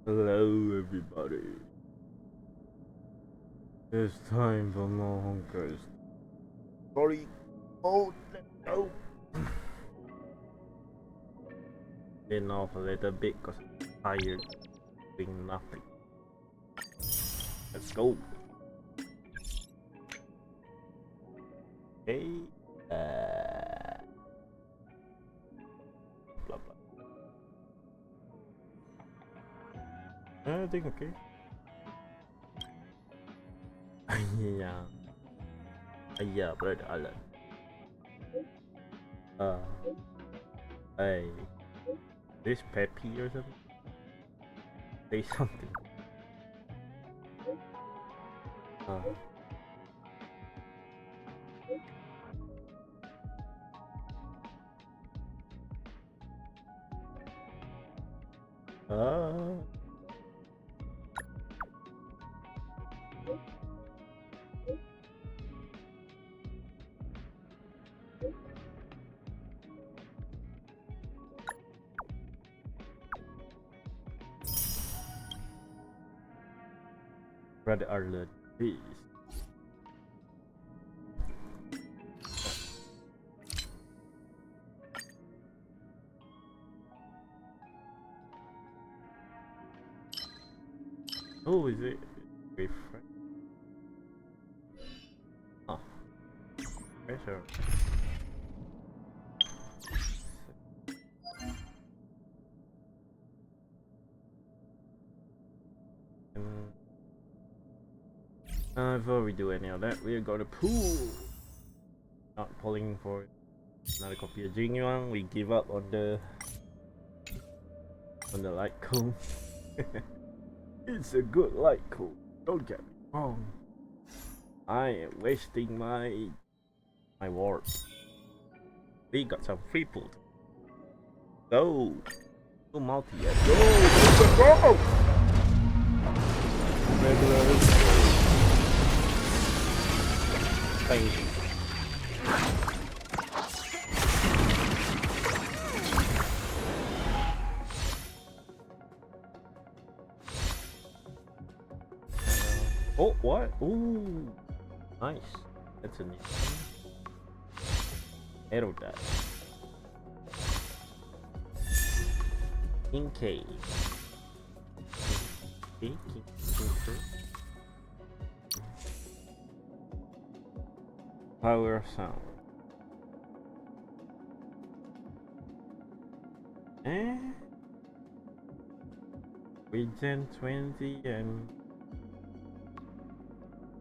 Hello, everybody. It's time for more honkers. Sorry. Oh, let's go. Been off a little bit because I'm tired doing nothing. Let's go. Okay. Blah blah. I think okay. Yeah. Yeah, brother Alan. Hey. This Peppy or something? Say something. Brother Arlen, please. Oh, is it? Refresh. Oh, pressure. Before we do any of that, we're gonna pull. Not pulling for another copy of Jingyuan. We give up on the light cone. It's a good light cone. Don't get me wrong. I am wasting my warp. We got some free pull. Go. Go multi. Go. Go. Regular. Thank you. Oh, what? Ooh, nice. That's a new one. Arrow die. King K. King. Power of sound. Regen 20 and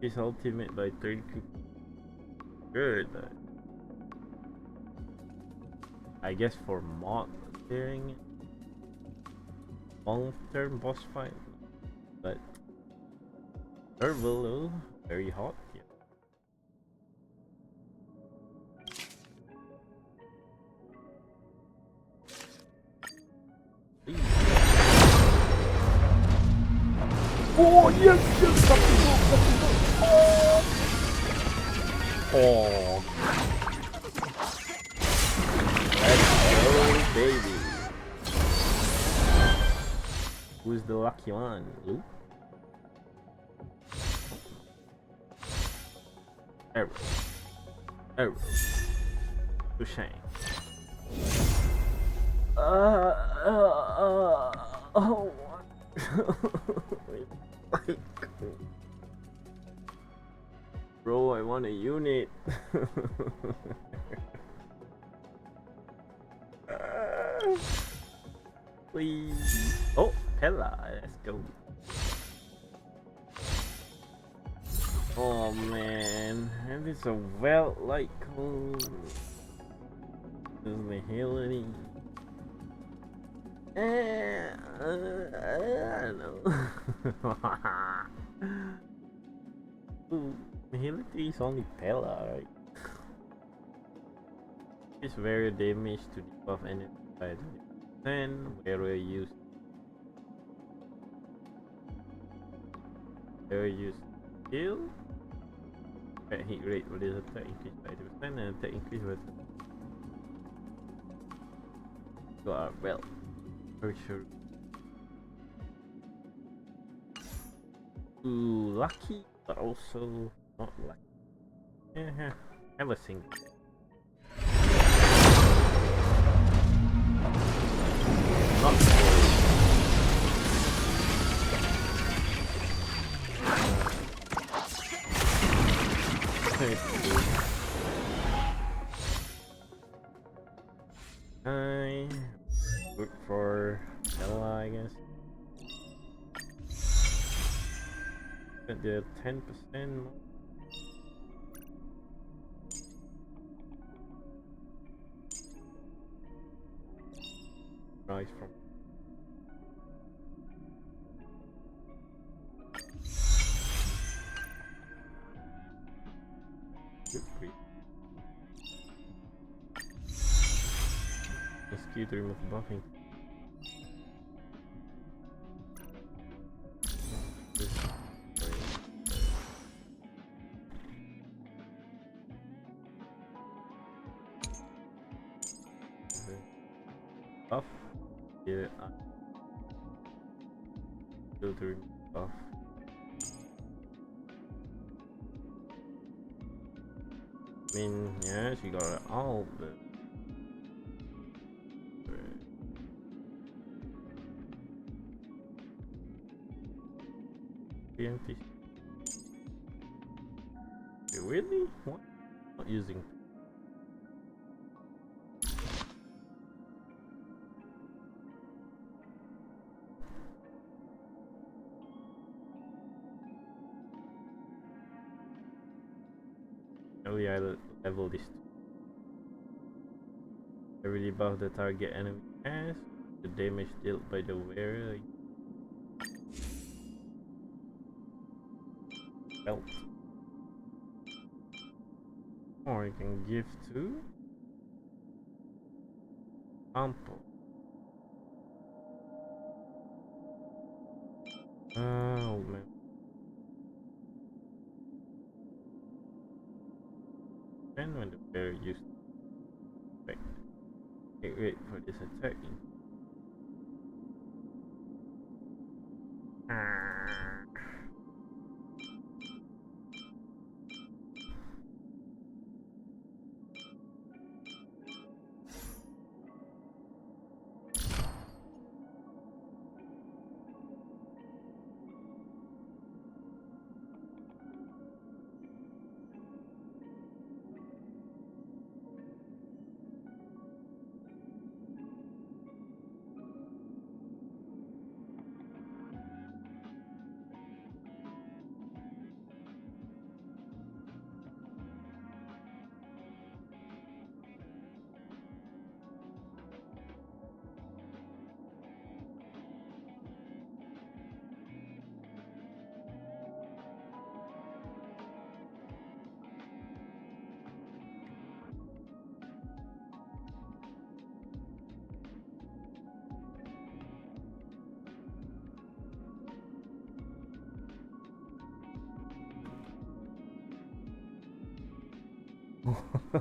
his ultimate by 32. Good. I guess for mod clearing long-term boss fight, but Jarilo very hot. Yeah. Oh yes, something good. Oh. Let's go, baby. Who's the lucky one? Luke? Arrow. To shame. Oh. Bro, I want a unit. Please. Oh, Pella, let's go. Oh man, and it's a well like cold. Doesn't it heal any? I don't know. Ooh. Agility is only Pella, right? It's very damage to debuff enemy by 10 where we use heal. Hit rate with his attack increased by 80% and attack increased by so well very sure. Ooh, lucky but also not lucky. Yeah, have a single. I look for Ella, I guess. At the 10% more. Rise from Q to remove buffing. Buff. Yeah, skill to remove buff. I mean, yeah, she got all the PMP. Really? What? Not using. Oh yeah, I level this. Every debuff the target enemy has, the damage dealt by the wearer. Belt. Or you can give to Ample. Oh man. And when the bear used to wait for this attacking.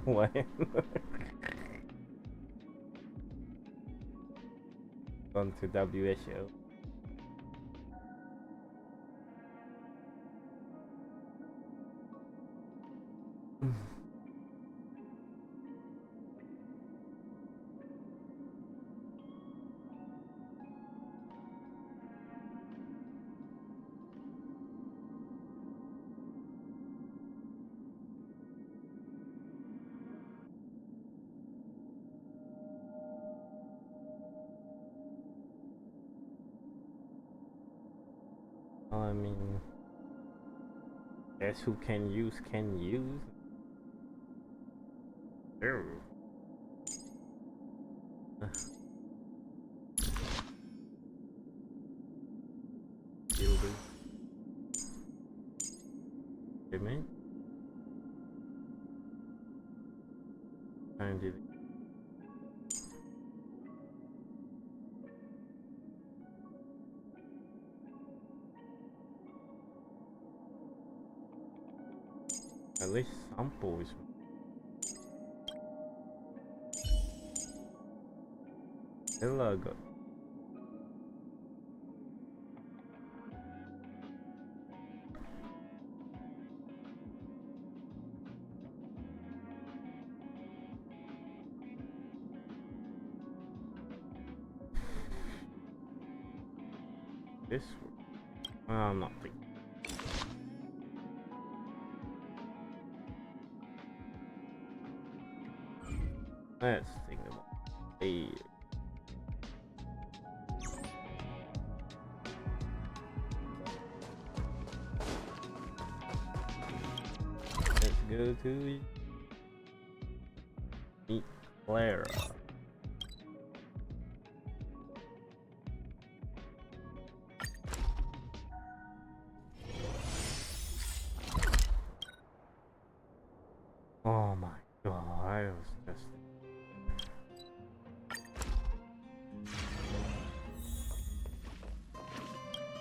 Why? Gone to WHO. I mean, guess who can use can use. Ew. Damage. time did it? At least sample is. Ella got. This one. I'm not thinking. Let's think about it. Let's go to meet Clara. Oh my god, I was just.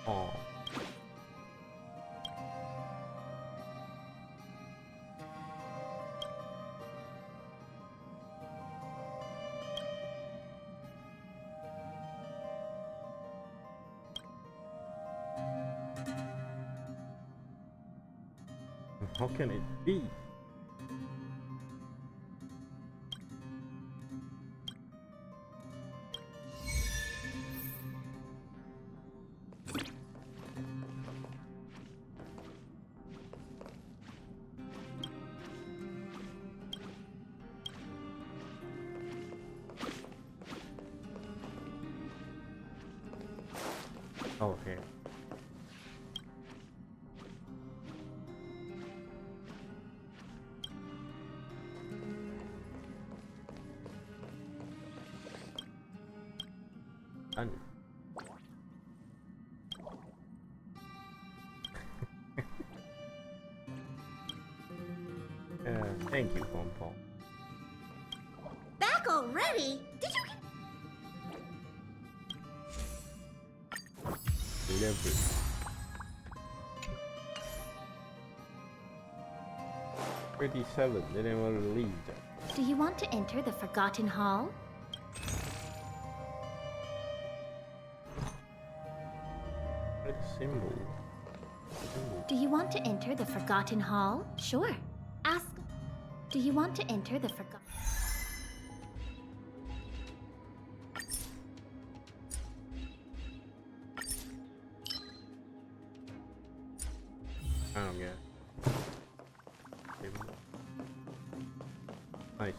Oh. How can it be? Oh, here. And thank you, Pompom. Back already? Did you Delivery. $37. Didn't want to leave that. Do you want to enter the Forgotten Hall? What symbol? Do you want to enter the Forgotten Hall? Sure. Ask. Do you want to enter the Forgotten? I don't get it. Nice.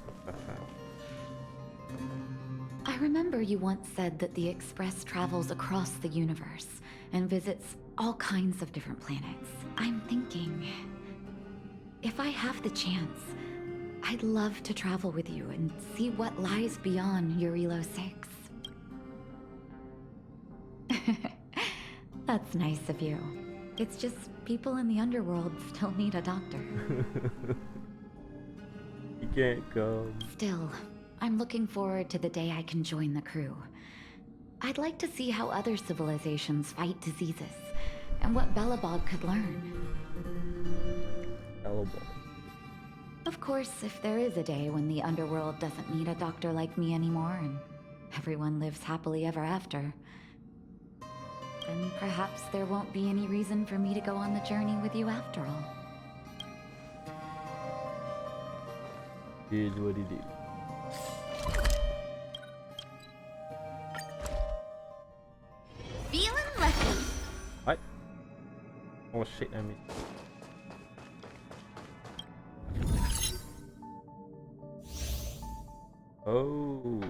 I remember you once said that the Express travels across the universe and visits all kinds of different planets. I'm thinking, if I have the chance, I'd love to travel with you and see what lies beyond Jarilo 6. That's nice of you. It's just people in the underworld still need a doctor. You can't go. Still, I'm looking forward to the day I can join the crew. I'd like to see how other civilizations fight diseases, and what Belobog could learn. Belobog. Of course, if there is a day when the underworld doesn't need a doctor like me anymore, and everyone lives happily ever after, then perhaps there won't be any reason for me to go on the journey with you after all. Here's what he did. Feeling lucky. What? Oh shit, I missed. Oh.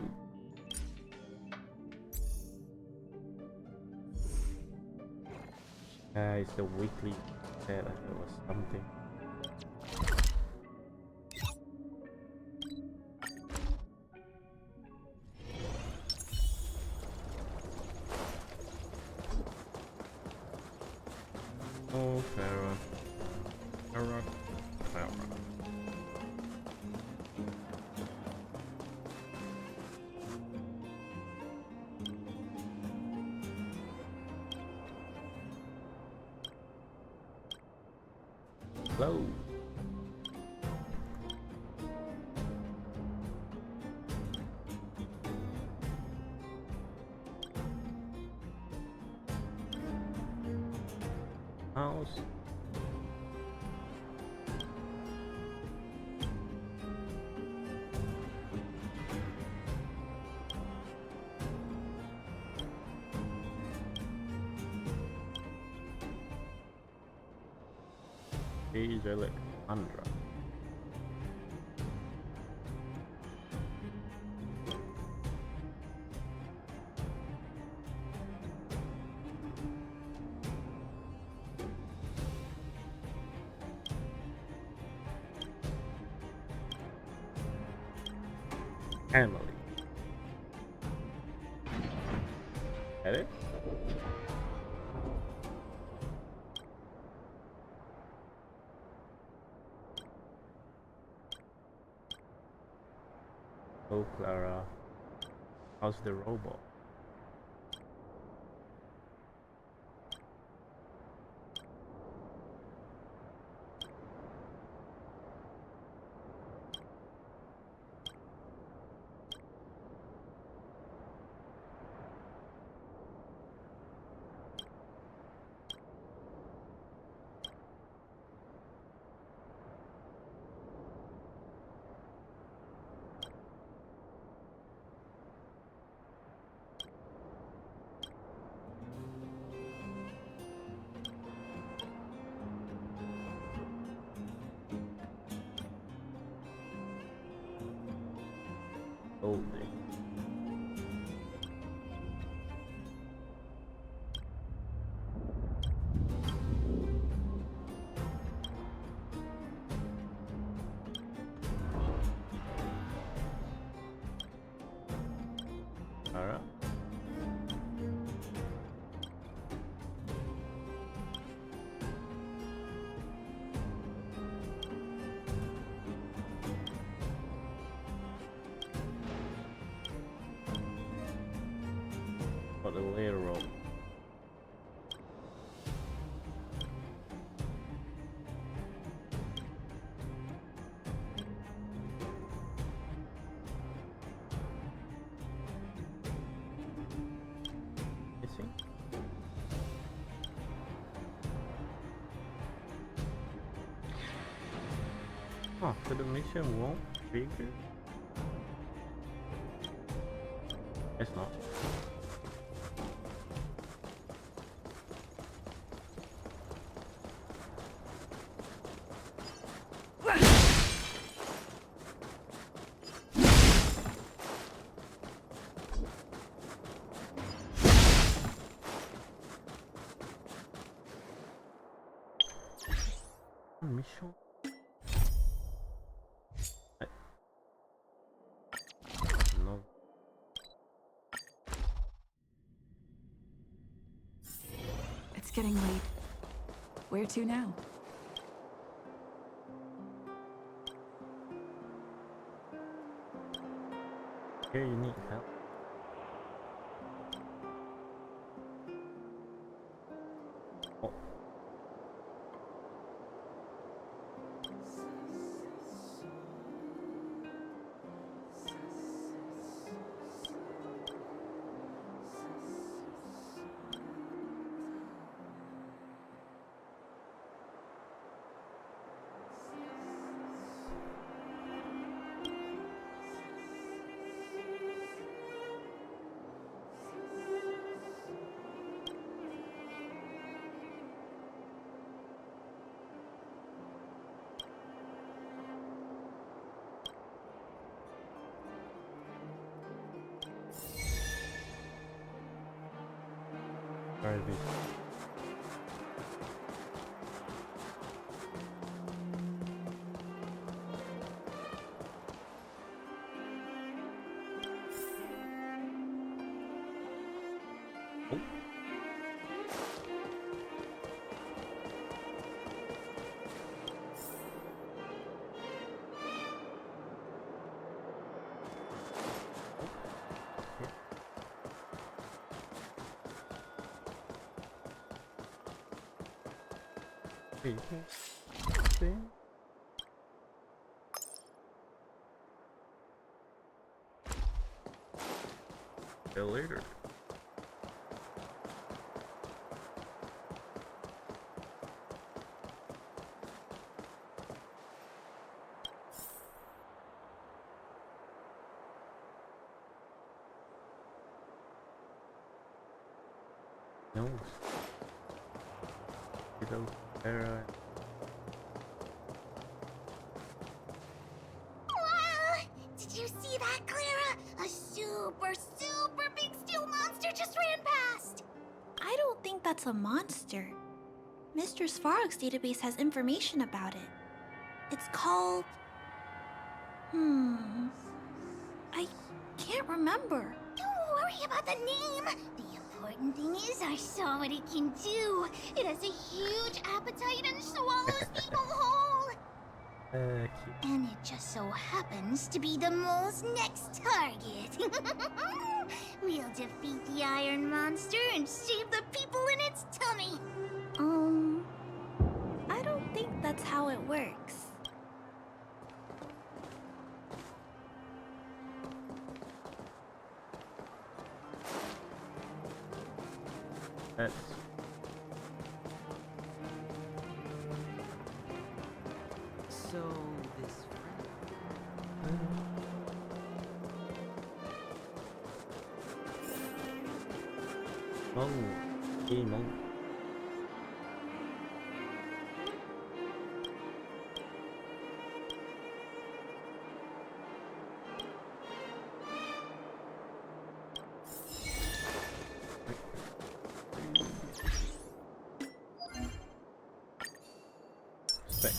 It's the weekly set. I thought it was something. Oh, Farah. Farah. Farah. Hello. House. Here's Alexandra. Emily. Get it? Oh, Clara. How's the robot? Holding. Alright. Got a layer roll. Missing? Oh, so the mission won't trigger? It's not. Mission? No. It's getting late. Where to now? Here you need help. Oh. Try this. Oh. Okay. anything? Till later. No. Era. Wow! Did you see that, Clara? A super big steel monster just ran past! I don't think that's a monster. Mr. Svarog's database has information about it. It's called... I can't remember. Don't worry about the name. The important thing is I saw what it can do. It has a huge appetite and swallows people whole. And it just so happens to be the mole's next target. We'll defeat the iron monster and save the people in its tummy. I don't think that's how it works. That's So this game on.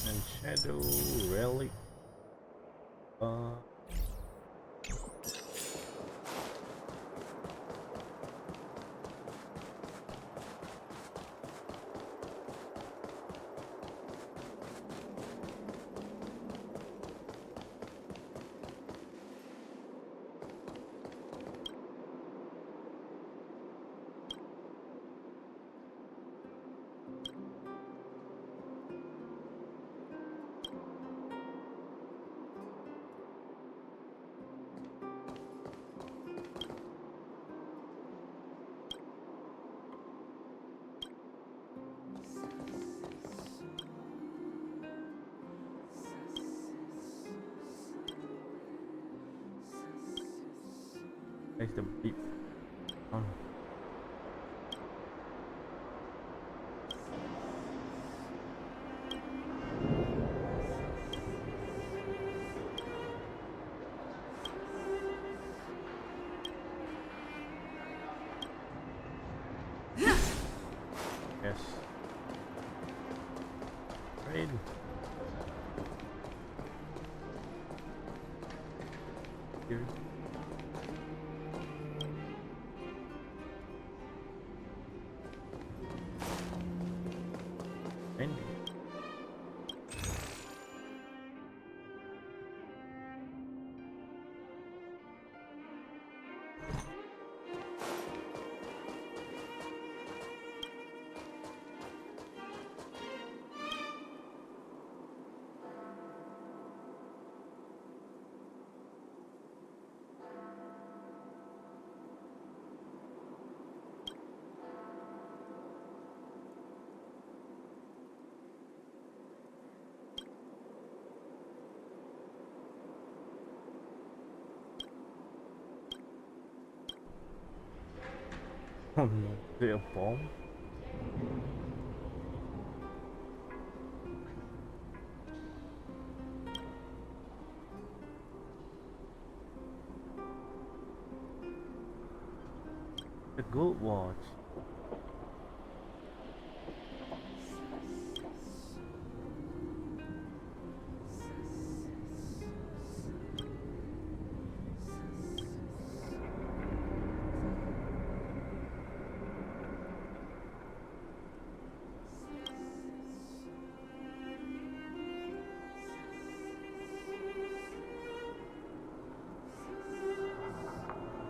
And Shadow Relic. Makes the beep on. Yes. Raid. Here. Ending. Oh no, is it a bomb? A gold watch.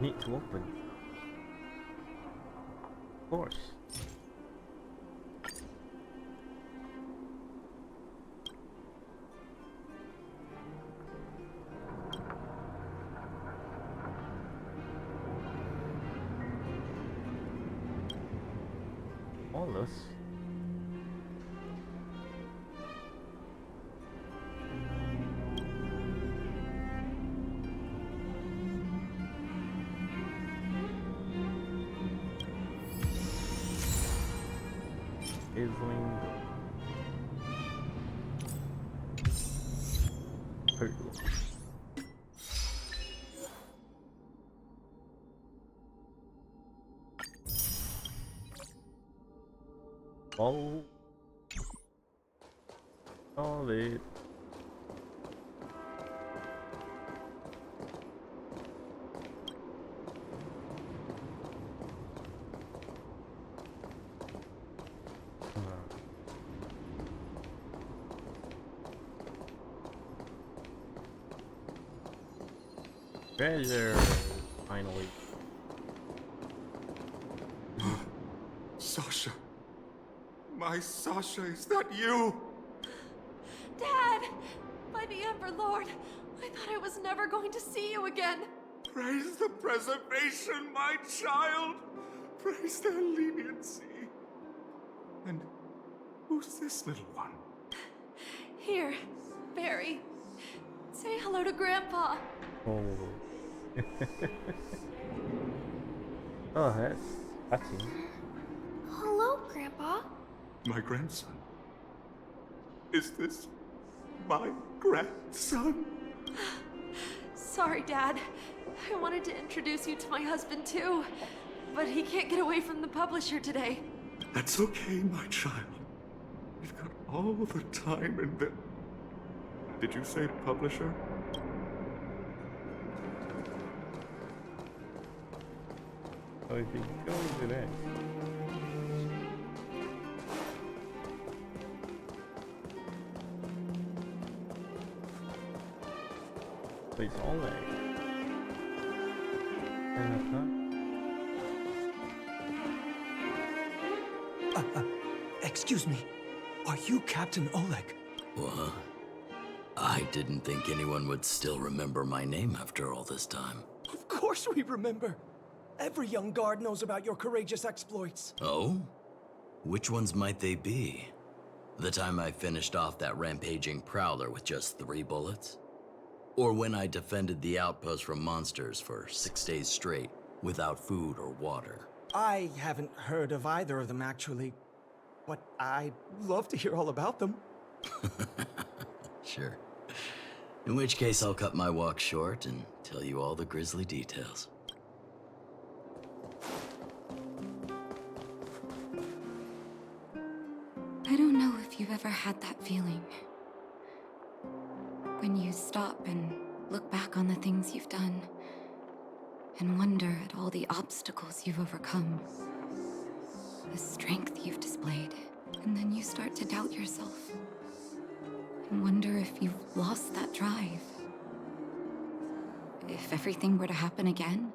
Need to open. Of course. flawless. Sizzling. Pretty cool. All it. Treasure, finally. Sasha. My Sasha, is that you? Dad! By the Ember Lord, I thought I was never going to see you again. Praise the preservation, my child. Praise their leniency. And who's this little one? Here, Barry. Say hello to Grandpa. Oh. Oh, that's touching. Hello, Grandpa. My grandson. Is this my grandson? Sorry, Dad. I wanted to introduce you to my husband, too. But he can't get away from the publisher today. That's okay, my child. We've got all the time in the... Did you say publisher? So if you go to that. So it's all like. Excuse me. Are you Captain Oleg? What? I didn't think anyone would still remember my name after all this time. Of course we remember. Every young guard knows about your courageous exploits. Oh? Which ones might they be? The time I finished off that rampaging prowler with just 3 bullets? Or when I defended the outpost from monsters for 6 days straight without food or water? I haven't heard of either of them, actually. But I'd love to hear all about them. Sure. In which case, I'll cut my walk short and tell you all the grisly details. I don't know if you've ever had that feeling. When you stop and look back on the things you've done, and wonder at all the obstacles you've overcome, the strength you've displayed, and then you start to doubt yourself, and wonder if you've lost that drive. If everything were to happen again,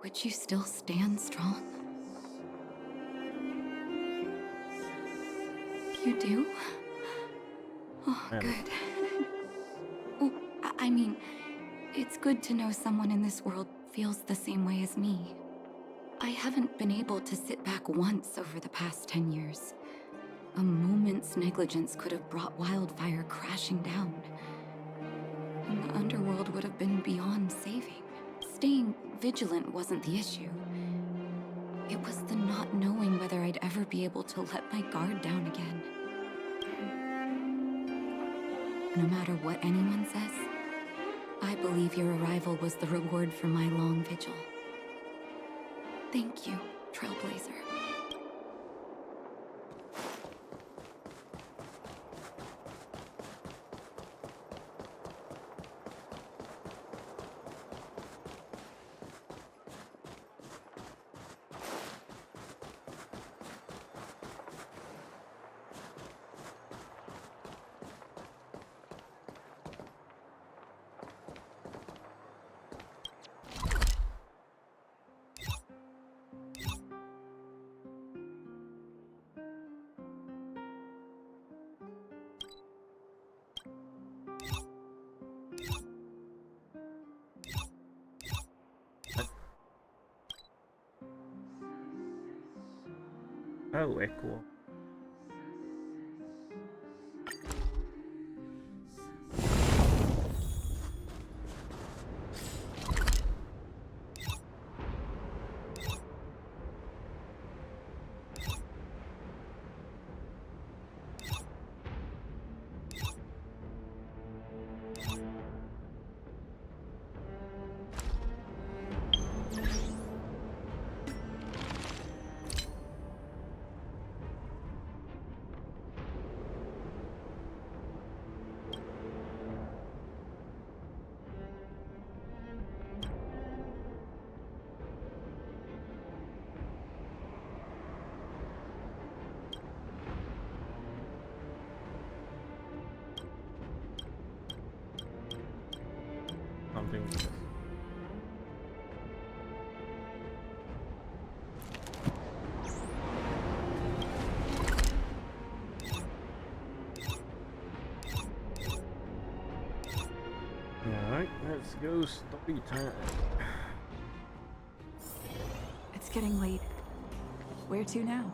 would you still stand strong? You do? Oh, good. Oh, I mean, it's good to know someone in this world feels the same way as me. I haven't been able to sit back once over the past 10 years. A moment's negligence could have brought wildfire crashing down. And the underworld would have been beyond saving. Staying vigilant wasn't the issue. It was the not knowing whether I'd ever be able to let my guard down again. No matter what anyone says, I believe your arrival was the reward for my long vigil. Thank you, Trailblazer. Oh, equal. Something. Alright, let's go story time. It's getting late. Where to now?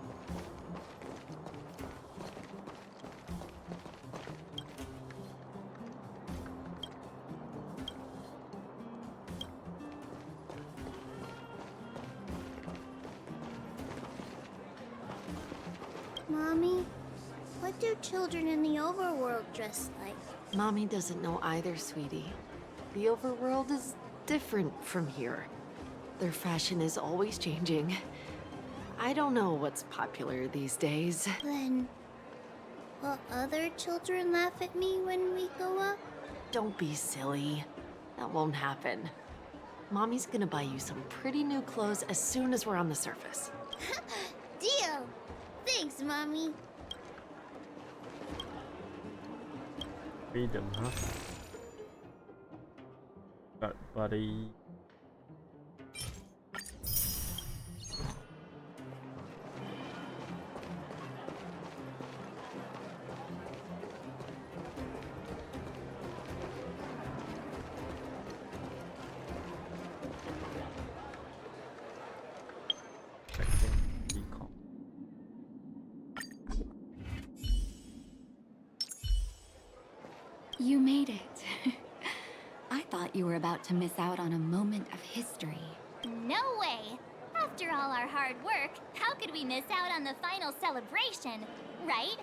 Mommy, what do children in the overworld dress like? Mommy doesn't know either, sweetie. The overworld is different from here. Their fashion is always changing. I don't know what's popular these days. Then, will other children laugh at me when we go up? Don't be silly. That won't happen. Mommy's gonna buy you some pretty new clothes as soon as we're on the surface. Deal! Thanks, Mommy. Freedom, huh? Got buddy. You made it. I thought you were about to miss out on a moment of history. No way! After all our hard work, how could we miss out on the final celebration, right?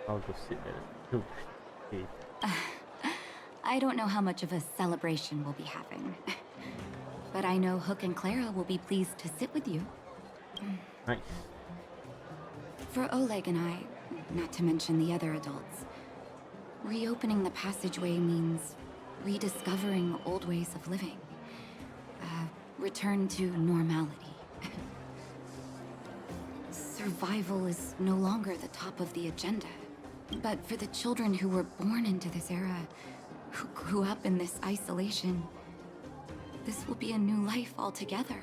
I'll go sit there. Okay. I don't know how much of a celebration we'll be having. But I know Hook and Clara will be pleased to sit with you. Nice. For Oleg and I, not to mention the other adults, reopening the passageway means rediscovering old ways of living. Return to normality. Survival is no longer the top of the agenda. But for the children who were born into this era, who grew up in this isolation, this will be a new life altogether.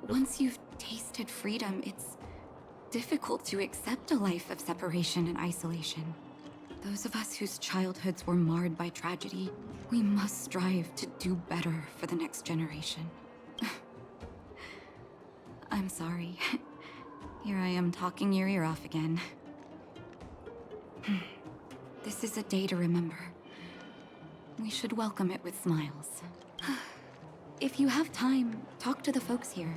Once you've tasted freedom, it's difficult to accept a life of separation and isolation. Those of us whose childhoods were marred by tragedy, we must strive to do better for the next generation. I'm sorry. Here I am talking your ear off again. This is a day to remember. We should welcome it with smiles. If you have time, talk to the folks here.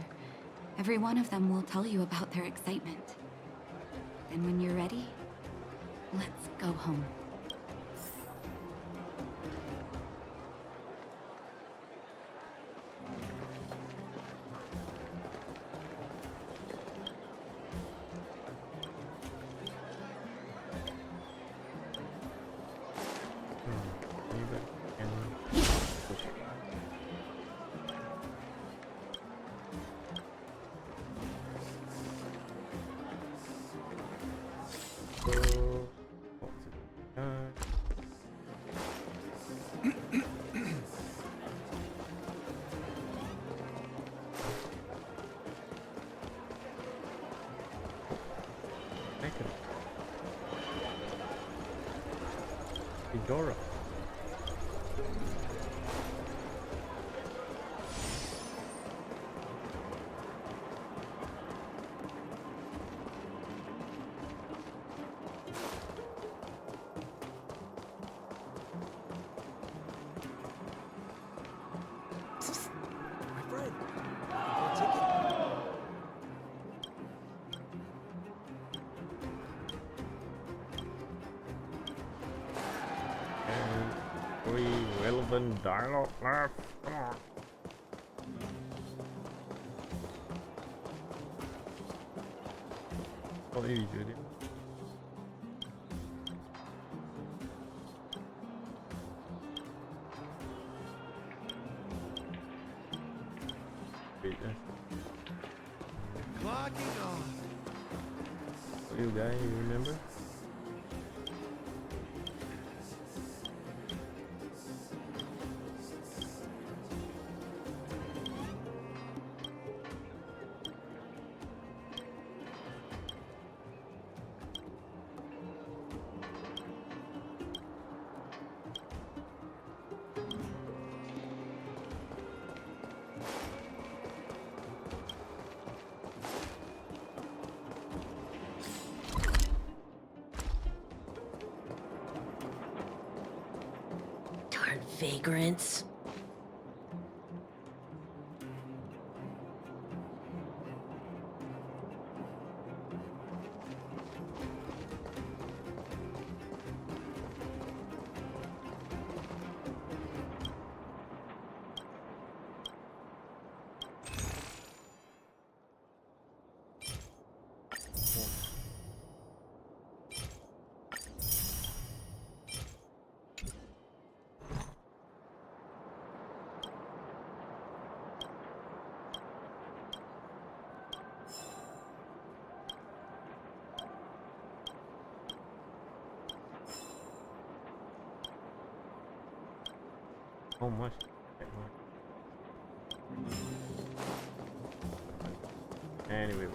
Every one of them will tell you about their excitement. Then when you're ready, let's go home. Dora. 7 dialogue left. Come on. Oh, you did it. Clocking on. Oh, you guys, you remember? Darn vagrants. Oh, much. Anyway.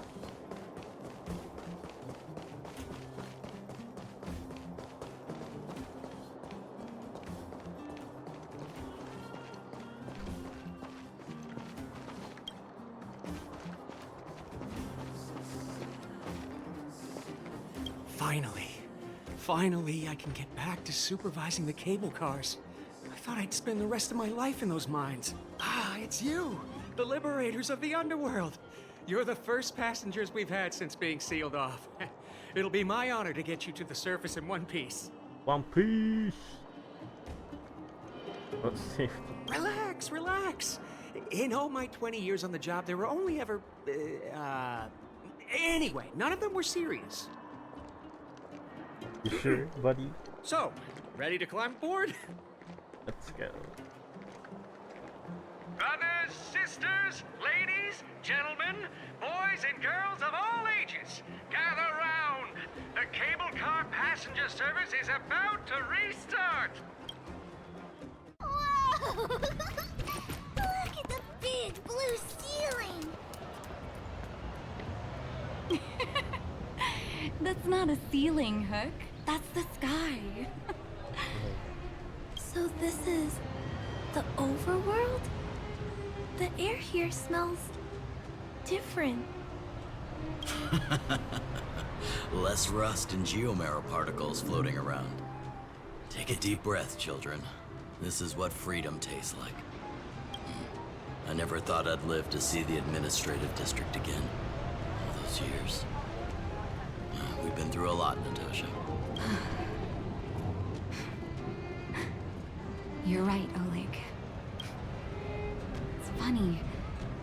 Finally, I can get back to supervising the cable cars. I thought I'd spend the rest of my life in those mines. Ah, it's you, the liberators of the underworld. You're the first passengers we've had since being sealed off. It'll be my honor to get you to the surface in one piece. One Piece. Let's see. Relax, relax. In all my 20 years on the job, there were only ever, anyway, none of them were serious. You sure, buddy? So, ready to climb aboard? Let's go. Brothers, sisters, ladies, gentlemen, boys and girls of all ages, gather round. The cable car passenger service is about to restart. Whoa! Look at the big blue ceiling. That's not a ceiling, Hook. That's the sky. So this is the overworld? The air here smells different. Less rust and geomarrow particles floating around. Take a deep breath, children. This is what freedom tastes like. I never thought I'd live to see the administrative district again. All those years. We've been through a lot, Natasha. You're right, Oleg. It's funny.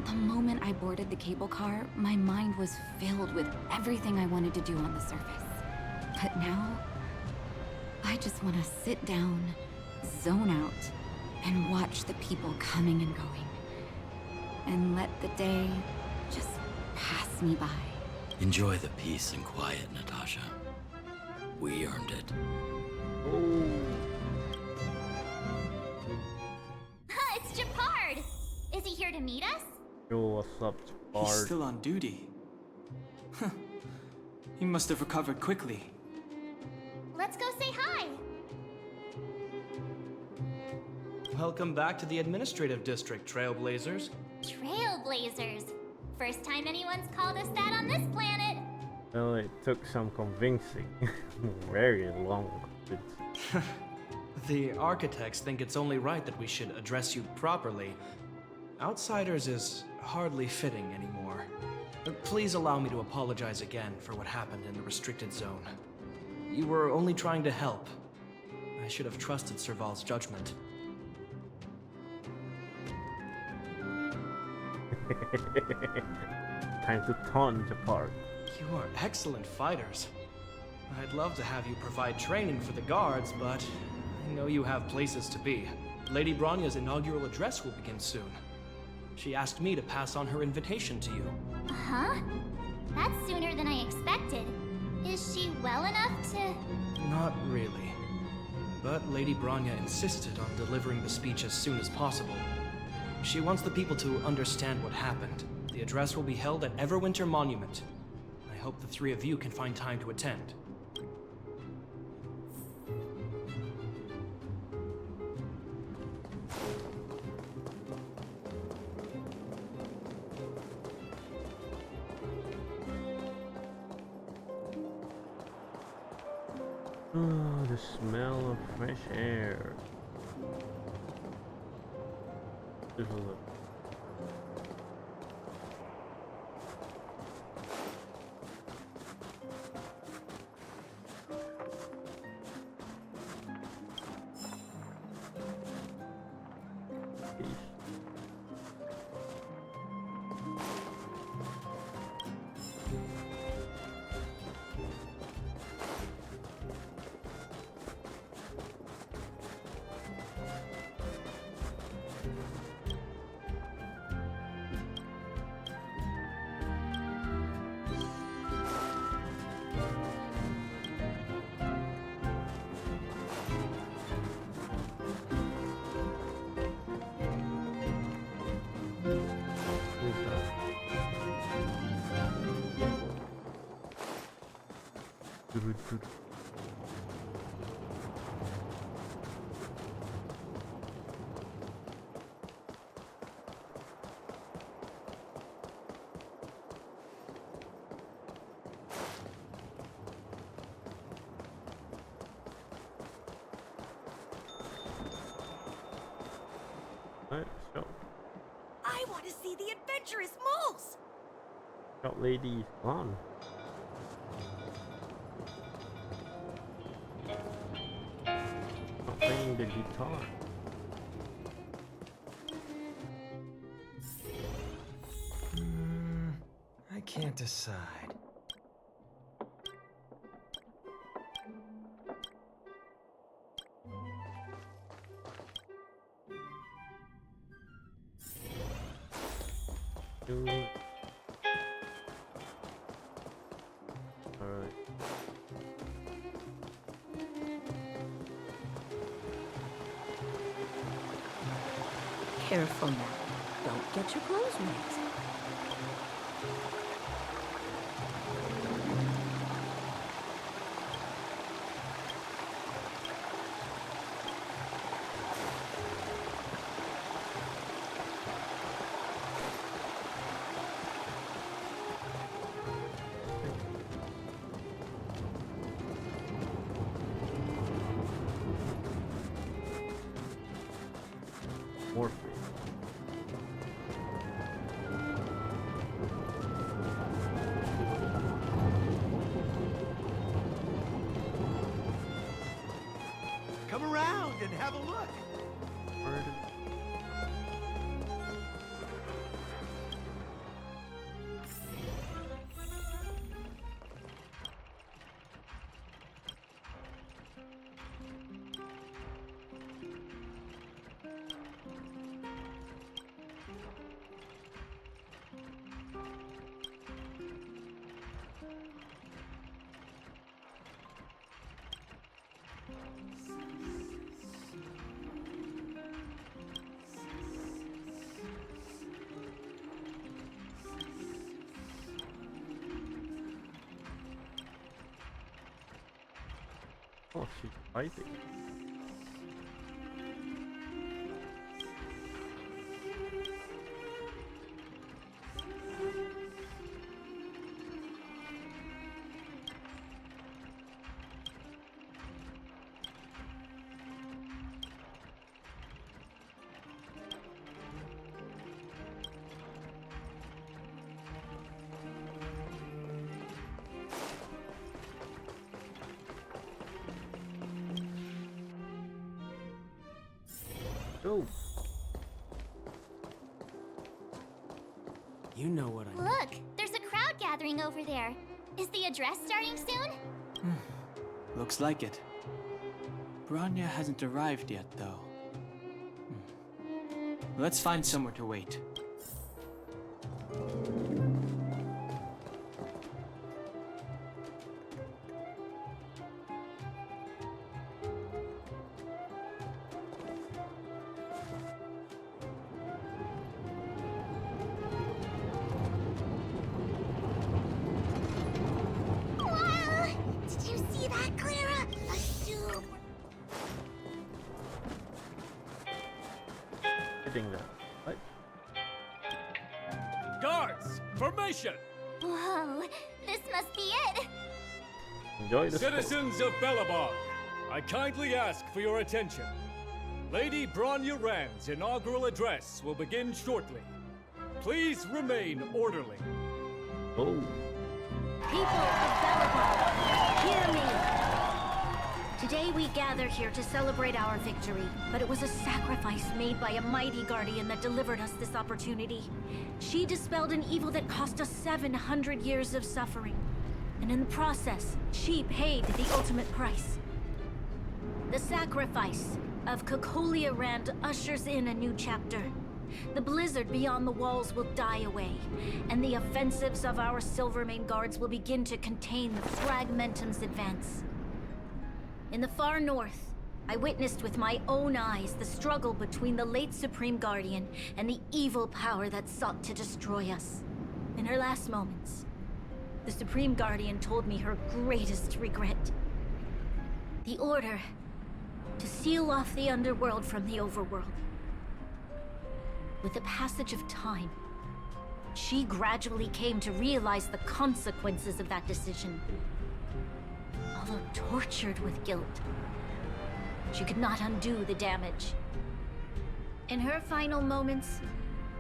The moment I boarded the cable car, my mind was filled with everything I wanted to do on the surface. But now, I just want to sit down, zone out, and watch the people coming and going. And let the day just pass me by. Enjoy the peace and quiet, Natasha. We earned it. Oh. It's Japard. Is he here to meet us? Yo, what's up, He's Bard? still on duty. Huh. He must have recovered quickly. Let's go say hi. Welcome back to the administrative district, Trailblazers. Trailblazers. First time anyone's called us that on this planet. Well, it took some convincing. Very long. The architects think it's only right that we should address you properly. Outsiders is hardly fitting anymore. Please allow me to apologize again for what happened in the restricted zone. You were only trying to help. I should have trusted Serval's judgment. Time to taunt the park. You are excellent fighters. I'd love to have you provide training for the guards, but I know you have places to be. Lady Bronya's inaugural address will begin soon. She asked me to pass on her invitation to you. Huh? That's sooner than I expected. Is she well enough to... Not really. But Lady Bronya insisted on delivering the speech as soon as possible. She wants the people to understand what happened. The address will be held at Everwinter Monument. I hope the three of you can find time to attend. Oh, the smell of fresh air. There's a look. I want to see the adventurous moles! Shop lady gone. Not playing the guitar. I can't decide. Alright. Careful now. Don't get your clothes wet. More. Come around and have a look. Oh, she's fighting. Go. You know what I mean. Look, there's a crowd gathering over there. Is the address starting soon? Looks like it. Bronya hasn't arrived yet, though. Let's find somewhere to wait. Wow! Did you see that, Clara? A super... Hitting that. What? Guards, formation! Whoa, this must be it! Enjoy the Citizens of Belobog, I kindly ask for your attention. Lady Bronya Rand's inaugural address will begin shortly. Please remain orderly. Oh. People of Belobog, hear me! Today we gather here to celebrate our victory, but it was a sacrifice made by a mighty guardian that delivered us this opportunity. She dispelled an evil that cost us 700 years of suffering. And in the process, she paid the ultimate price. The sacrifice of Cocolia Rand ushers in a new chapter. The blizzard beyond the walls will die away, and the offensives of our Silvermane guards will begin to contain the Fragmentum's advance. In the far north, I witnessed with my own eyes the struggle between the late Supreme Guardian and the evil power that sought to destroy us. In her last moments, the Supreme Guardian told me her greatest regret. The order to seal off the underworld from the overworld. With the passage of time, she gradually came to realize the consequences of that decision. Although tortured with guilt, she could not undo the damage. In her final moments,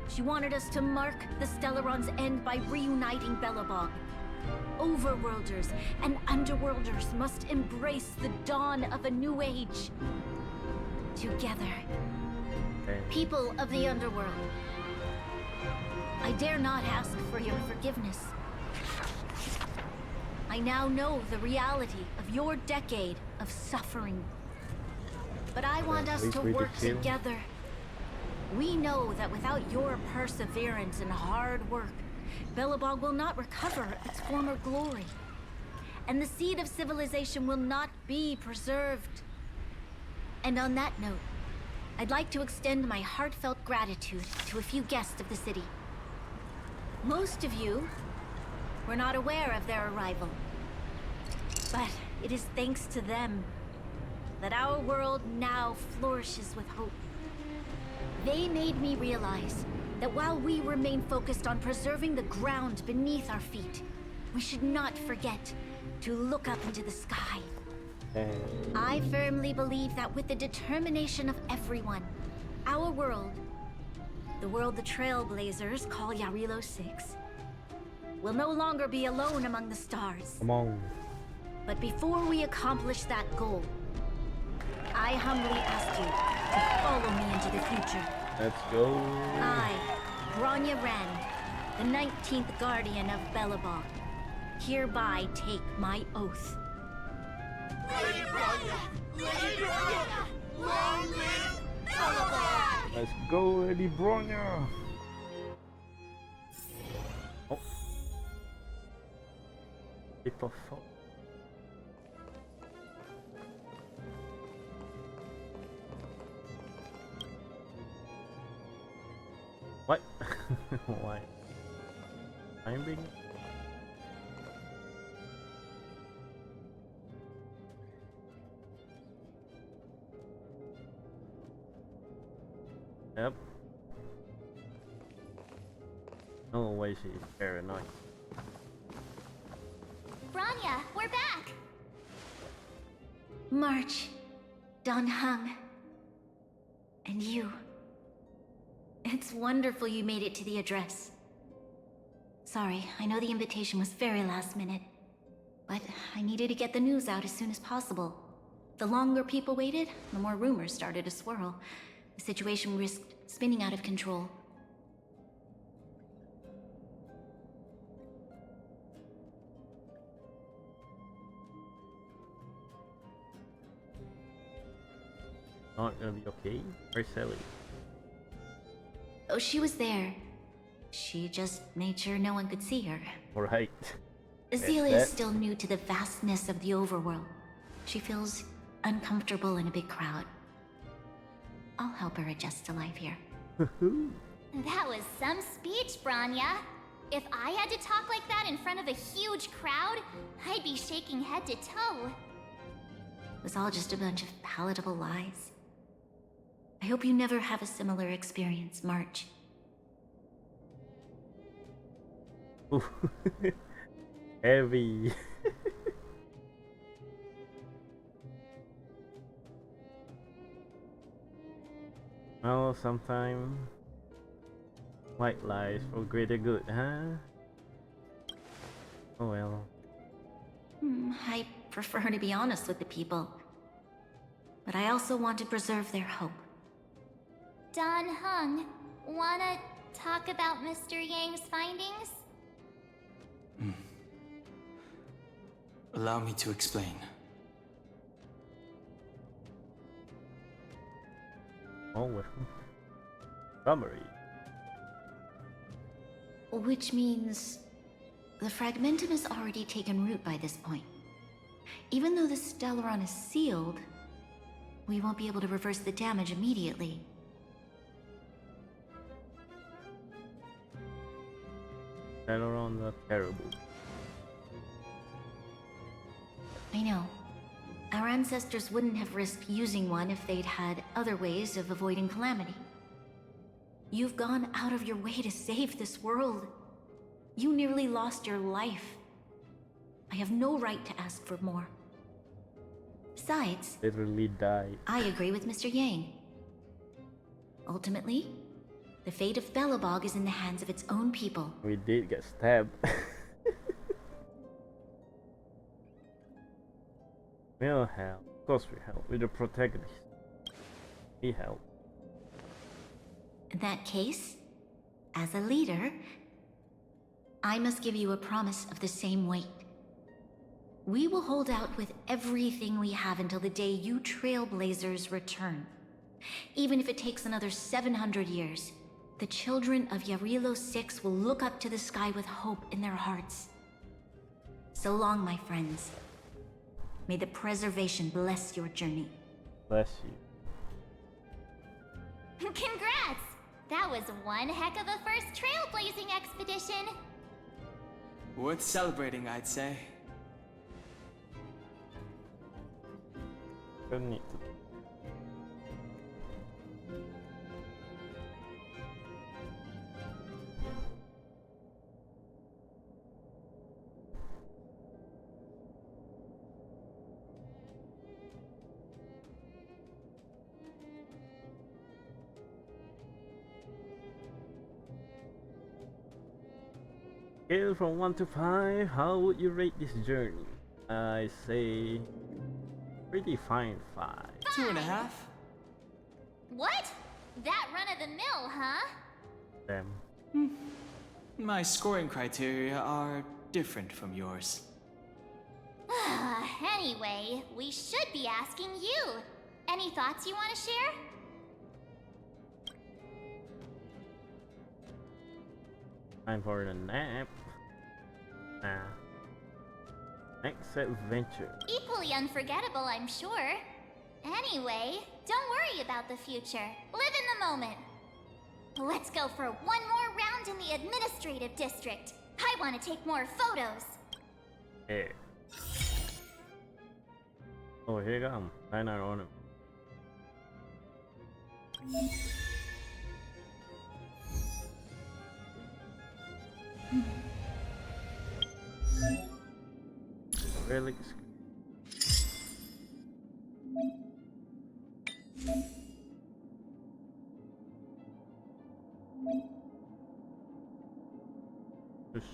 she wanted us to mark the Stellaron's end by reuniting Belobog. Overworlders and Underworlders must embrace the dawn of a new age. Together. People of the Underworld, I dare not ask for your forgiveness. I now know the reality of your decade of suffering. But I want us to work together. We know that without your perseverance and hard work, Belobog will not recover its former glory. And the seed of civilization will not be preserved. And on that note, I'd like to extend my heartfelt gratitude to a few guests of the city. Most of you were not aware of their arrival. But it is thanks to them that our world now flourishes with hope. They made me realize that while we remain focused on preserving the ground beneath our feet, we should not forget to look up into the sky. I firmly believe that with the determination of everyone, our world, the world the Trailblazers call Jarilo 6, will no longer be alone among the stars. Come on. But before we accomplish that goal, I humbly ask you to follow me into the future. Let's go. I, Bronya Rand, the 19th Guardian of Belobog, hereby take my oath. Lady Bronya! Lady Bronya! Long live Belobog! Let's go, Lady Bronya! Oh. People fall. What? Why? I'm being... Yep. No way she's paranoid. Bronya, we're back! March, Don Hung, and you. It's wonderful you made it to the address. Sorry, I know the invitation was very last minute, but I needed to get the news out as soon as possible. The longer people waited, the more rumors started to swirl. The situation risked spinning out of control. not gonna be okay? Where's Sally? Oh, she was there. She just made sure no one could see her. Alright. Azalea is still new to the vastness of the overworld. She feels uncomfortable in a big crowd. I'll help her adjust to life here. That was some speech, Branya. If I had to talk like that in front of a huge crowd, I'd be shaking head to toe. It was all just a bunch of palatable lies. I hope you never have a similar experience, March. Heavy. Well, sometimes white lies for greater good, huh? Oh well. I prefer to be honest with the people. But I also want to preserve their hope. Don Hung, wanna talk about Mr. Yang's findings? Allow me to explain. Oh well. Summary. Which means the fragmentum has already taken root by this point. Even though the Stellaron is sealed, we won't be able to reverse the damage immediately. Stellaron are terrible. I know. Our ancestors wouldn't have risked using one if they'd had other ways of avoiding calamity. You've gone out of your way to save this world. You nearly lost your life. I have no right to ask for more. Besides, Literally died. I agree with Mr. Yang. Ultimately, the fate of Belobog is in the hands of its own people. We did get stabbed. We'll help. Of course we help. We're the protagonist. We help. In that case, as a leader, I must give you a promise of the same weight. We will hold out with everything we have until the day you Trailblazers return. Even if it takes another 700 years, the children of Jarilo 6 will look up to the sky with hope in their hearts. So long, my friends. May the preservation bless your journey. Bless you. Congrats! That was one heck of a first trailblazing expedition. Worth celebrating, I'd say. Don't need to. Scale from 1 to 5, how would you rate this journey? I say pretty fine 5. 2.5. What? That run-of-the-mill, huh? Damn. My scoring criteria are different from yours. Anyway, we should be asking you. Any thoughts you want to share? Time for a nap. Nah. Next adventure. Equally unforgettable, I'm sure. Anyway, don't worry about the future. Live in the moment. Let's go for one more round in the administrative district. I want to take more photos. Yeah. Oh, here you come. Sign our on him. Relics. Just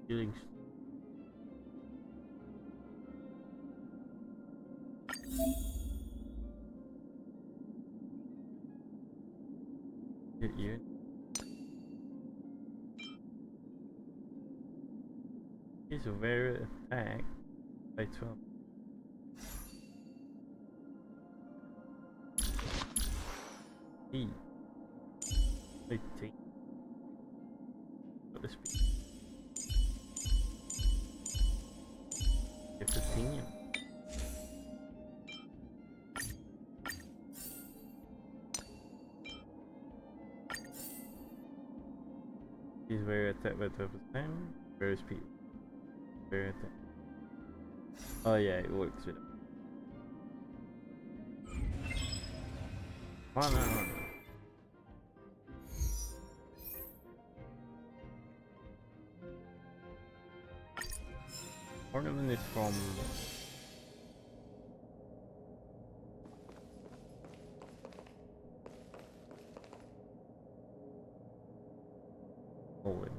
feelings. Hit you. He's a very attack by 12. E. 15. Got the speed. 15. He's very attack by 12%. Very speed. Very attack. Oh yeah, it works with it. Oh no. Ornament is from holy.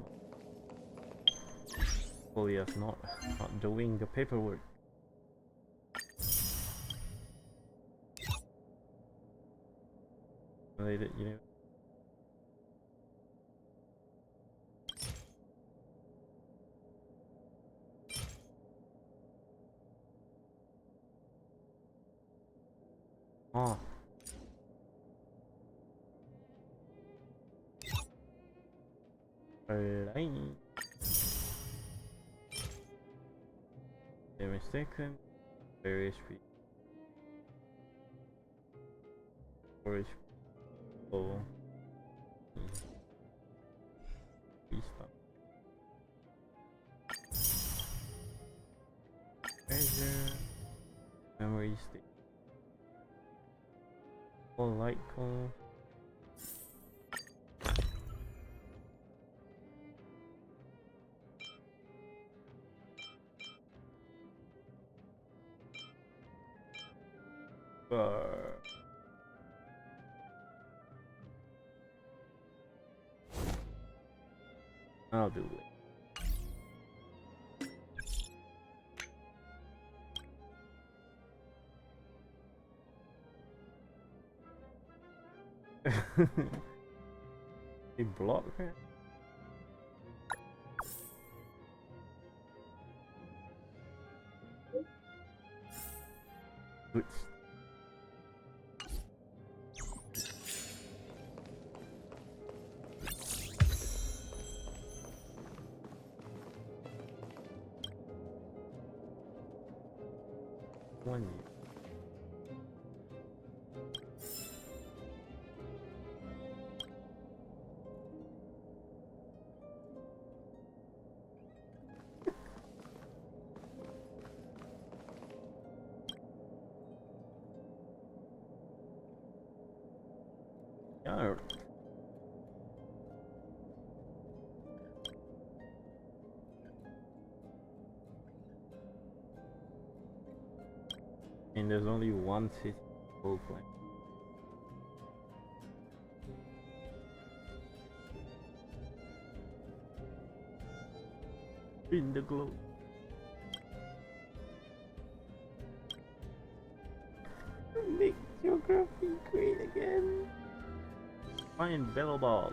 Holy is not doing the paperwork. Related, you know. Oh. Alright. They're mistaken. Very speed. Very speed. Oh. Restart. Treasure. Memory stick. Full light cone. I'll do it. They block her? Good. One year. Yeah. And there's only one city full plan. In the globe. Make geography great again. Find Bellball.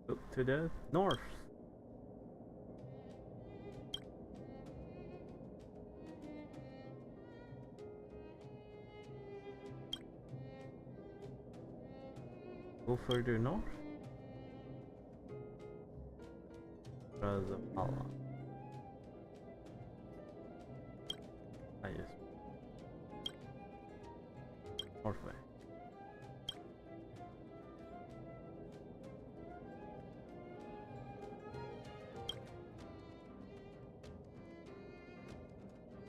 Look to the north. Go further north. Razapala. I just northwest.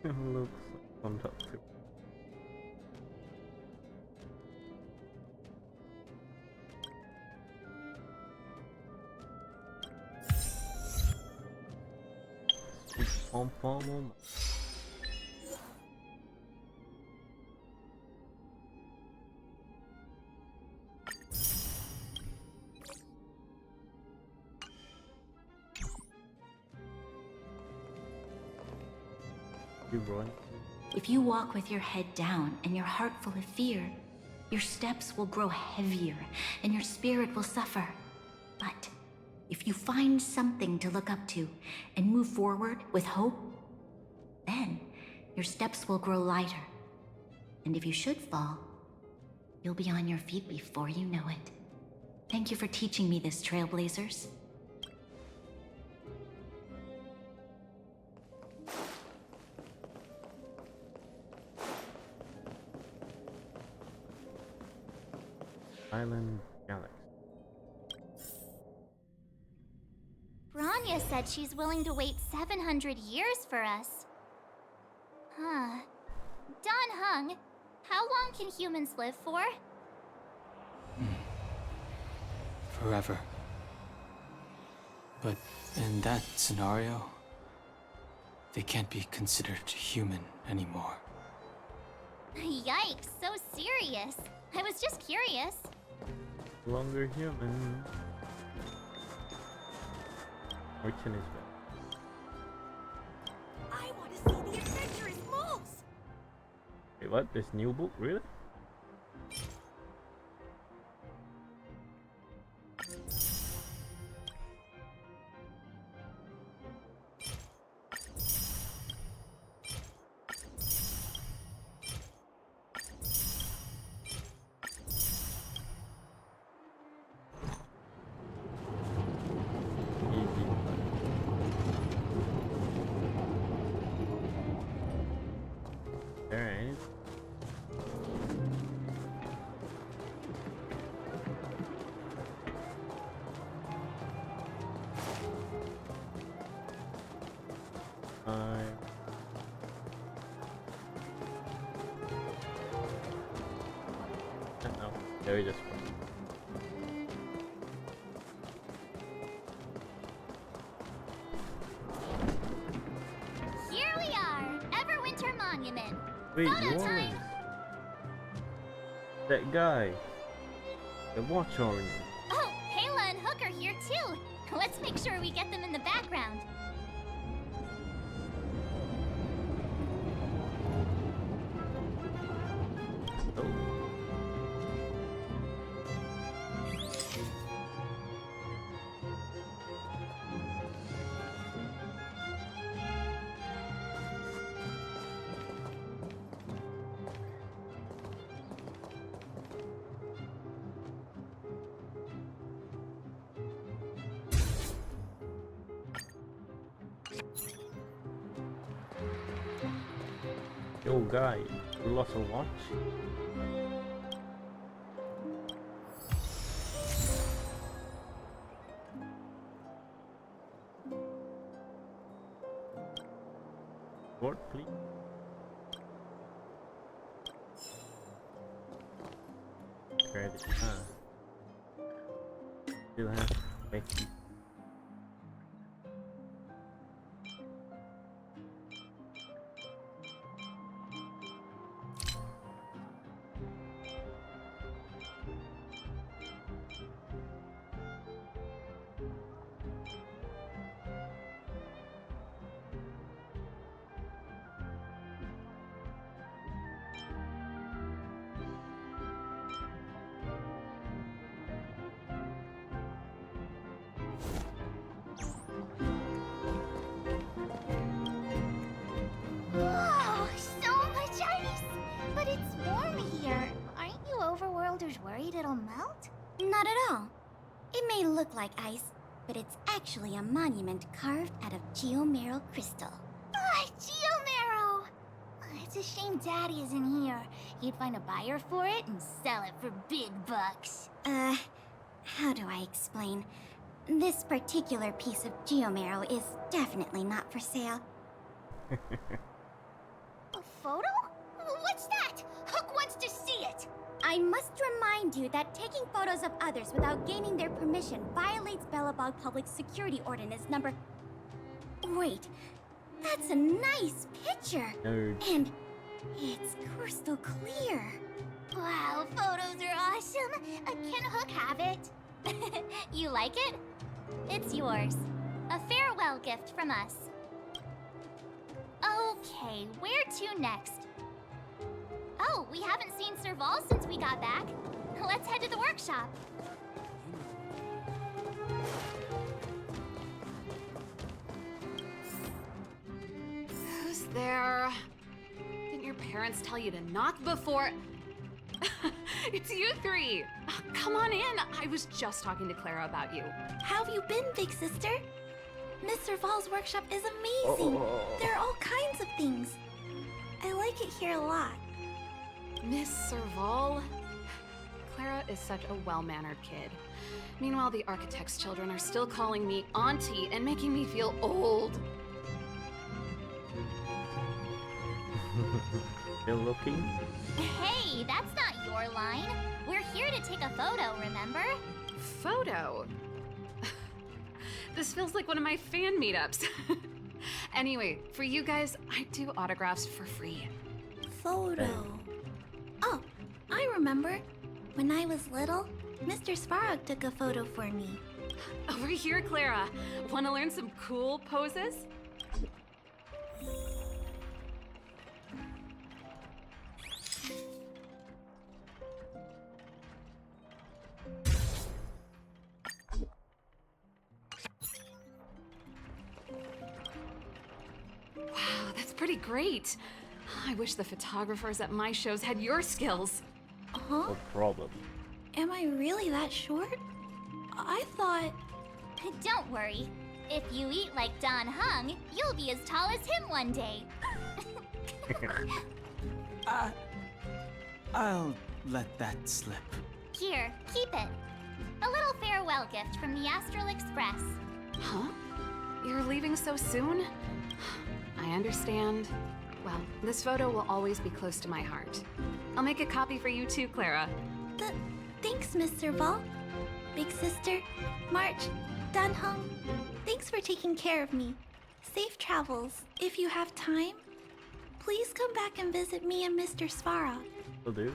Looks like conductive. Pom pom. You run. If you walk with your head down and your heart full of fear, Your steps will grow heavier, and your spirit will suffer. But if you find something to look up to and move forward with hope, then your steps will grow lighter. And if you should fall, you'll be on your feet before you know it. Thank you for teaching me this, Trailblazers. Island Galaxy. Branya said she's willing to wait 700 years for us. Huh. Don Hung, how long can humans live for? Forever. But in that scenario, they can't be considered human anymore. Yikes, so serious. I was just curious. Longer human. Fortune is better. I want to see the adventurous moles! Wait, what? This new book? Really? Alright. No, there we just went. Here we are, Everwinter Monument. Wait, Photo yours. time. That guy. The watch orange. Oh, Kayla and Hook are here too. Let's make sure we get them in the background. Yo, guy, you lost a watch? What, please? Credit. Still have to make it. Whoa, so much ice! But it's warm here. Aren't you overworlders worried it'll melt? Not at all. It may look like ice, but it's actually a monument carved out of geomeral crystal. Ah, Geomarrow! It's a shame Daddy isn't here. He'd find a buyer for it and sell it for big bucks. How do I explain? This particular piece of geomarrow is definitely not for sale. A photo? What's that? Hook wants to see it! I must remind you that taking photos of others without gaining their permission violates Belobog Public Security Ordinance number... Wait, that's a nice picture! Nerd. And it's crystal clear. Wow, photos are awesome! Can Hook have it? You like it? It's yours. A farewell gift from us. Okay, where to next? Oh, we haven't seen Serval since we got back. Let's head to the workshop. Who's there? Didn't your parents tell you to knock before? It's you three! Come on in! I was just talking to Clara about you. How have you been, big sister? Miss Serval's workshop is amazing. There are all kinds of things. I like it here a lot. Miss Serval? Clara is such a well-mannered kid. Meanwhile, the architect's children are still calling me auntie and making me feel old. Still looking? Hey, that's not your line. We're here to take a photo, remember? Photo? This feels like one of my fan meetups. Anyway, for you guys, I do autographs for free. Photo. Oh, I remember. When I was little, Mr. Svarog took a photo for me. Over here, Clara. Want to learn some cool poses? Wow, that's pretty great. I wish the photographers at my shows had your skills. Huh? No problem. Am I really that short? I thought... Don't worry. If you eat like Don Hung, you'll be as tall as him one day. I'll let that slip. Here, keep it. A little farewell gift from the Astral Express. Huh? You're leaving so soon? I understand. Well, this photo will always be close to my heart. I'll make a copy for you too, Clara. Thanks, Miss Serval. Big sister, March, Dan Hung, thanks for taking care of me. Safe travels. If you have time, please come back and visit me and Mr. Svarog. Will do.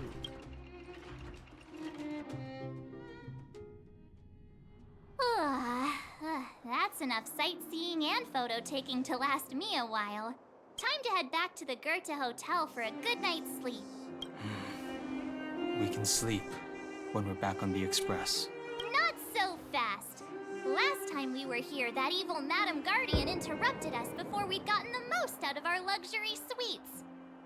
That's enough sightseeing and photo taking to last me a while. Time to head back to the Goethe Hotel for a good night's sleep. We can sleep when we're back on the Express. Not so fast. Last time we were here, that evil Madam Guardian interrupted us before we'd gotten the most out of our luxury suites.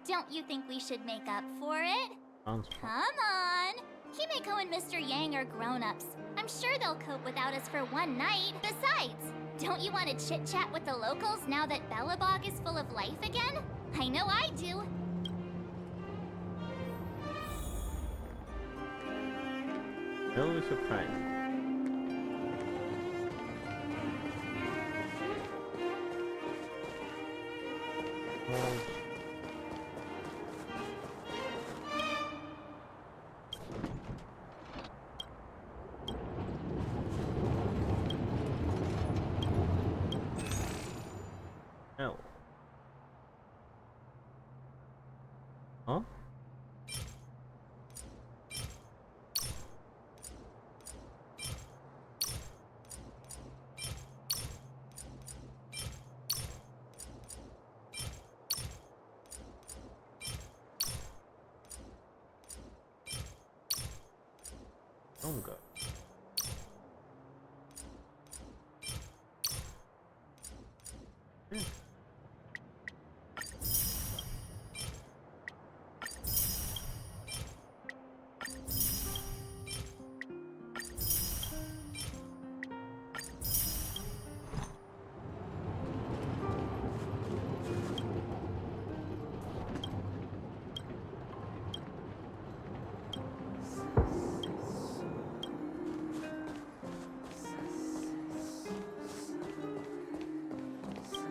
Don't you think we should make up for it? Sounds fun. Come on! Himeko and Mr. Yang are grown-ups. I'm sure they'll cope without us for one night. Besides, don't you want to chit-chat with the locals now that Belobog is full of life again? I know I do. Really surprised. Hell. Huh? Oh god.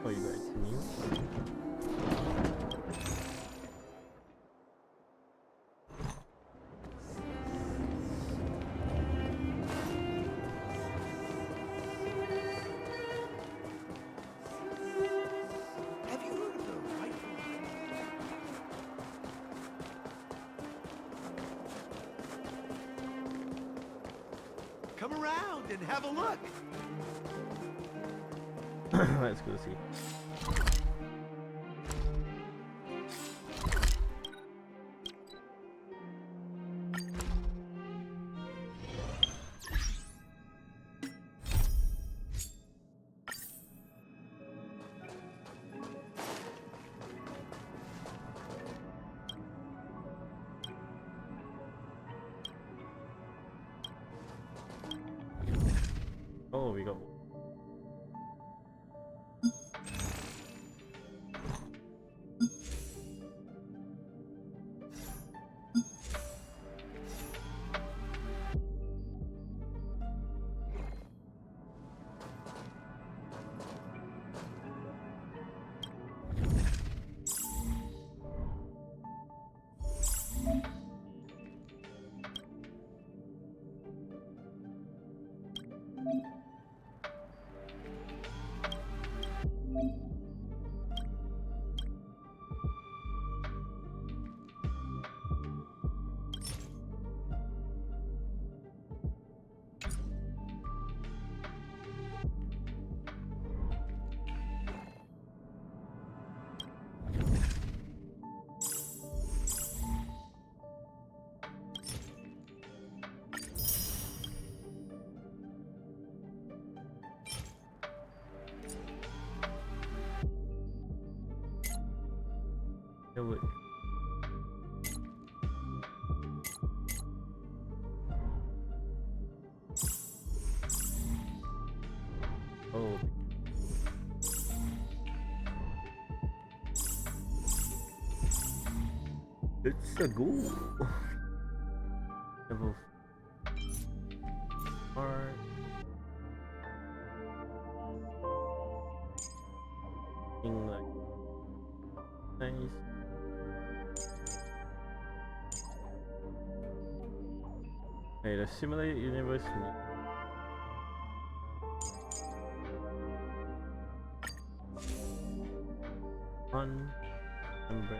Oh, you guys new? Have you heard of the rightful? Come around and have a look. Let's go see. Oh, we got. Kill it. Oh. It's a ghoul. Level 4. Thing like nice. Okay, the simulated universe. On number.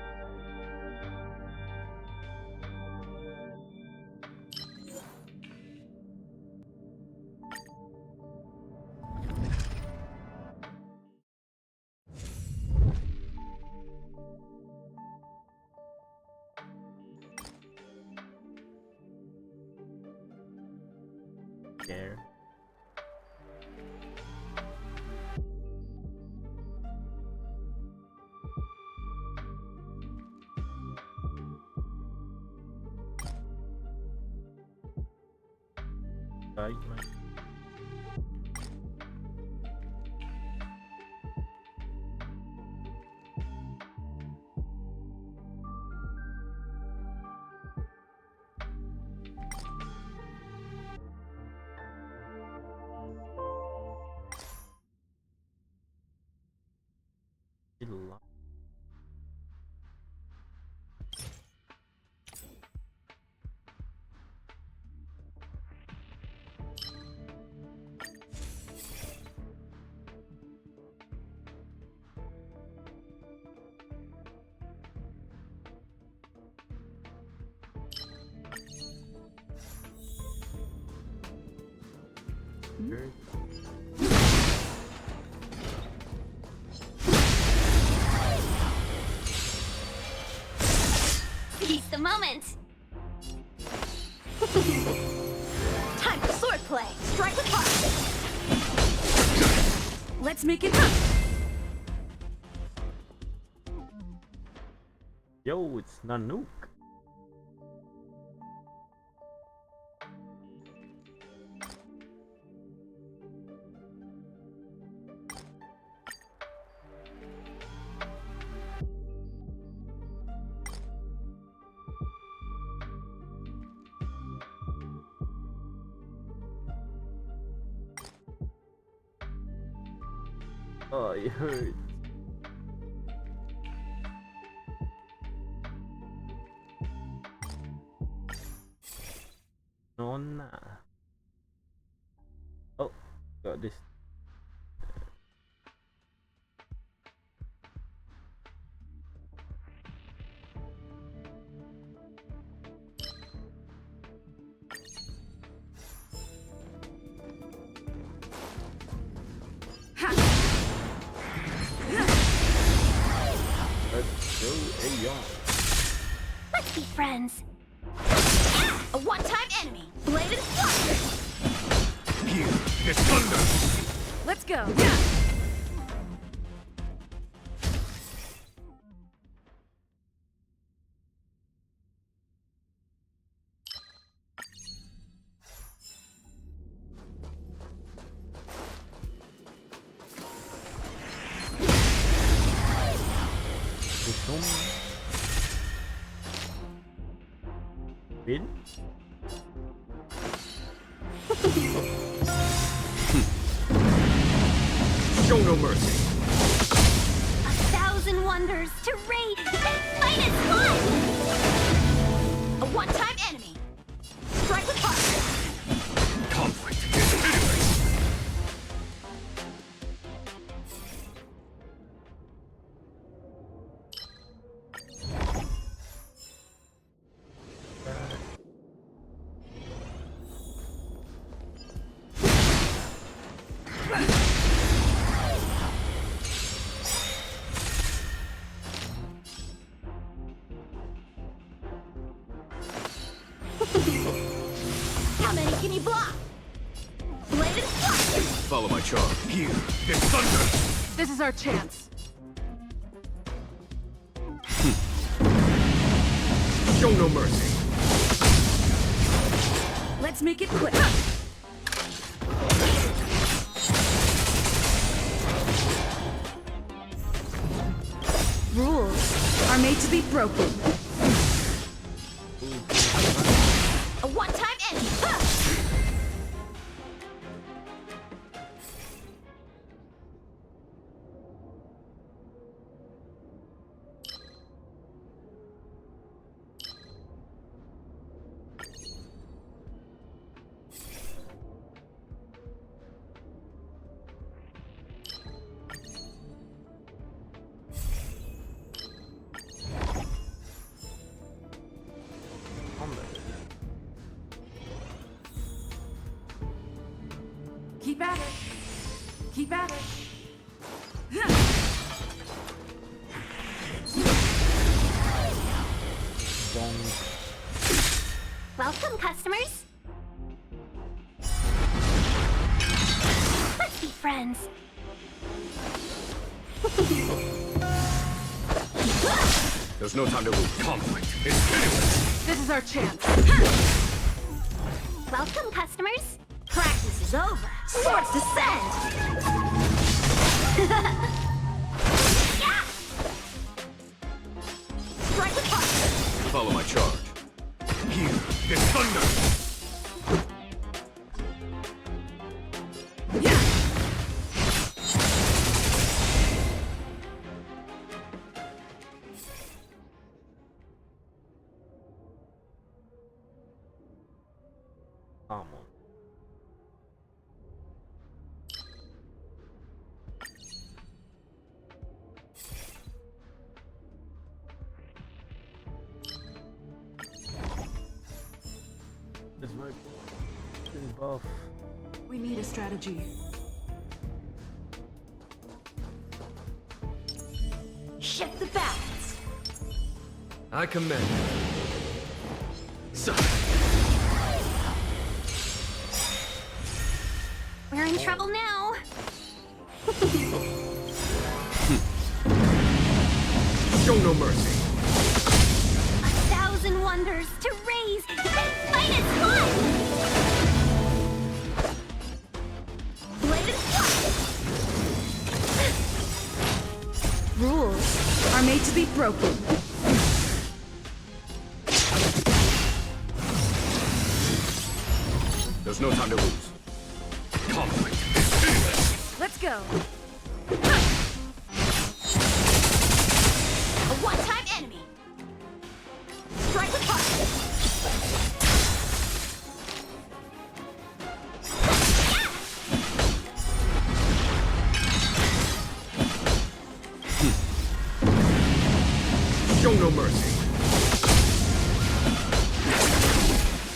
There. Right, man. Good. Seize the moment! Time for swordplay! Strike with heart! Let's make it up! Yo, it's Nanook. Oh, it hurts. Nonna. Oh, got this. Let's go, Aeon. Let's be friends! A one-time enemy! Bladed Fluster! Here, there's thunder! Let's go! Win? Show no mercy. 1,000 wonders to raid and fight as one! A one-time enemy. Strike with heart. Conflict is pitiless. How many can you block? Bladed fire! Follow my charm. Here, it's thunder. This is our chance. Show no mercy. Let's make it quick. Rules are made to be broken. A one-time enemy. Keep at it. Keep at it. Welcome, customers. Let's be friends. There's no time to lose. Conflict is pitiless. This is our chance. Welcome, customers. Practice is over. Swords descend. Yeah! Strike with heart. Follow my charge. Here, it's thunder. Come on. This might be buff. We need a strategy. Shift the balance. I command. So. We're in trouble now. Show no mercy. 1,000 wonders to raise and fight as one! Bladed fire! Rules are made to be broken. There's no time to lose. Conflict is pitiless. Let's go. A one-time enemy. Strike with heart. Show no mercy.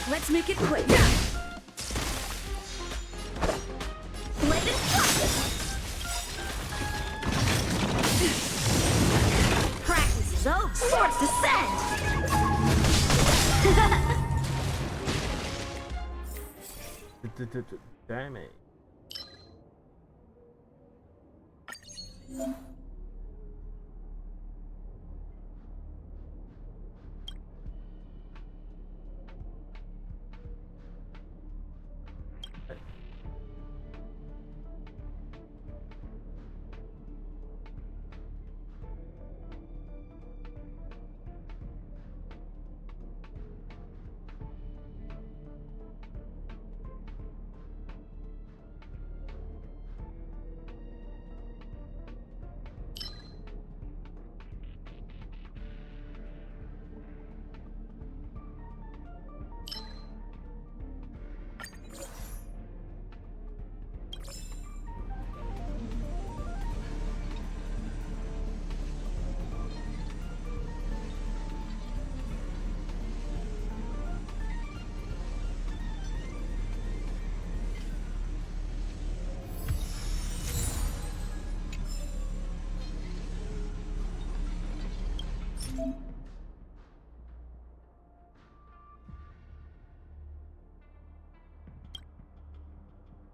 Let's make it quick. Bladed fire. Practice is over. Swords descend. Damn it.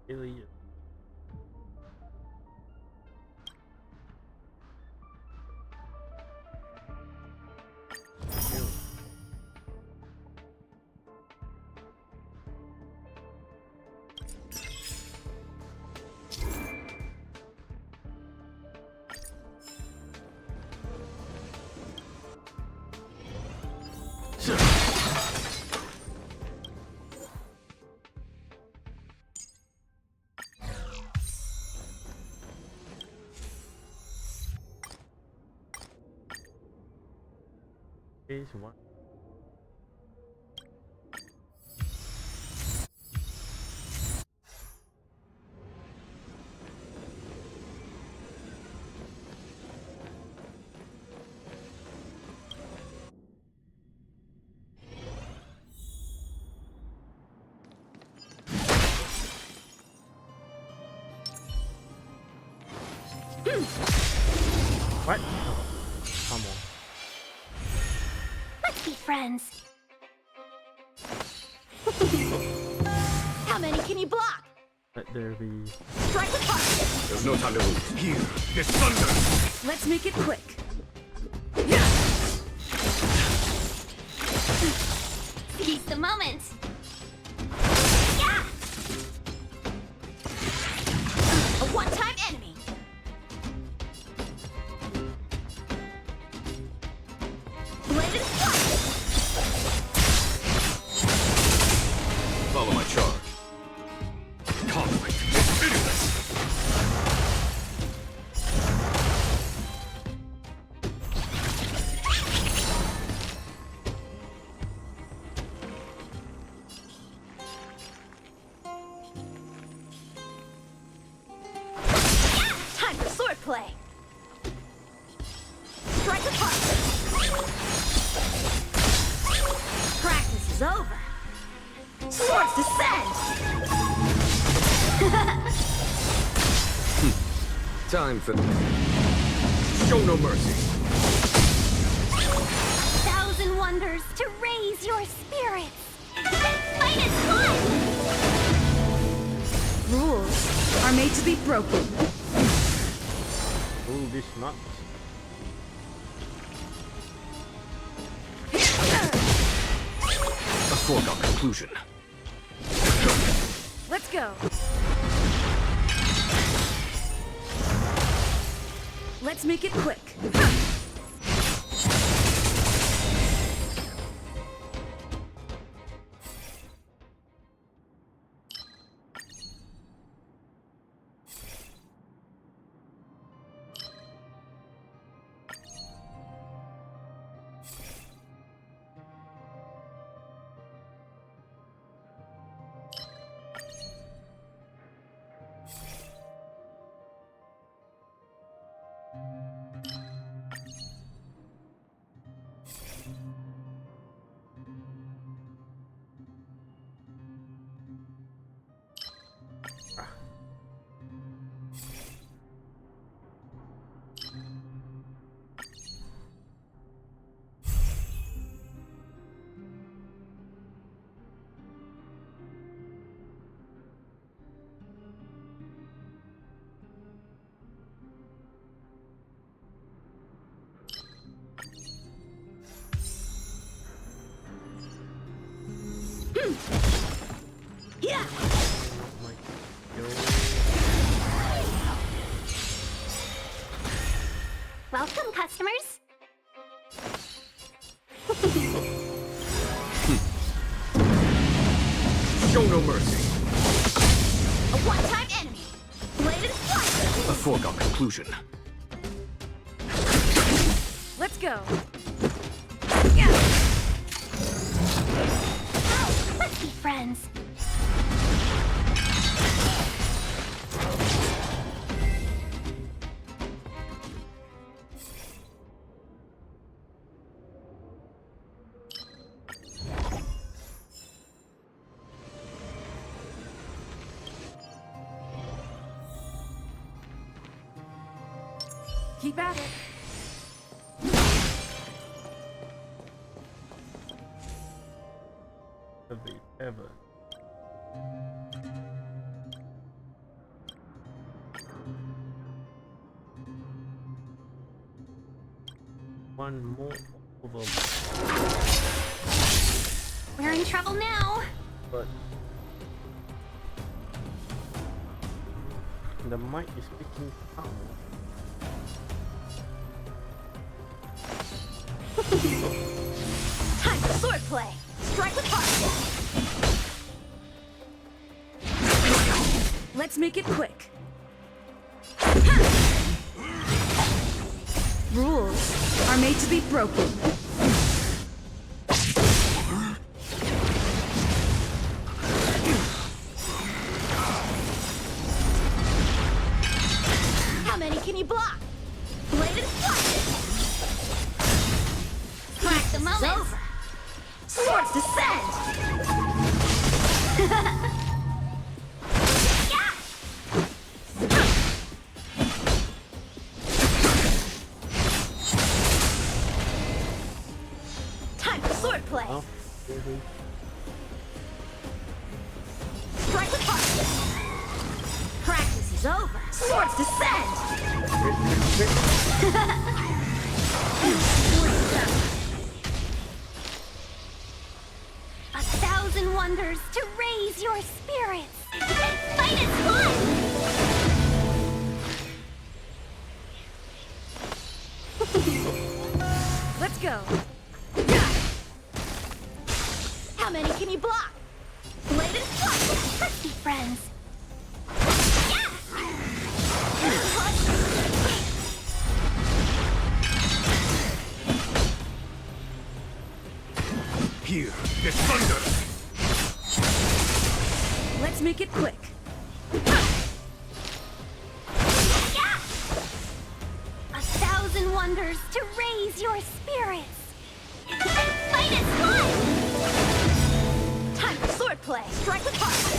Really? Phase 1. What? Oh, come on. Let's be friends. How many can you block? Let there be. Strike with heart. There's no time to lose. Here, this thunder. Let's make it quick. Seize the moment. A one-time enemy. Bladed strike. Follow my charge. Conflict is pitiless. Time for swordplay. Strike apart. Practice is over. Swords descend. Time for... Show no mercy. Thousand wonders to raise your spirits. Fight is fun. Rules are made to be broken. Oh, this nuts. A foregone conclusion. Let's go. Let's make it quick. Yeah. Welcome, customers. Show no mercy. A one-time enemy. Bladed strike. A foregone conclusion. Let's go. Let's be friends. Keep at it. one more of them. We're in trouble now. But the mic is picking up. Time for swordplay. Strike with heart. Let's make it quick. Rules are made to be broken. How many can you block? Bladed flash. Crack the moment. Over. Swords descend. Time for swordplay. Oh, Strike with heart. Practice is over. Swords descend. 1,000 wonders to raise your spirits. Fight is fun. Let's go. How many can you block? Bladed flash. Trusty friends. Here, there's thunder! Let's make it quick. 1,000 wonders to raise your spirits. Fight is fun. Time for swordplay. Strike with heart.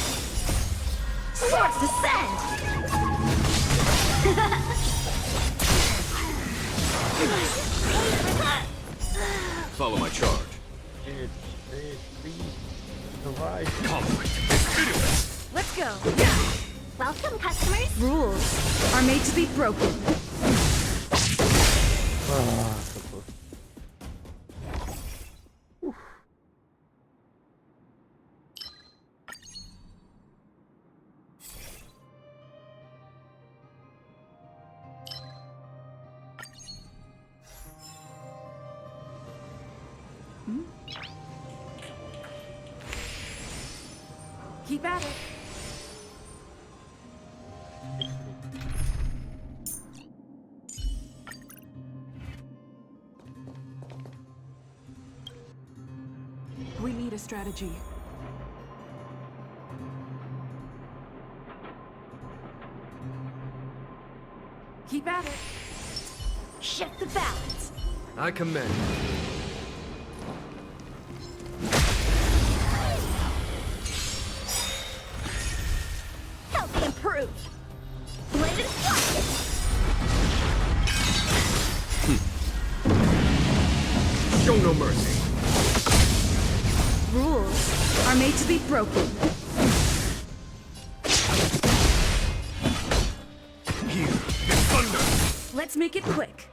Swords descend. Follow my charge. Let's go. Welcome, customers. Rules are made to be broken. Keep at it. We need a strategy. Keep at it. Shift the balance. I commend. Healthy improved. Bladed flash. Show no mercy. Rules are made to be broken. Here, there's thunder! Let's make it quick.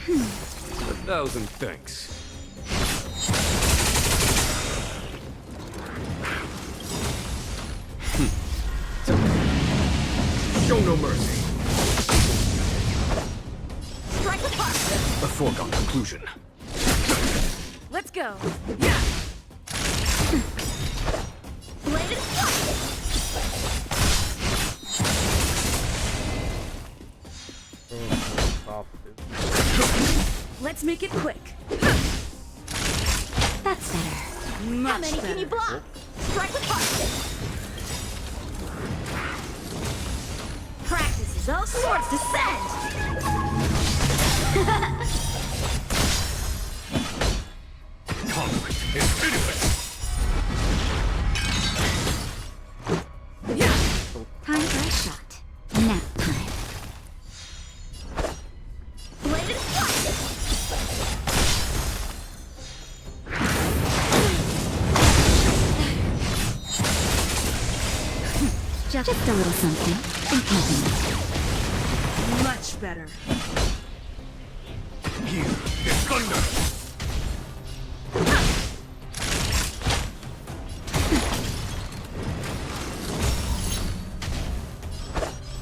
1,000 thanks. Show no mercy. Strike with heart. A foregone conclusion. Let's go. Yeah. Bladed flash. Let's make it quick. That's better. How many can you block? Strike with heart. Practice is over. Swords descend. Conflict is pitiless. Time for a shot. Nap time. Bladed flash. Just a little something. In company. Much better. Here is thunder!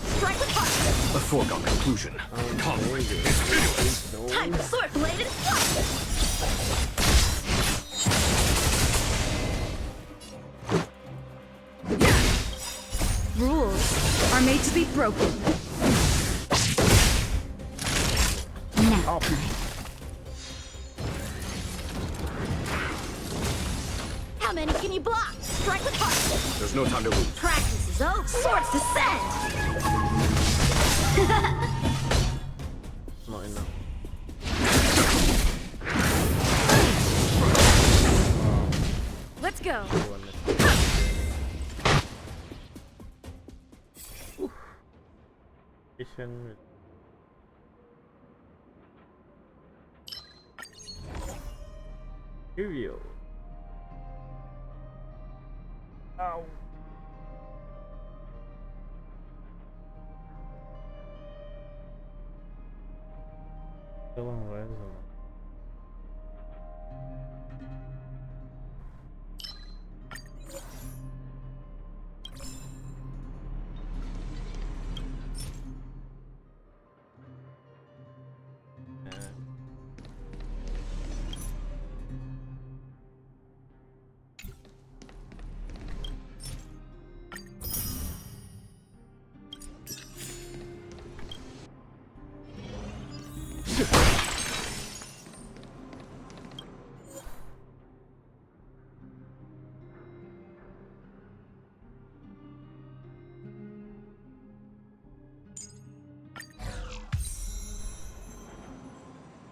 Strike with heart. A foregone conclusion. Conflict is meaningless. Time for sword blade and flight. Rules are made to be broken. Now. How many can you block? Strike with heart. There's no time to lose. Practice is over. Swords descend. Not enough. Let's go. Jarilo. Ow. Still on resume.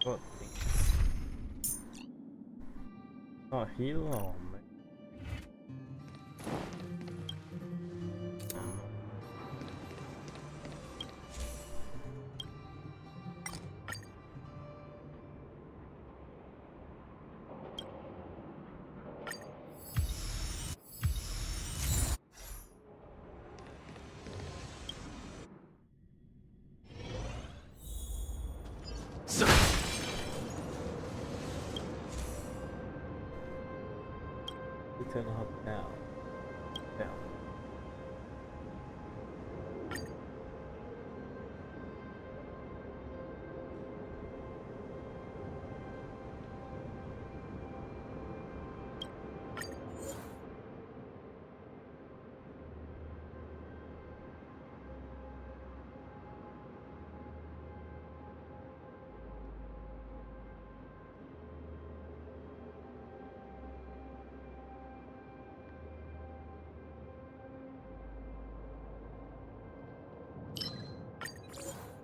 What? Oh, Hilo, man. Turn up down. Down.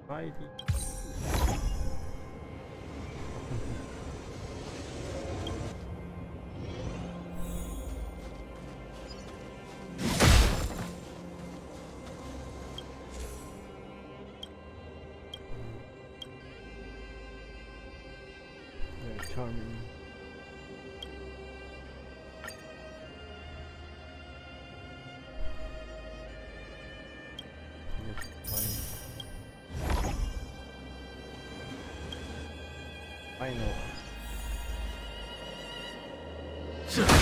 Mighty. Very charming. I know. Let's go.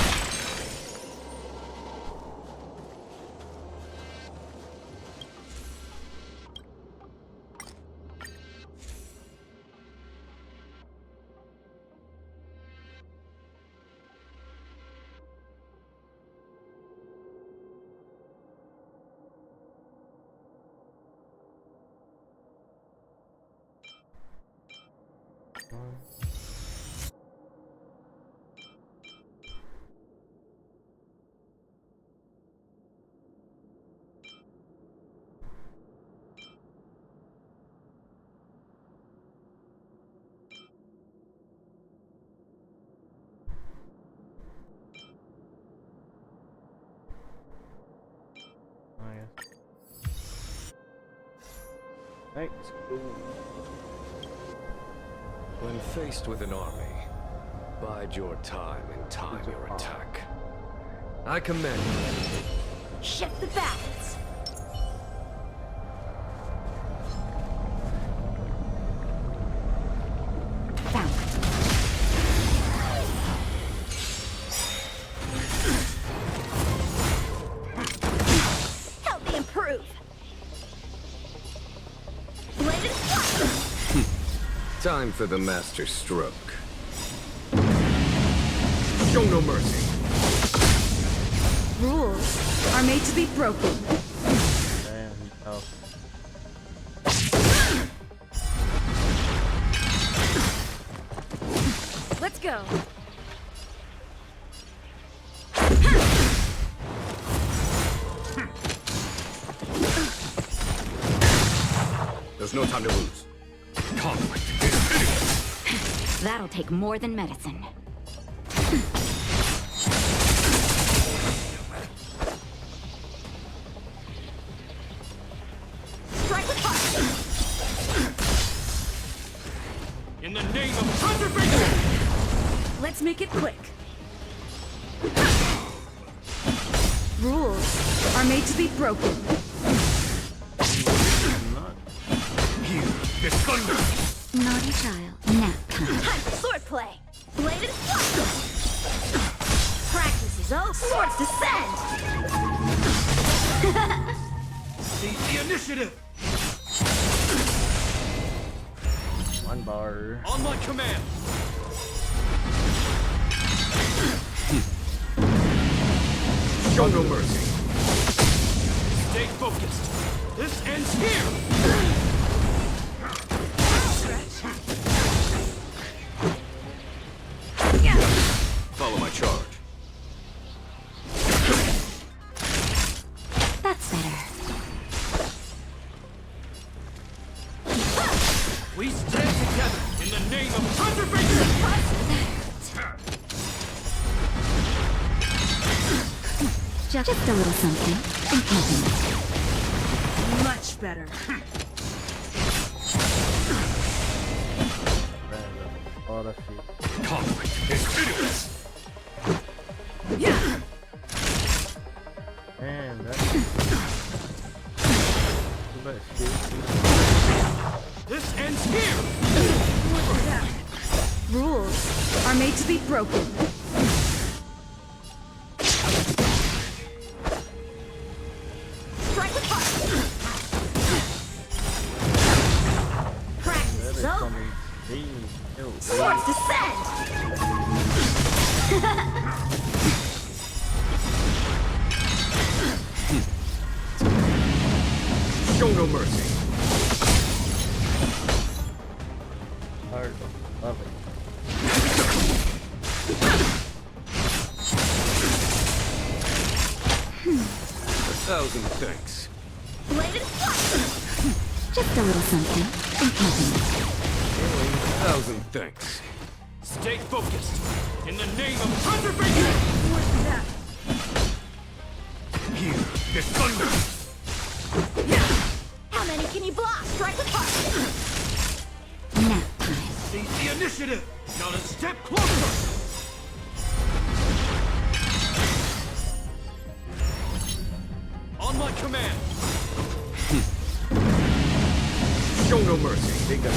When faced with an army, bide your time and time your attack. I commend you. Shift the balance. Time for the master stroke. Show no mercy. Rules are made to be broken. Let's go. There's no time to lose. Conflict is hideous. That'll take more than medicine. Strike with fire. In the name of conservation! Let's make it quick. Rules are made to be broken. Here, this thunder. Naughty child. Nap time. Time for swordplay. Bladed fire. Practice is over. Swords descend. Seize the initiative! One bar. On my command! Show no mercy. Stay focused. This ends here! Follow my charge. That's better. We stand together in the name of conservation! Just a little something. And nothing. Much better. Conflict is hideous. Yeah. Man, that's too much shit. This ends here! Rules are made to be broken. Strike with fire. Practice is over. Swords descend. Show no mercy. Hard. Love it. 1,000 thanks. Bladed fire. Just a little something. And nothing. 1,000 thanks. Stay focused in the name of conservation! What's that? Here, this thunder. How many can you block? Strike with fire. Nap time. Seize the initiative! Not a step closer! On my command! Show no mercy. Big guy.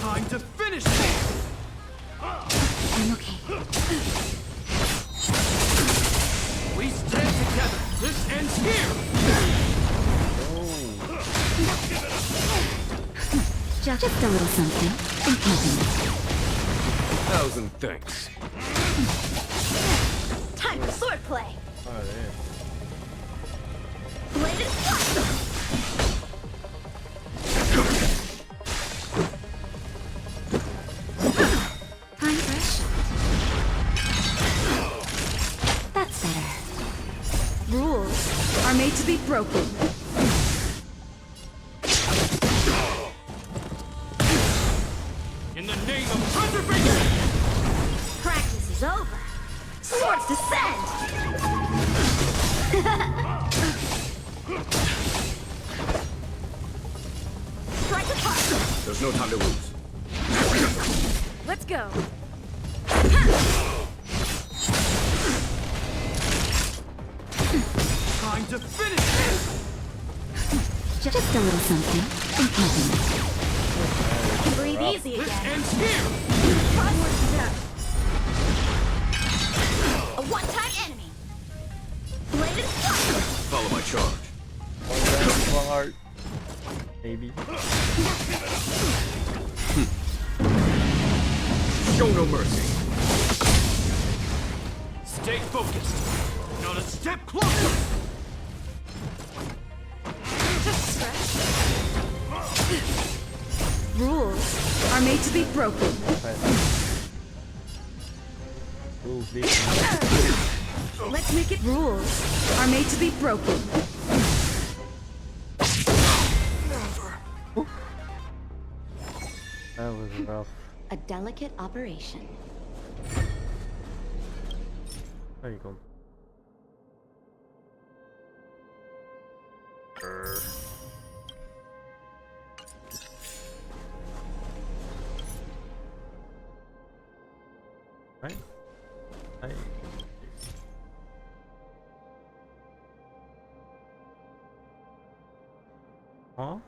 Time to finish this! I'm okay. We stand together! This ends here! Just a little something. And nothing. 1,000 thanks. Time for swordplay. Oh, damn. Bladed fire. Time for a shot. That's better. Rules are made to be broken. In the name of conservation! Practice is over. Swords descend. Strike with fire. There's no time to lose. Let's go. Time to finish this! Just a little something. And nothing. Can breathe easy This again. ends here! What's that? A one-time enemy. Bladed fire. Follow my charge. One heart. maybe. Show no mercy. Stay focused. Not a step closer. Rules are made to be broken. Let's make it rules are made to be broken. That was rough. A delicate operation. There you go. Right? Hey. Huh?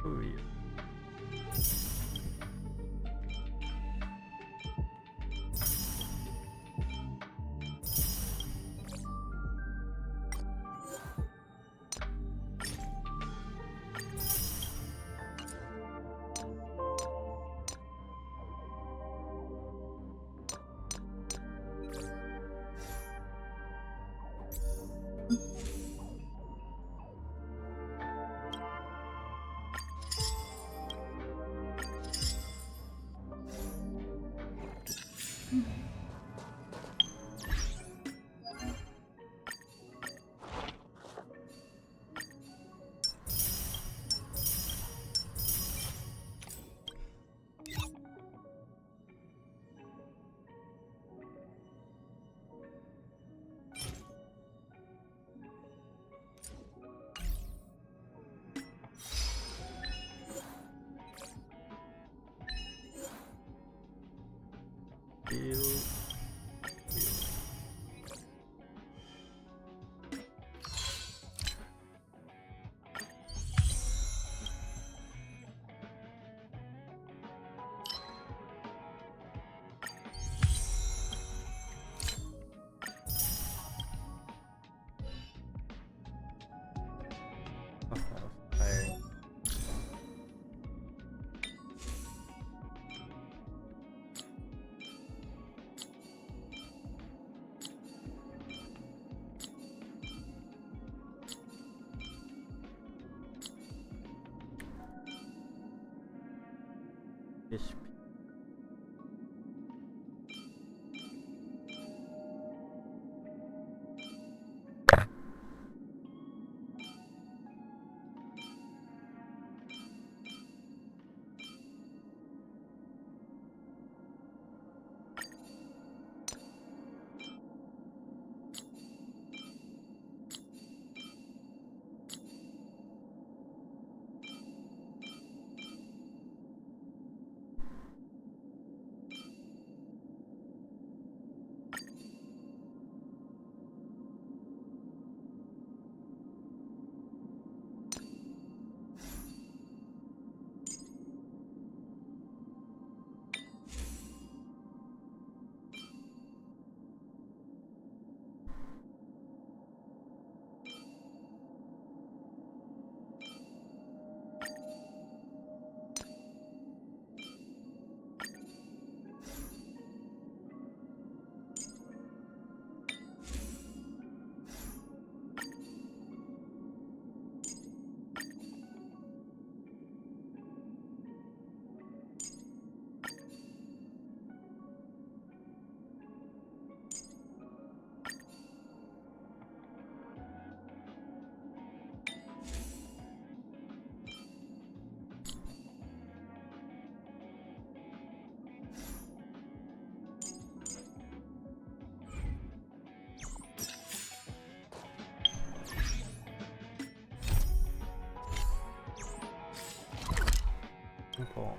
Oh, yeah. Heal. Oh, that was tiring. This Oh.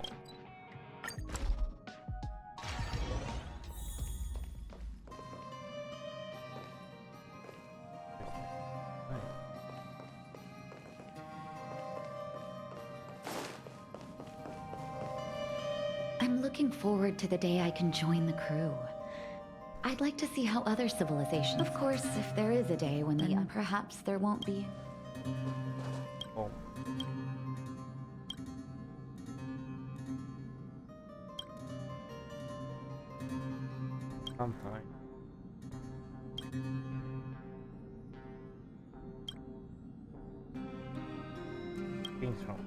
I'm looking forward to the day I can join the crew. I'd like to see how other civilizations... Of course, if there is a day when then perhaps there won't be. Oh. Sometime. Things wrong.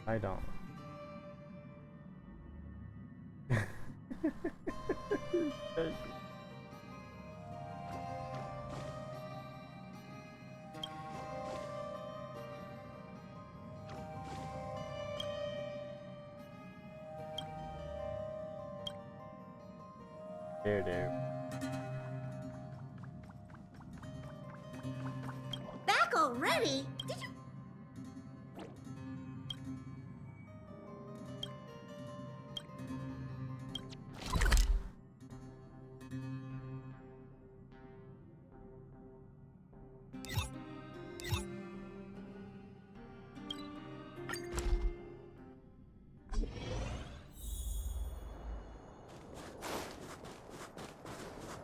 I don't. There. Back already? Did you?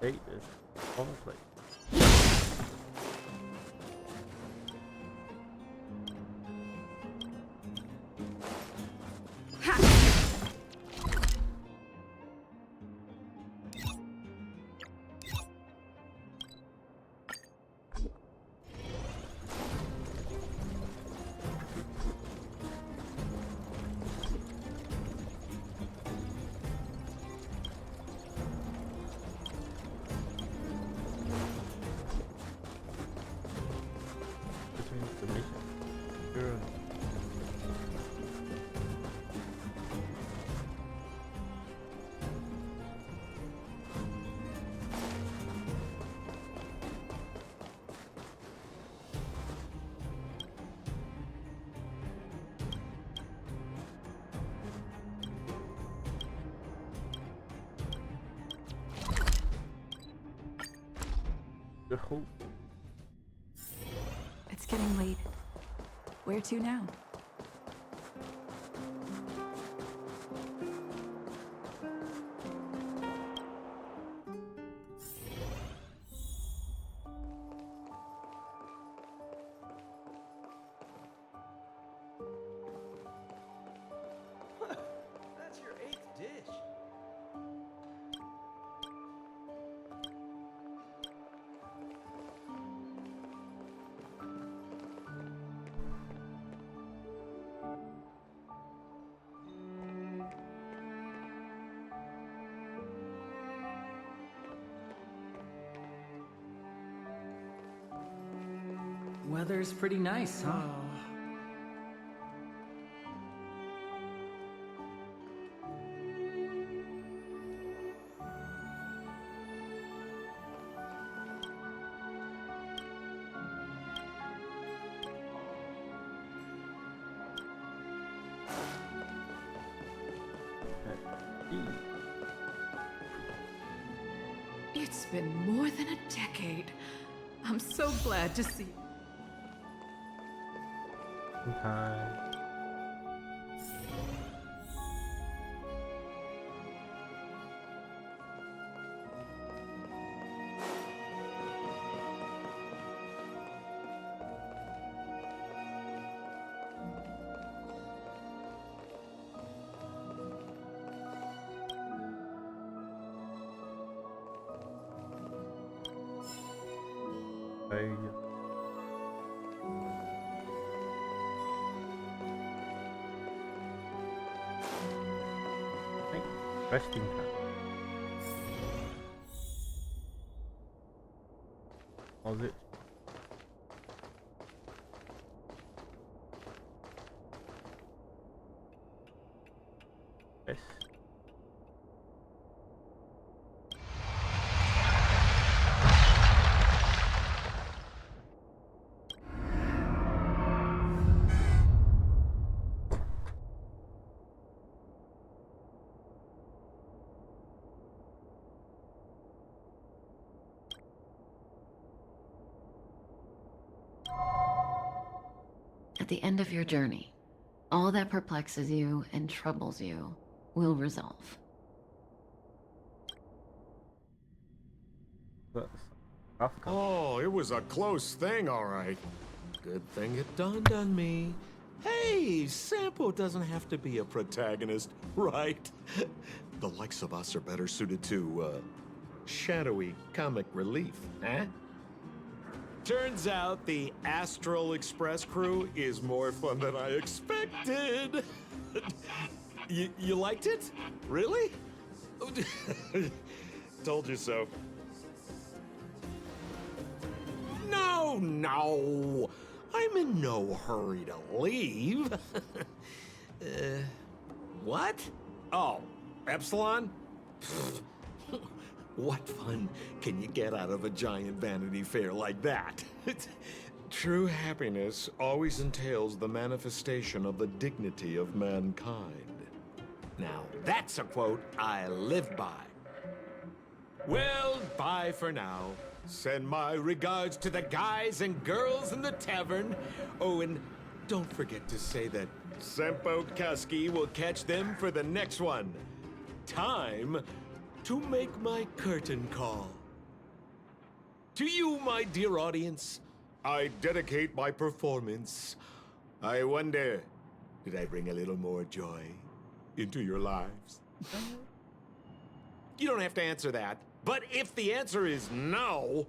Hey, this honestly. The whole. It's getting late. Where to now? That's your 8th dish. Weather's pretty nice, huh? It's been more than a decade. I'm so glad to see. Okay. Hey. Resting time. Was it? Yes. At the end of your journey, all that perplexes you and troubles you will resolve. Oh, it was a close thing, all right. Good thing it dawned on me. Hey, Sampo doesn't have to be a protagonist, right? The likes of us are better suited to, shadowy comic relief, huh? Turns out the Astral Express crew is more fun than I expected. You liked it? Really? Told you so. No. I'm in no hurry to leave. What? Oh, Epsilon? What fun can you get out of a giant Vanity Fair like that? True happiness always entails the manifestation of the dignity of mankind. Now, that's a quote I live by. Well, bye for now. Send my regards to the guys and girls in the tavern. Oh, and don't forget to say that Sampo Kasky will catch them for the next one. Time to make my curtain call. To you, my dear audience, I dedicate my performance. I wonder, did I bring a little more joy into your lives? You don't have to answer that. But if the answer is no,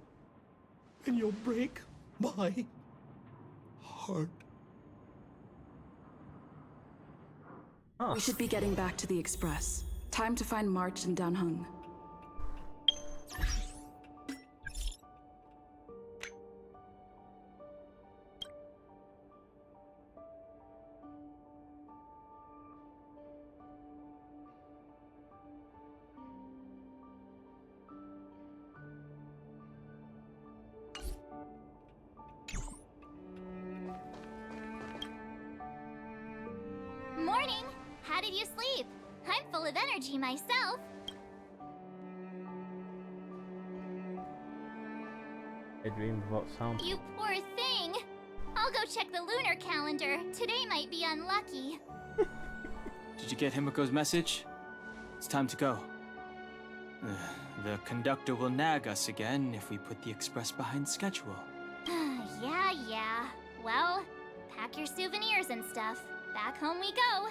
then you'll break my heart. We should be getting back to the Express. Time to find March and Danheng. Morning! How did you sleep? I'm full of energy myself. I dreamed about sound. You poor thing! I'll go check the lunar calendar. Today might be unlucky. Did you get Himiko's message? It's time to go. The conductor will nag us again if we put the express behind schedule. Yeah. Well, pack your souvenirs and stuff. Back home we go.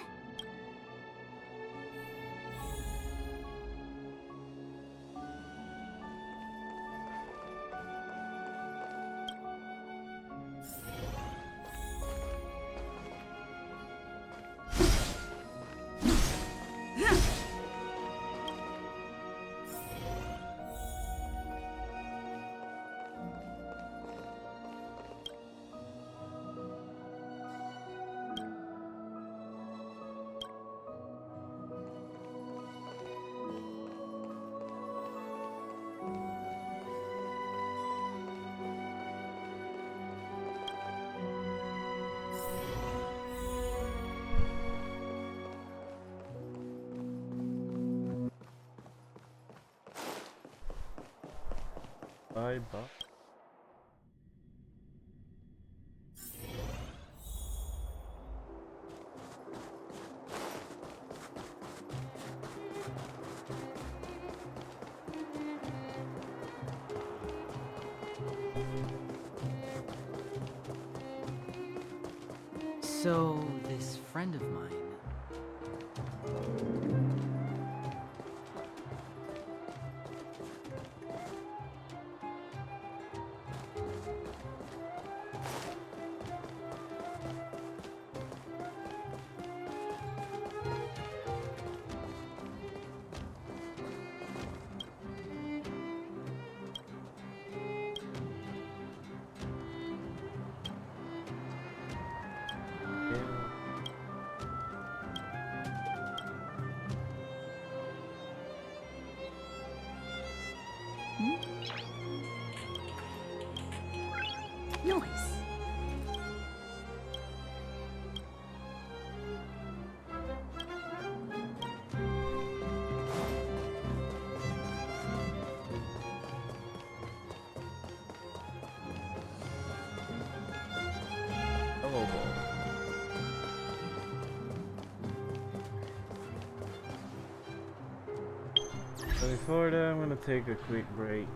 Bye. So, this friend of mine. Noise. Hello, ball. So before that, I'm gonna take a quick break.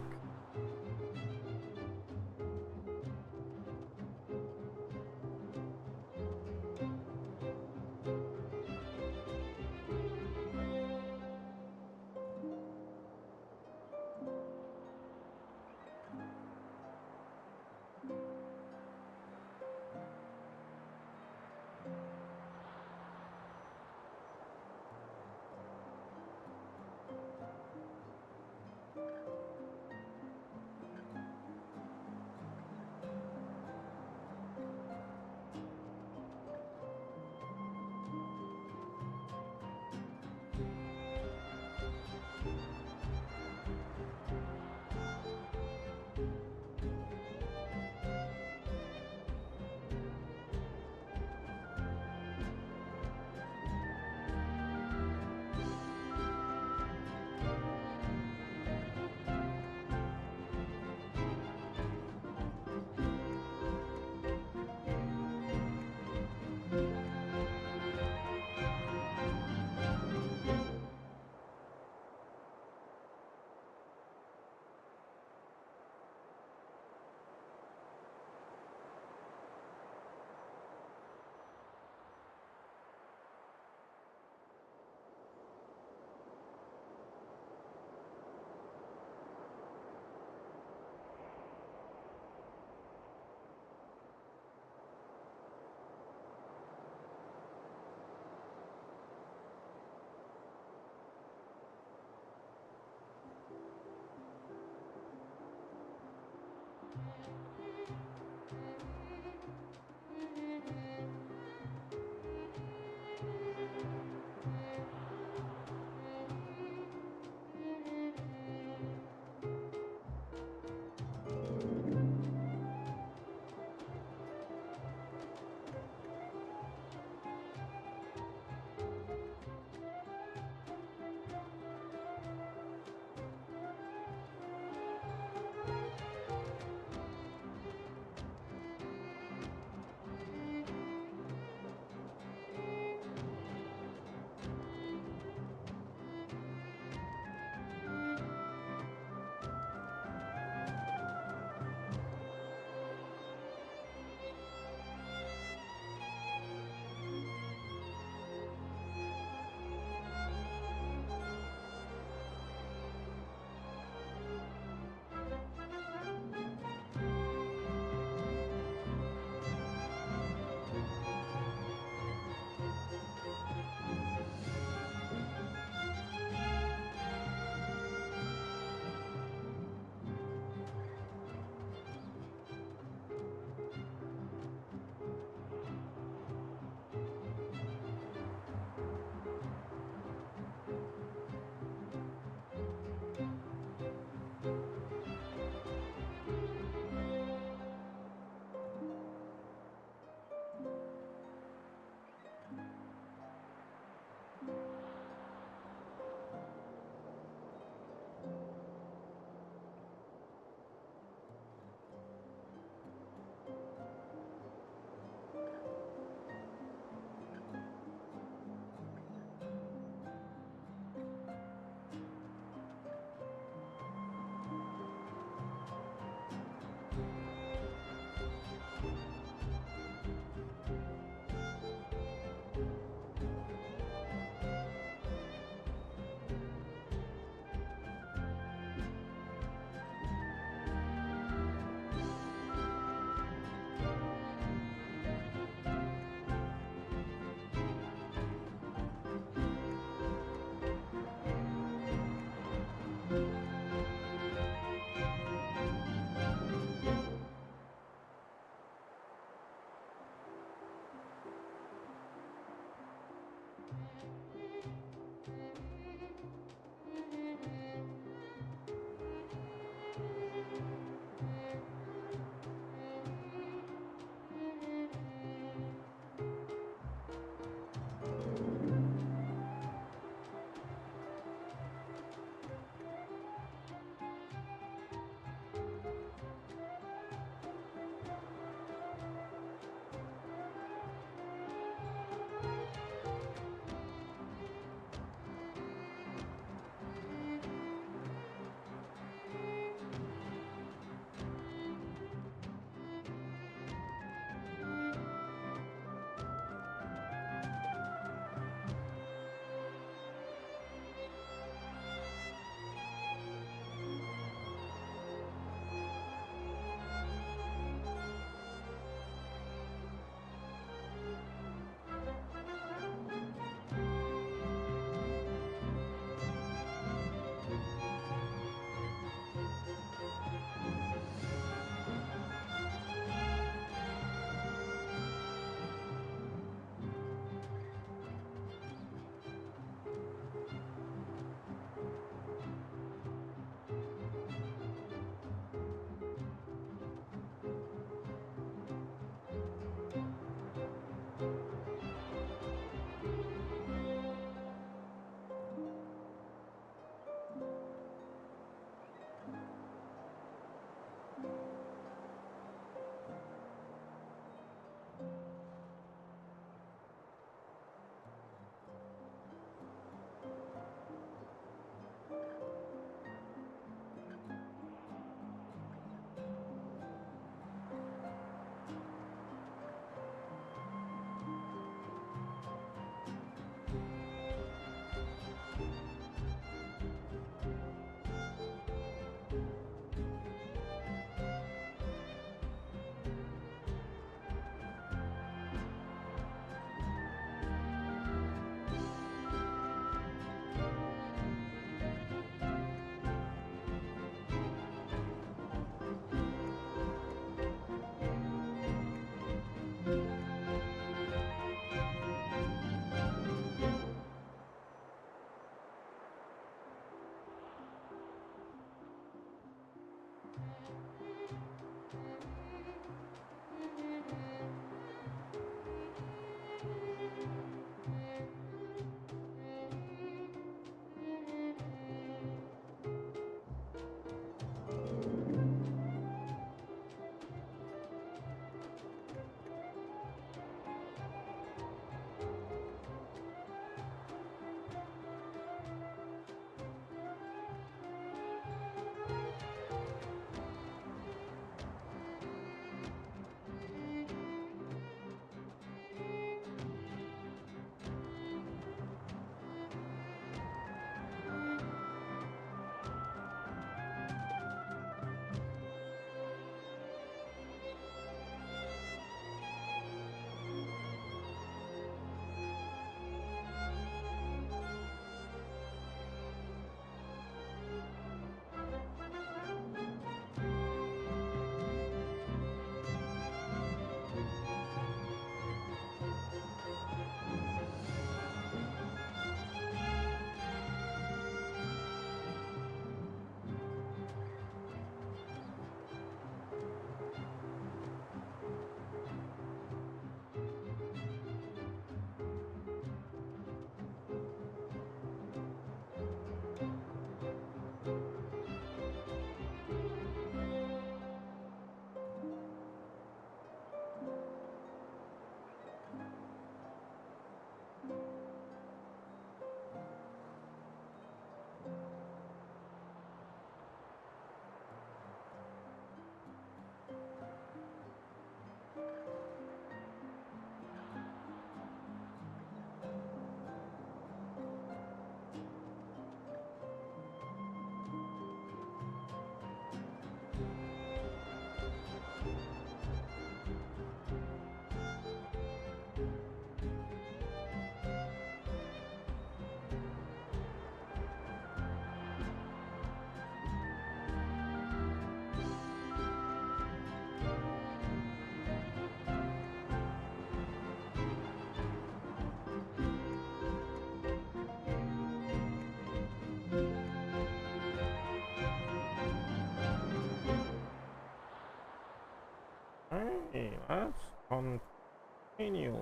Hey, let's continue.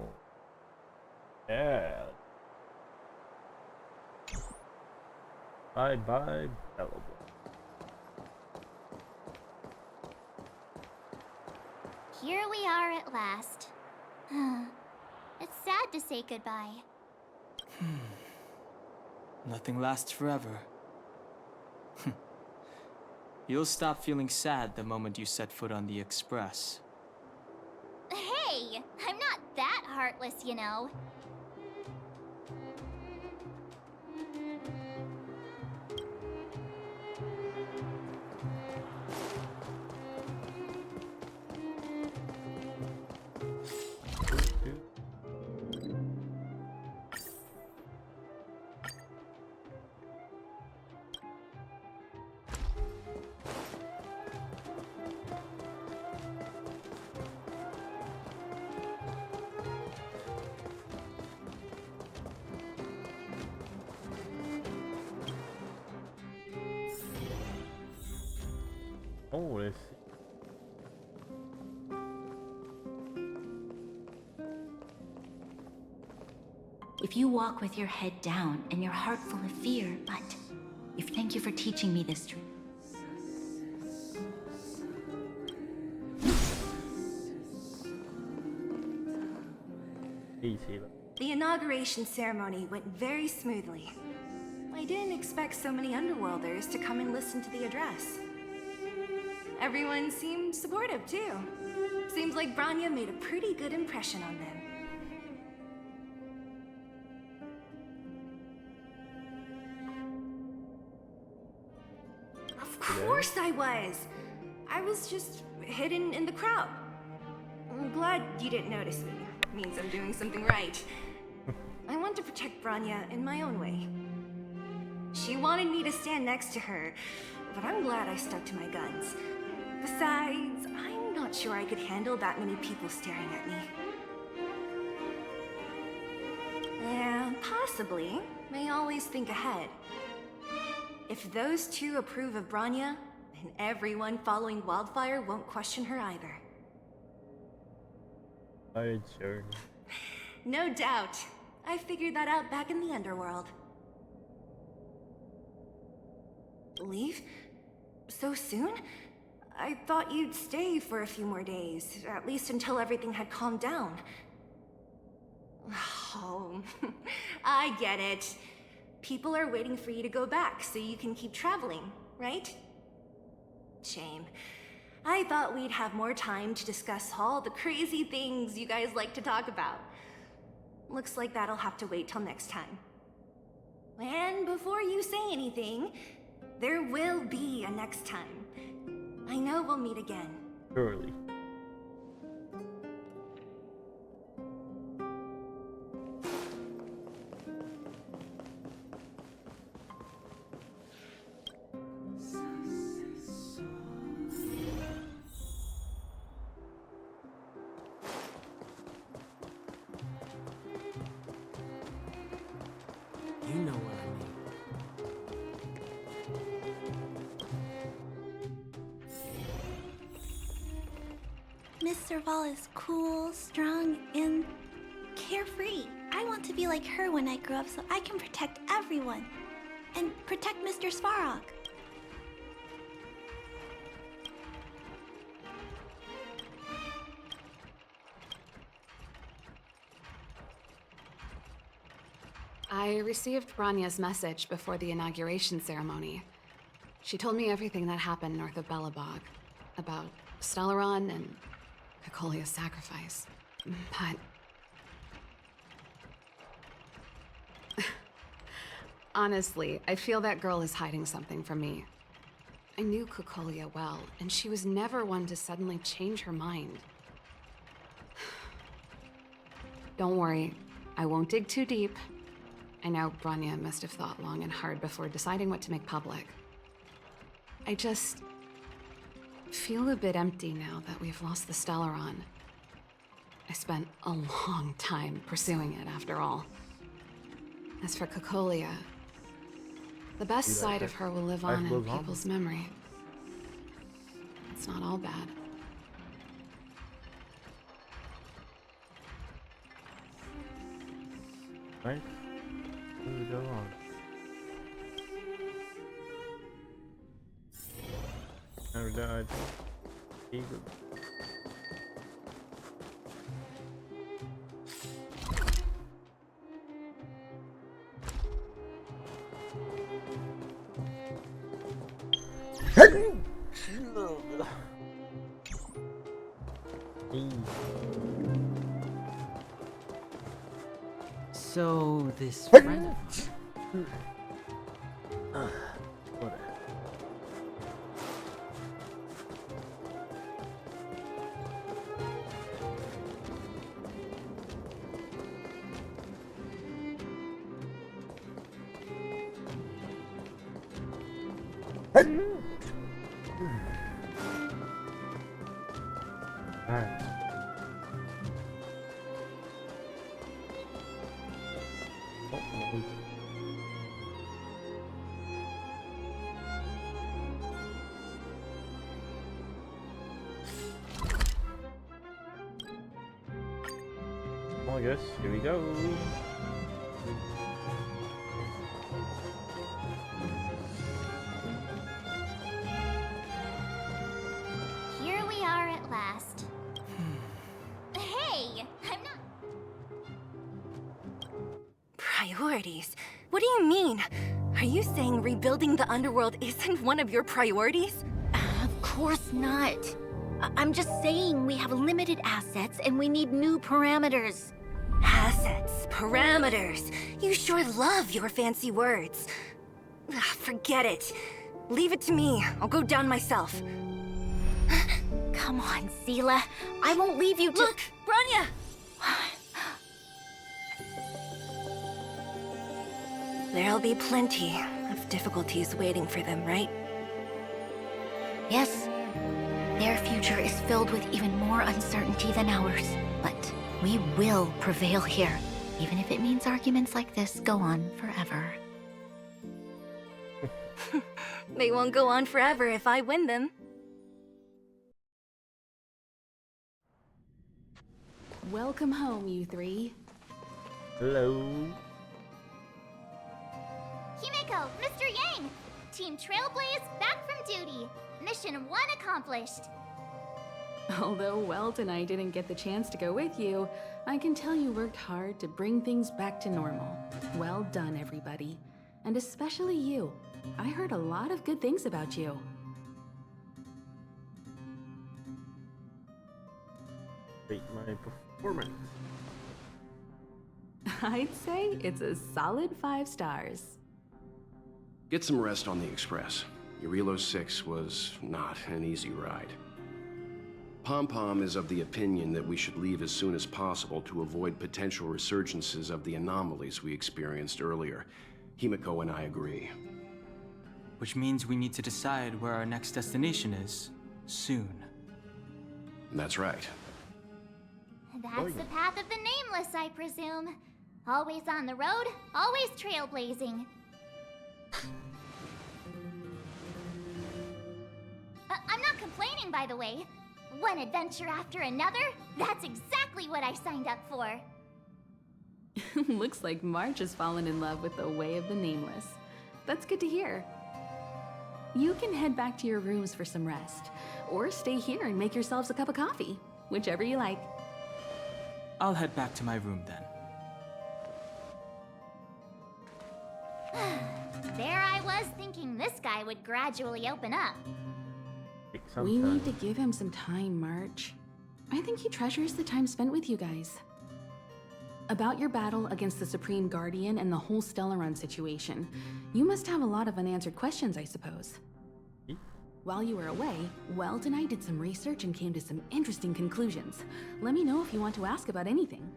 Yeah. Bye bye, Bellable. Here we are at last. It's sad to say goodbye. Nothing lasts forever. You'll stop feeling sad the moment you set foot on the Express. Hey, I'm not that heartless, you know. Oh, let's see. If you walk with your head down and your heart full of fear, but thank you for teaching me this truth. Easy. The inauguration ceremony went very smoothly. I didn't expect so many underworlders to come and listen to the address. Everyone seemed supportive, too. Seems like Branya made a pretty good impression on them. Of course I was! I was just hidden in the crowd. I'm glad you didn't notice me. Means I'm doing something right. I want to protect Branya in my own way. She wanted me to stand next to her, but I'm glad I stuck to my guns. Besides, I'm not sure I could handle that many people staring at me. Yeah, possibly. May always think ahead. If those two approve of Branya, then And everyone following Wildfire won't question her either. My journey. No doubt. I figured that out back in the underworld. Leave? So soon? I thought you'd stay for a few more days, at least until everything had calmed down. Oh, I get it. People are waiting for you to go back so you can keep traveling, right? Shame. I thought we'd have more time to discuss all the crazy things you guys like to talk about. Looks like that'll have to wait till next time. And before you say anything, there will be a next time. I know we'll meet again. Surely. You know what I mean. Miss Serval is cool, strong, and carefree. I want to be like her when I grow up so I can protect everyone. And protect Mr. Svarog. I received Branya's message before the inauguration ceremony. She told me everything that happened north of Belobog, about Stellaron and Cocolia's sacrifice. But honestly, I feel that girl is hiding something from me. I knew Cocolia well, and she was never one to suddenly change her mind. Don't worry, I won't dig too deep. I know Branya must have thought long and hard before deciding what to make public. I just feel a bit empty now that we've lost the Stellaron. I spent a long time pursuing it, after all. As for Cocolia, the best side of her will live on in people's memory. It's not all bad. Right? Where do we go on? Never died. Eagle. So, this friend of mine... I guess, here we go. Here we are at last. Hey, I'm not... Priorities? What do you mean? Are you saying rebuilding the underworld isn't one of your priorities? Of course not. I'm just saying we have limited assets and we need new parameters. Assets, parameters. You sure love your fancy words. Ugh, forget it. Leave it to me. I'll go down myself. Come on, Seela. I won't leave you to— Look, Branya! There'll be plenty of difficulties waiting for them, right? Yes. Their future is filled with even more uncertainty than ours. But we will prevail here, even if it means arguments like this go on forever. They won't go on forever if I win them. Welcome home, you three. Hello. Himeko, Mr. Yang! Team Trailblaze back from duty. Mission 1 accomplished. Although Welt and I didn't get the chance to go with you, I can tell you worked hard to bring things back to normal. Well done, everybody. And especially you. I heard a lot of good things about you. Rate my performance. I'd say it's a solid 5 stars. Get some rest on the Express. Jarilo 6 was not an easy ride. Pom-Pom is of the opinion that we should leave as soon as possible to avoid potential resurgences of the anomalies we experienced earlier. Himeko and I agree. Which means we need to decide where our next destination is, soon. That's right. That's the path of the Nameless, I presume. Always on the road, always trailblazing. I'm not complaining, by the way. One adventure after another, that's exactly what I signed up for. Looks like March has fallen in love with the way of the Nameless. That's good to hear. You can head back to your rooms for some rest, or stay here and make yourselves a cup of coffee, whichever you like. I'll head back to my room then. There I was thinking this guy would gradually open up. We need to give him some time, March. I think he treasures the time spent with you guys. About your battle against the Supreme Guardian and the whole Stellaron situation, you must have a lot of unanswered questions, I suppose. While you were away, Welt and I did some research and came to some interesting conclusions. Let me know if you want to ask about anything.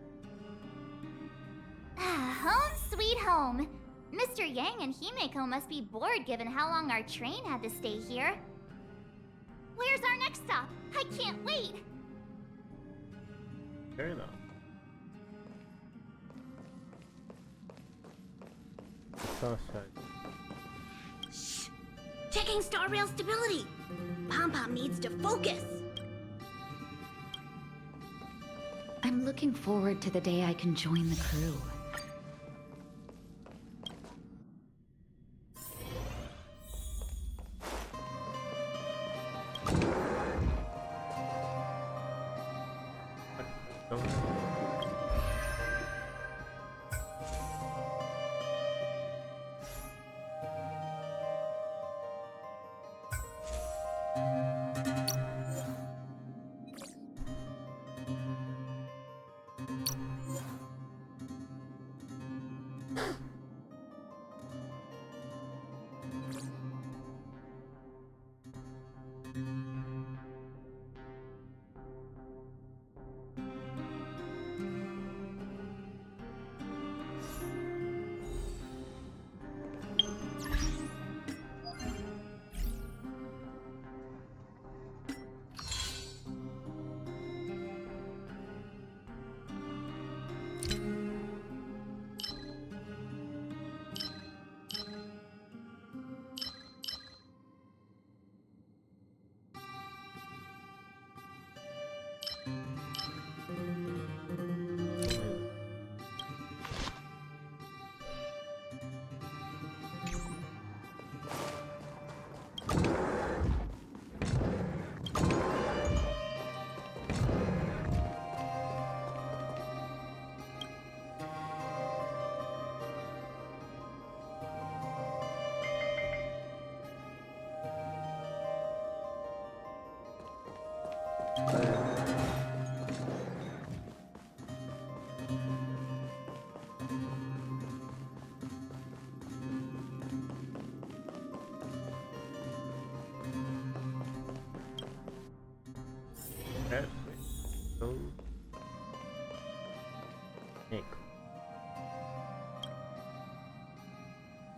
Home sweet home. Mr. Yang and Himeko must be bored given how long our train had to stay here. Where's our next stop? I can't wait! Fair enough. Shh! Checking star rail stability! Pom-Pom needs to focus! I'm looking forward to the day I can join the crew.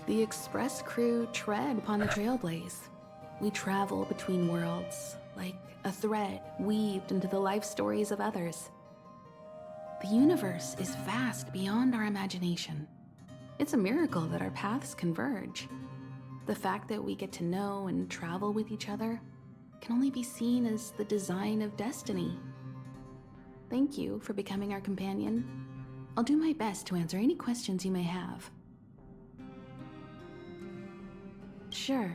The Express crew tread upon the Trailblaze. We travel between worlds, like a thread weaved into the life stories of others. The universe is vast beyond our imagination. It's a miracle that our paths converge. The fact that we get to know and travel with each other can only be seen as the design of destiny. Thank you for becoming our companion. I'll do my best to answer any questions you may have. Sure.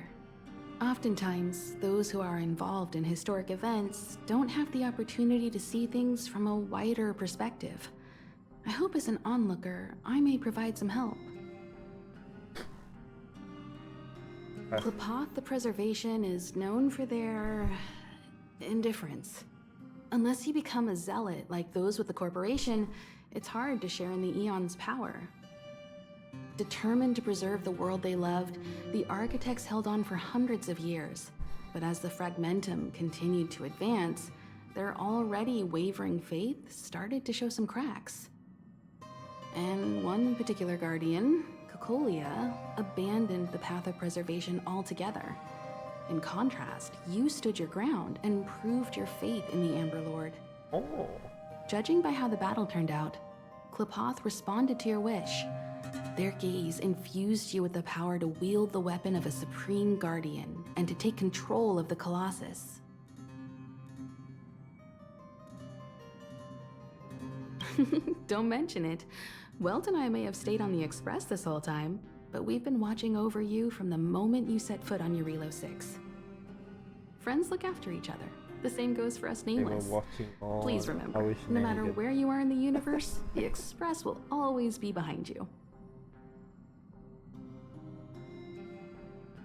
Oftentimes, those who are involved in historic events don't have the opportunity to see things from a wider perspective. I hope as an onlooker, I may provide some help. Klapoth the Preservation is known for their indifference. Unless you become a zealot like those with the corporation, it's hard to share in the Eon's power. Determined to preserve the world they loved, the architects held on for hundreds of years. But as the Fragmentum continued to advance, their already wavering faith started to show some cracks. And one particular guardian, Cocolia, abandoned the path of preservation altogether. In contrast, you stood your ground and proved your faith in the Amber Lord. Oh. Judging by how the battle turned out, Klapoth responded to your wish. Their gaze infused you with the power to wield the weapon of a supreme guardian and to take control of the Colossus. Don't mention it. Welt and I may have stayed on the Express this whole time, but we've been watching over you from the moment you set foot on Jarilo 6. Friends look after each other. The same goes for us Nameless. Please remember, no matter where you are in the universe, the Express will always be behind you.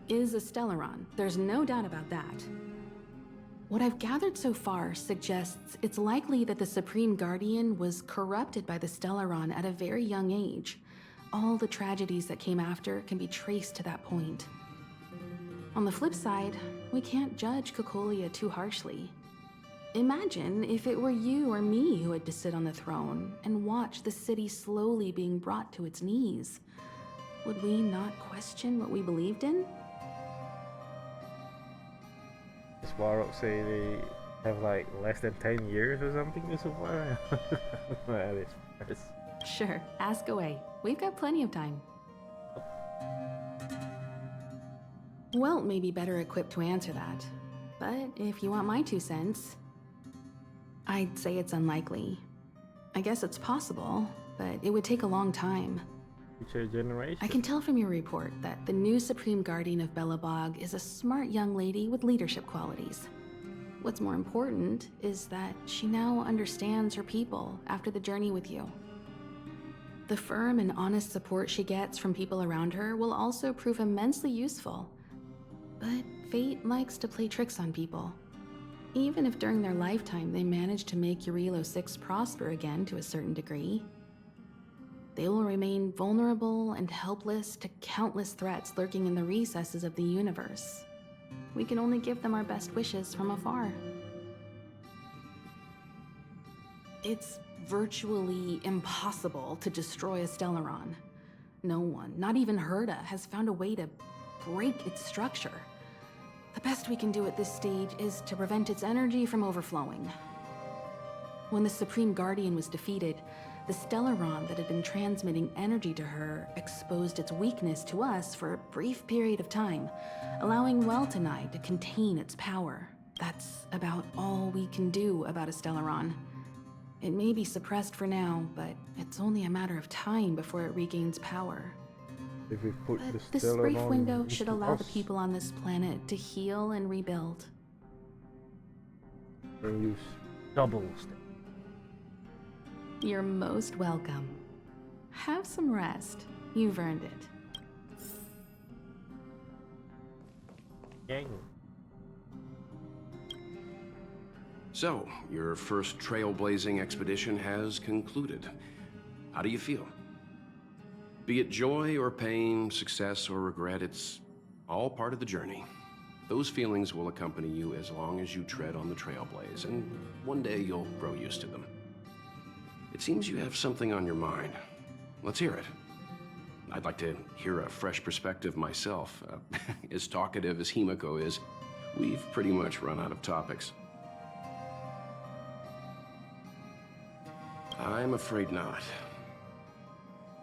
Is a Stellaron. There's no doubt about that. What I've gathered so far suggests it's likely that the Supreme Guardian was corrupted by the Stellaron at a very young age. All the tragedies that came after can be traced to that point. On the flip side, we can't judge Cocolia too harshly. Imagine if it were you or me who had to sit on the throne and watch the city slowly being brought to its knees. Would we not question what we believed in? Does Warrock say they have like less than 10 years or something to survive? At its first. Sure, ask away. We've got plenty of time. Welt may be better equipped to answer that, but if you want my 2 cents, I'd say it's unlikely. I guess it's possible, but it would take a long time. Future generation. I can tell from your report that the new Supreme Guardian of Belobog is a smart young lady with leadership qualities. What's more important is that she now understands her people after the journey with you. The firm and honest support she gets from people around her will also prove immensely useful. But fate likes to play tricks on people. Even if during their lifetime they manage to make Jarilo 6 prosper again to a certain degree, they will remain vulnerable and helpless to countless threats lurking in the recesses of the universe. We can only give them our best wishes from afar. It's virtually impossible to destroy a Stellaron. No one, not even Herda, has found a way to break its structure. The best we can do at this stage is to prevent its energy from overflowing. When the Supreme Guardian was defeated, the Stellaron that had been transmitting energy to her exposed its weakness to us for a brief period of time, allowing Welt and I to contain its power. That's about all we can do about a Stellaron. It may be suppressed for now, but it's only a matter of time before it regains power. If we put But the this brief Stellaron window should into allow the us, people on this planet to heal and rebuild. and use double step. You're most welcome. Have some rest. You've earned it. Gang. So, your first trailblazing expedition has concluded. How do you feel? Be it joy or pain, success or regret, it's all part of the journey. Those feelings will accompany you as long as you tread on the trailblaze, and one day you'll grow used to them. It seems you have something on your mind. Let's hear it. I'd like to hear a fresh perspective myself. As talkative as Himiko is, we've pretty much run out of topics. I'm afraid not.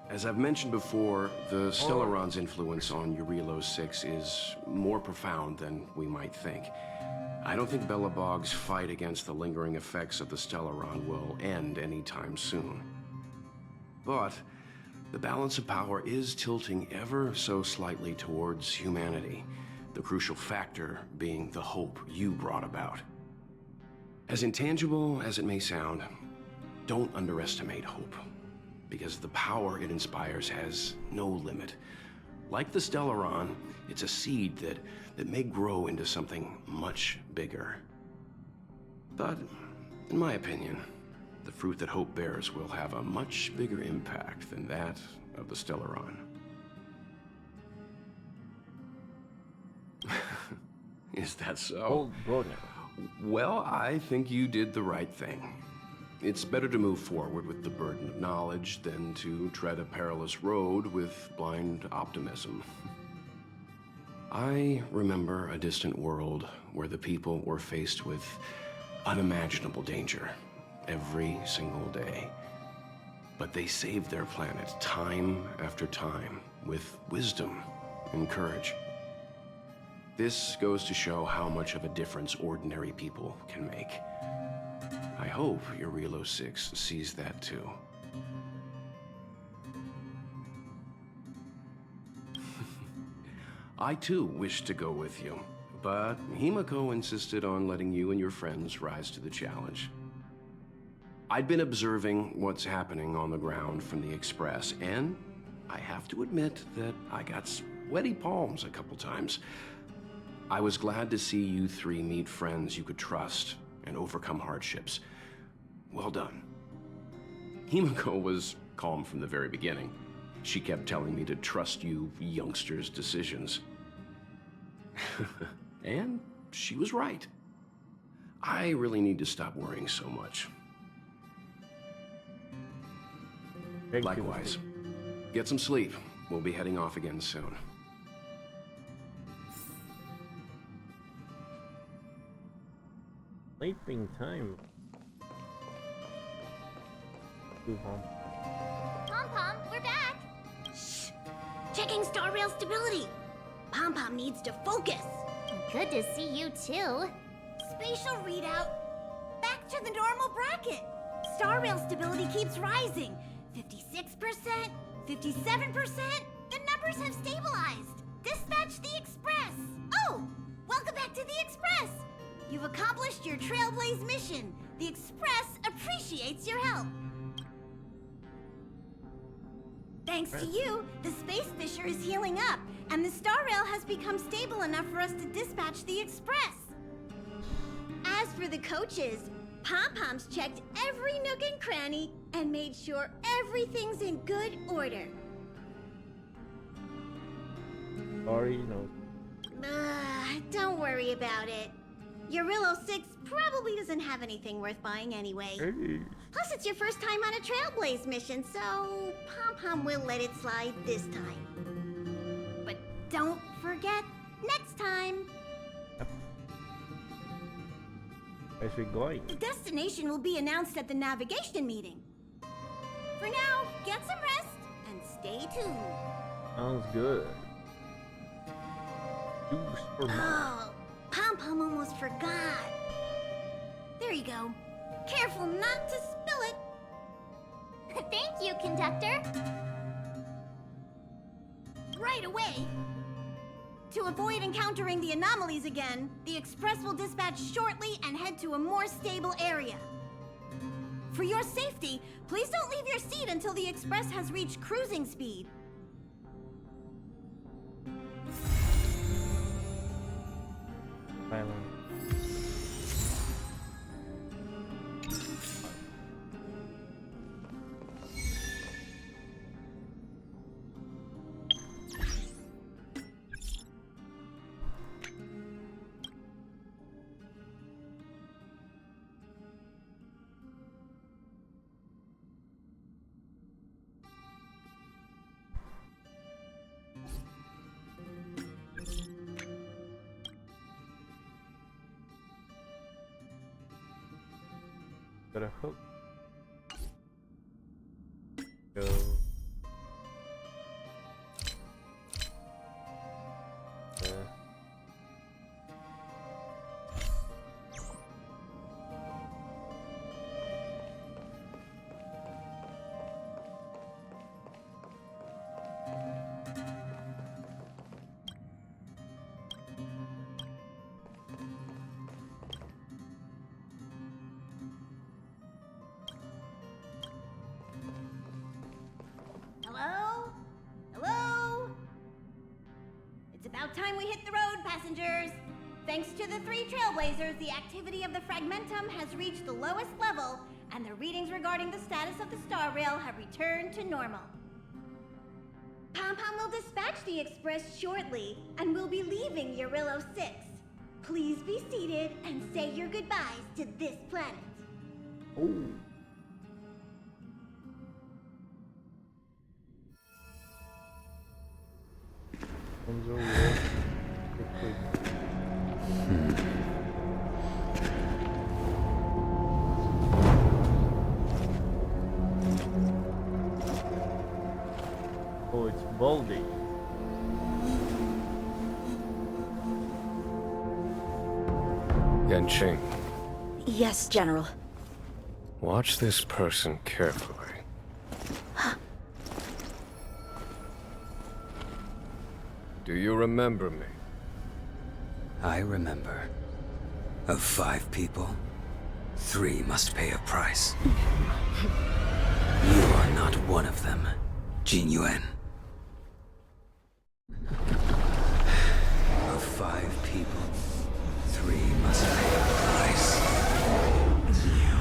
As I've mentioned before, the Stellaron's influence on Jarilo 6 is more profound than we might think. I don't think Belobog's fight against the lingering effects of the Stellaron will end anytime soon. But the balance of power is tilting ever so slightly towards humanity, the crucial factor being the hope you brought about. As intangible as it may sound, don't underestimate hope, because the power it inspires has no limit. Like the Stellaron, it's a seed that may grow into something much bigger. But, in my opinion, the fruit that hope bears will have a much bigger impact than that of the Stellaron. Is that so? Old brother. Well, I think you did the right thing. It's better to move forward with the burden of knowledge than to tread a perilous road with blind optimism. I remember a distant world where the people were faced with unimaginable danger every single day. But they saved their planet time after time with wisdom and courage. This goes to show how much of a difference ordinary people can make. I hope Jarilo 6 sees that too. I too wish to go with you, but Himiko insisted on letting you and your friends rise to the challenge. I'd been observing what's happening on the ground from the Express, and I have to admit that I got sweaty palms a couple times. I was glad to see you three meet friends you could trust and overcome hardships. Well done. Himiko was calm from the very beginning. She kept telling me to trust you youngsters' decisions. And she was right. I really need to stop worrying so much. Likewise. Get some sleep. We'll be heading off again soon. Sleeping time. Move on. Pom-Pom, we're back! Shh! Checking star rail stability! Pom-Pom needs to focus! Good to see you too. Spatial readout. Back to the normal bracket. Star rail stability keeps rising. 56%, 57%. The numbers have stabilized. Dispatch the Express. Oh, welcome back to the Express. You've accomplished your Trailblaze mission. The Express appreciates your help. Thanks to you, the Space Fisher is healing up, and the Star Rail has become stable enough for us to dispatch the Express. As for the coaches, Pom-Pom's checked every nook and cranny and made sure everything's in good order. Sorry, no. Don't worry about it. Jarilo 6 probably doesn't have anything worth buying anyway. Hey. Plus, it's your first time on a Trailblaze mission, so Pom-Pom will let it slide this time. But don't forget, next time. Where's we going? The destination will be announced at the navigation meeting. For now, get some rest and stay tuned. Sounds good. Juice for Oh, Pom-Pom almost forgot. There you go. Careful not to spill it. Thank you, conductor. Right away. To avoid encountering the anomalies again, the Express will dispatch shortly and head to a more stable area. For your safety, please don't leave your seat until the Express has reached cruising speed. Island. Got a hook. Go. About time we hit the road, passengers. Thanks to the 3 trailblazers, the activity of the fragmentum has reached the lowest level, and the readings regarding the status of the star rail have returned to normal. Pom-Pom will dispatch the express shortly, and we'll be leaving Jarilo 6. Please be seated and say your goodbyes to this planet. Oh. Comes over quickly. Oh, it's Baldy. Yanqing, Yes, General. watch this person carefully. Do you remember me? I remember. Of 5 people, 3 must pay a price. You are not one of them, Jin Yuan. Of 5 people, 3 must pay a price. You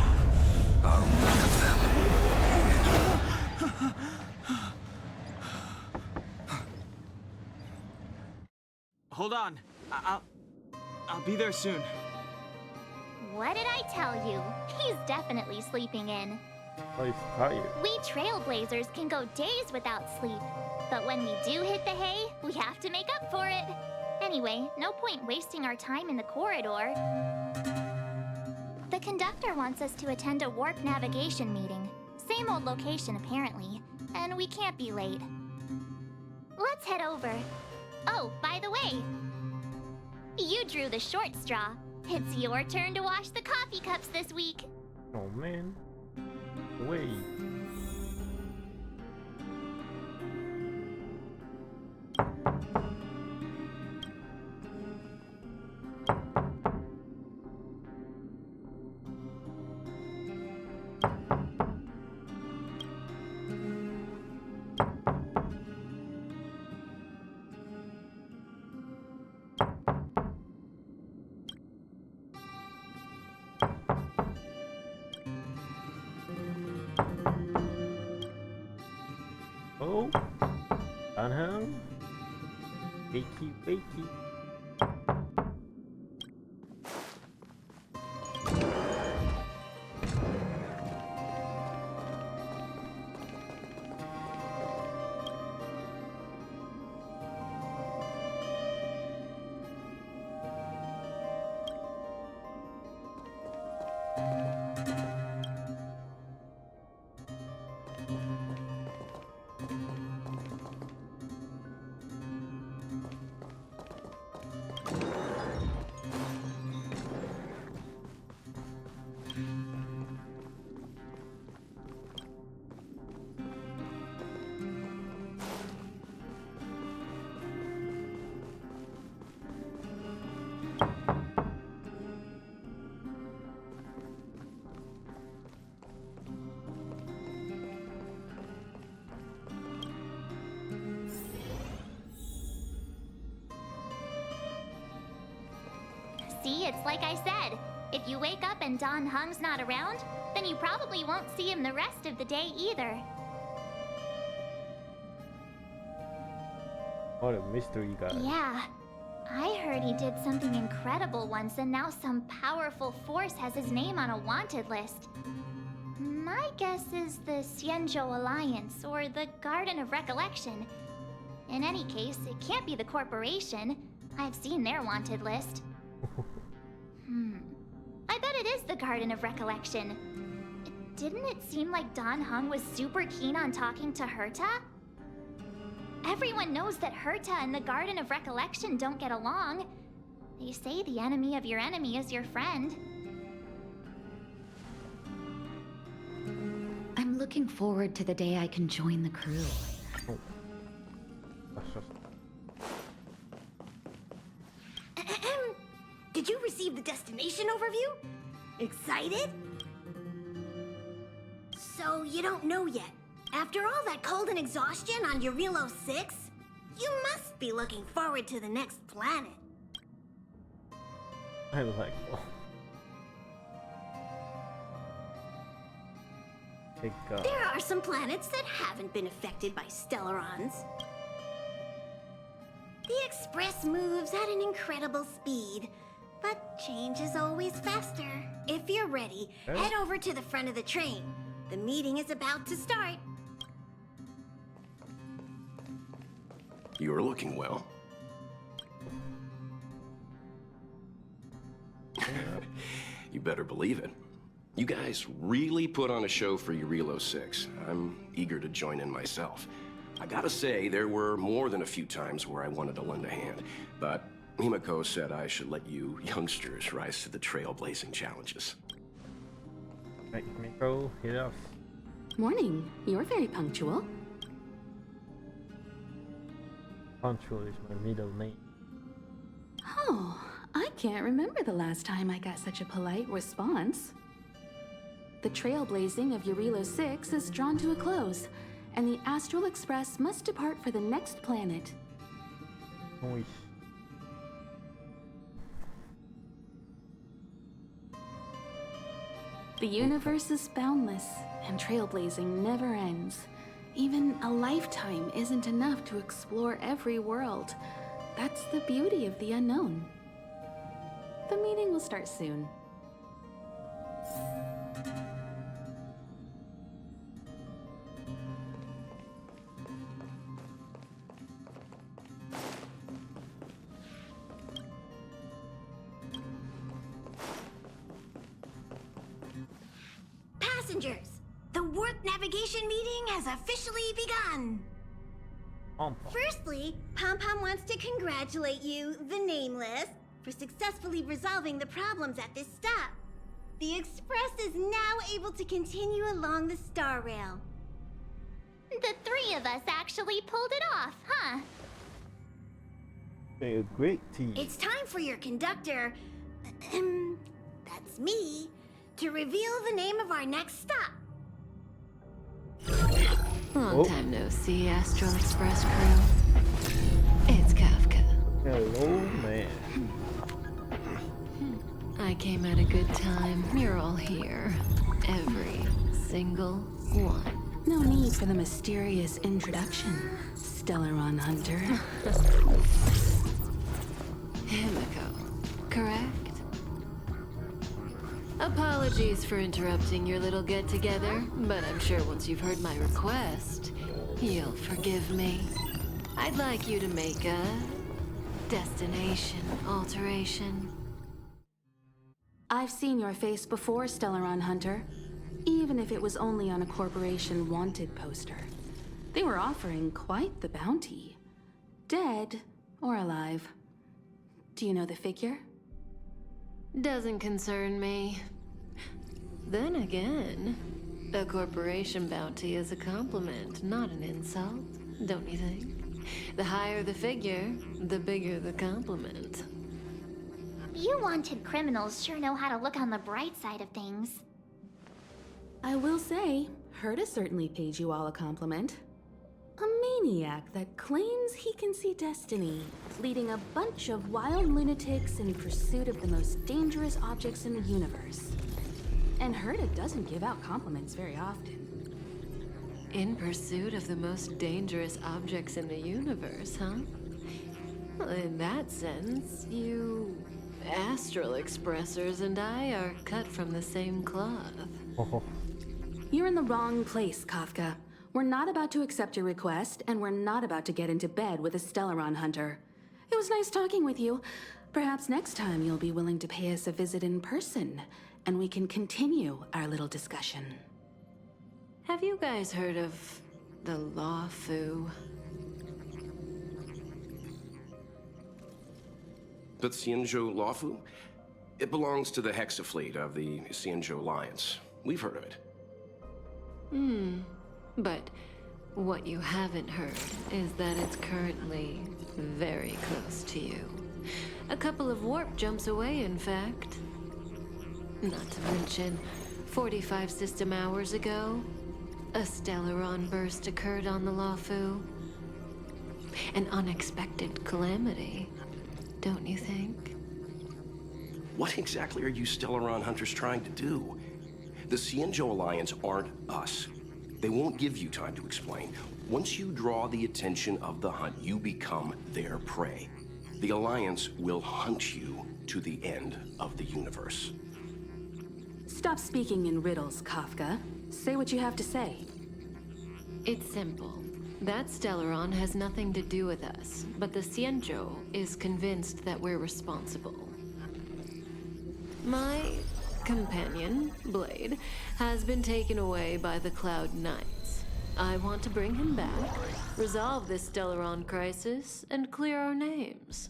are one of them. Hold on. I'll be there soon. What did I tell you? He's definitely sleeping in. Oh, he's tired. We trailblazers can go days without sleep. But when we do hit the hay, we have to make up for it. Anyway, no point wasting our time in the corridor. The conductor wants us to attend a warp navigation meeting. Same old location, apparently. And we can't be late. Let's head over. Oh, by the way, you drew the short straw. It's your turn to wash the coffee cups this week. Oh man. Wait. Oh, Anhang, wakey, wakey. See, it's like I said. If you wake up and Don Hung's not around, then you probably won't see him the rest of the day either. What a mystery guy. Yeah. I heard he did something incredible once, and now some powerful force has his name on a wanted list. My guess is the Xianzhou Alliance, or the Garden of Recollection. In any case, it can't be the corporation. I've seen their wanted list. I bet it is the Garden of Recollection. Didn't it seem like Don Hung was super keen on talking to Herta? Everyone knows that Herta and the Garden of Recollection don't get along. They say the enemy of your enemy is your friend. I'm looking forward to the day I can join the crew. Oh. That's just... Did you receive the destination overview? Excited? So you don't know yet. After all that cold and exhaustion on Jarilo 6, You must be looking forward to the next planet. I like, well, there are some planets that haven't been affected by Stellarons. The Express moves at an incredible speed, but change is always faster. If you're ready, head over to the front of the train. The meeting is about to start. You're looking well. You better believe it. You guys really put on a show for Jarilo 6. I'm eager to join in myself. I gotta say, there were more than a few times where I wanted to lend a hand, but Himiko said I should let you youngsters rise to the trailblazing challenges. Right, Himiko, hit us. Morning. You're very punctual. Punctual is my middle name. Oh, I can't remember the last time I got such a polite response. The trailblazing of Jarilo 6 is drawn to a close, and the Astral Express must depart for the next planet. Nice. The universe is boundless, and trailblazing never ends. Even a lifetime isn't enough to explore every world. That's the beauty of the unknown. The meeting will start soon. Passengers, the warp navigation meeting has officially begun. Firstly, Pom-Pom wants to congratulate you, the Nameless, for successfully resolving the problems at this stop. The Express is now able to continue along the Star Rail. The three of us actually pulled it off, huh? A great team. It's time for your conductor, that's me, to reveal the name of our next stop. Long time no see, Astral Express crew. It's Kafka. Hello, man. I came at a good time. You're all here. Every single one. No need for the mysterious introduction, Stellaron Hunter. Himiko, correct? Apologies for interrupting your little get-together, but I'm sure once you've heard my request, you'll forgive me. I'd like you to make a destination alteration. I've seen your face before, Stellaron Hunter. Even if it was only on a corporation wanted poster. They were offering quite the bounty. Dead or alive. Do you know the figure? Doesn't concern me. Then again, a corporation bounty is a compliment, not an insult, don't you think? The higher the figure, the bigger the compliment. You wanted criminals sure know how to look on the bright side of things. I will say, Herta certainly paid you all a compliment. A maniac that claims he can see destiny, leading a bunch of wild lunatics in pursuit of the most dangerous objects in the universe. And Herta doesn't give out compliments very often. In pursuit of the most dangerous objects in the universe, huh? Well, in that sense, you Astral Expressers and I are cut from the same cloth. You're in the wrong place, Kafka. We're not about to accept your request, and we're not about to get into bed with a Stellaron Hunter. It was nice talking with you. Perhaps next time you'll be willing to pay us a visit in person, and we can continue our little discussion. Have you guys heard of the Law Fu? The Xianzhou Lawfu? It belongs to the Hexafleet of the Xianzhou Alliance. We've heard of it. But what you haven't heard is that it's currently very close to you. A couple of warp jumps away, in fact. Not to mention, 45 system hours ago, a Stellaron burst occurred on the Lawfu. An unexpected calamity, don't you think? What exactly are you Stellaron hunters trying to do? The Cienjo Alliance aren't us. They won't give you time to explain. Once you draw the attention of the hunt, you become their prey. The Alliance will hunt you to the end of the universe. Stop speaking in riddles, Kafka. Say what you have to say. It's simple. That Stellaron has nothing to do with us, but the Cienjo is convinced that we're responsible. My companion, Blade, has been taken away by the Cloud Knights. I want to bring him back, resolve this Stellaron crisis, and clear our names.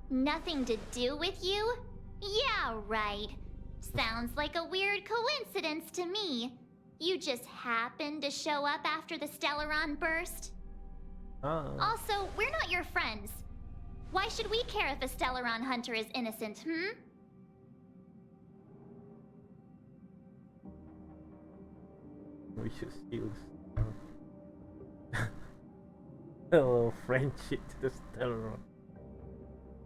Nothing to do with you? Yeah, right. Sounds like a weird coincidence to me. You just happened to show up after the Stellaron burst? Also, we're not your friends. Why should we care if a Stellaron hunter is innocent, We should steal hello, friendship to the Stellaron.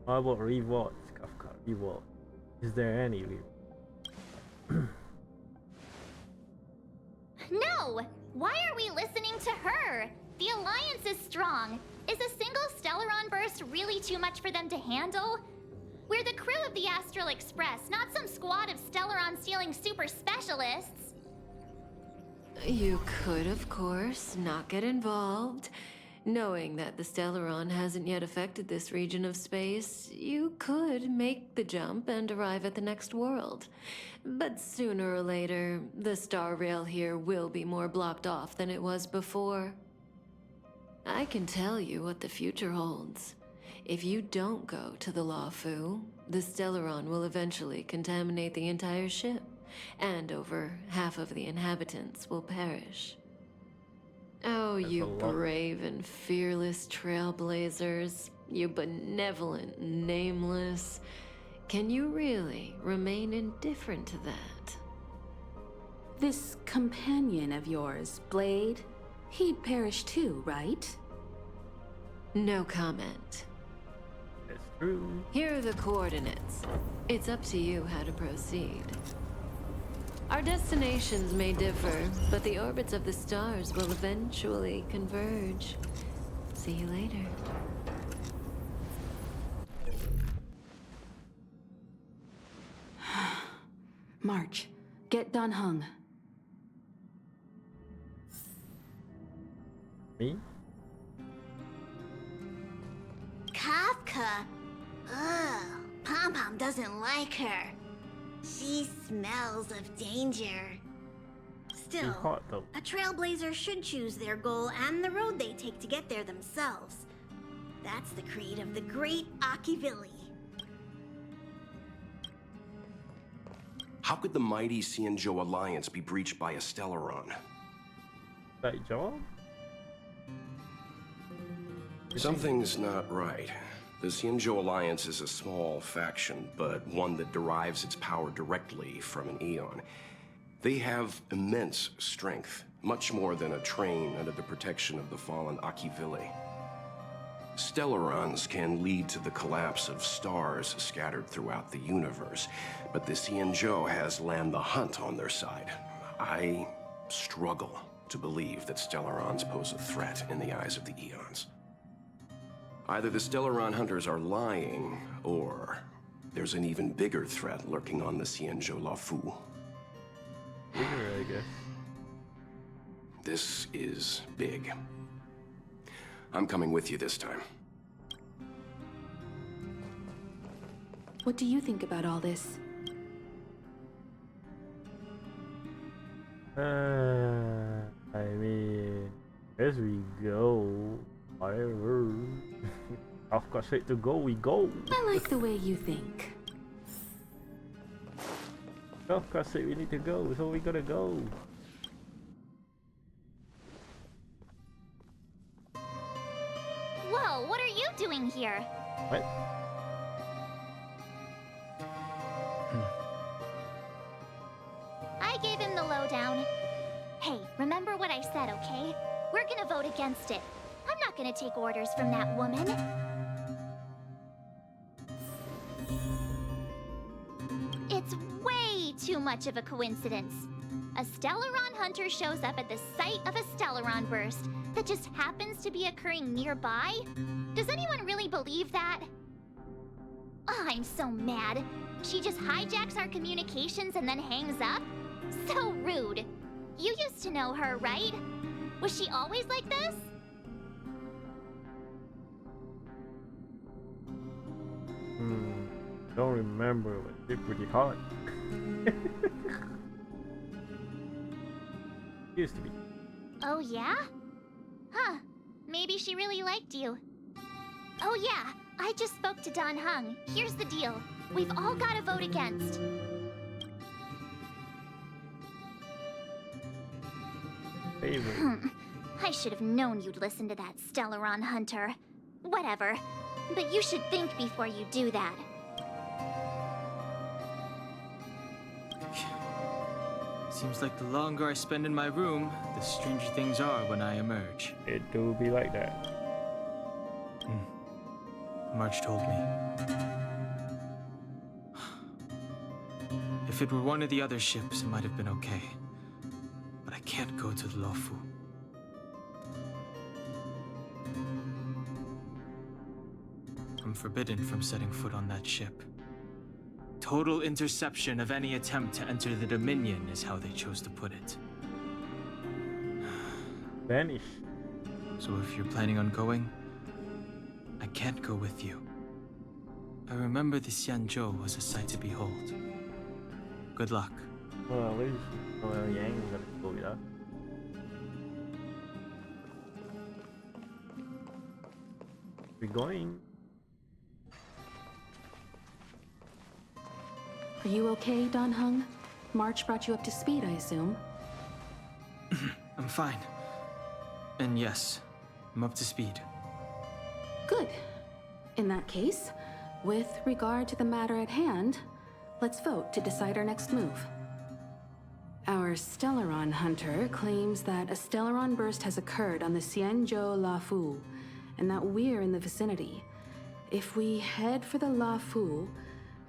How about rewards, Kafka? Reward. Is there any reward? No! Why are we listening to her? The Alliance is strong. Is a single Stellaron burst really too much for them to handle? We're the crew of the Astral Express, not some squad of Stellaron-stealing super specialists. You could, of course, not get involved. Knowing that the Stellaron hasn't yet affected this region of space, you could make the jump and arrive at the next world. But sooner or later, the star rail here will be more blocked off than it was before. I can tell you what the future holds. If you don't go to the Lawfu, the Stellaron will eventually contaminate the entire ship, and over half of the inhabitants will perish. Oh, you brave and fearless trailblazers, you benevolent nameless. Can you really remain indifferent to that? This companion of yours, Blade, he'd perish too, right? No comment. That's true. Here are the coordinates. It's up to you how to proceed. Our destinations may differ, but the orbits of the stars will eventually converge. See you later. March, get Dan Heng. Me? Kafka? Ugh, Pom-Pom doesn't like her. She smells of danger. Still, hot, though. a trailblazer should choose their goal and the road they take to get there themselves. That's the creed of the great Akivilli. How could the mighty Cienjo Alliance be breached by a Stellaron? That job? Something's not right. The Cienjo Alliance is a small faction, but one that derives its power directly from an Aeon. They have immense strength, much more than a train under the protection of the fallen Akivilli. Stellarons can lead to the collapse of stars scattered throughout the universe, but the Cienjo has Land the Hunt on their side. I struggle to believe that Stellarons pose a threat in the eyes of the Aeons. Either the Stellaron hunters are lying, or there's an even bigger threat lurking on the Cienjo Lawfu. Bigger, I guess. This is big. I'm coming with you this time. What do you think about all this? I mean, as we go, whatever. Of course, to go, we go. I like the way you think. Of course, we need to go, so we gotta go. Whoa, what are you doing here? What? I gave him the lowdown. Hey, remember what I said, okay? We're gonna vote against it. I'm not gonna take orders from that woman. It's way too much of a coincidence. A Stellaron hunter shows up at the site of a Stellaron burst that just happens to be occurring nearby? Does anyone really believe that? Oh, I'm so mad. She just hijacks our communications and then hangs up? So rude. You used to know her, right? Was she always like this? Don't remember, but it's pretty hard. Used to be. Oh yeah? Huh. Maybe she really liked you. Oh yeah, I just spoke to Don Hung. Here's the deal. We've all got to vote against. I should have known you'd listen to that Stellaron hunter. Whatever. But you should think before you do that. Seems like the longer I spend in my room, the stranger things are when I emerge. It do be like that. March told me. If it were one of the other ships, it might have been okay. But I can't go to the Luofu. I'm forbidden from setting foot on that ship. Total interception of any attempt to enter the Dominion is how they chose to put it. Vanish. So if you're planning on going, I can't go with you. I remember the Xianzhou was a sight to behold. Good luck. Well, at least Yang is gonna go with us. We're going. Are you okay, Don Hung? March brought you up to speed, I assume. I'm fine. And yes, I'm up to speed. Good. In that case, with regard to the matter at hand, let's vote to decide our next move. Our Stellaron hunter claims that a Stellaron burst has occurred on the Xianzhou Luofu, and that we're in the vicinity. If we head for the Luofu,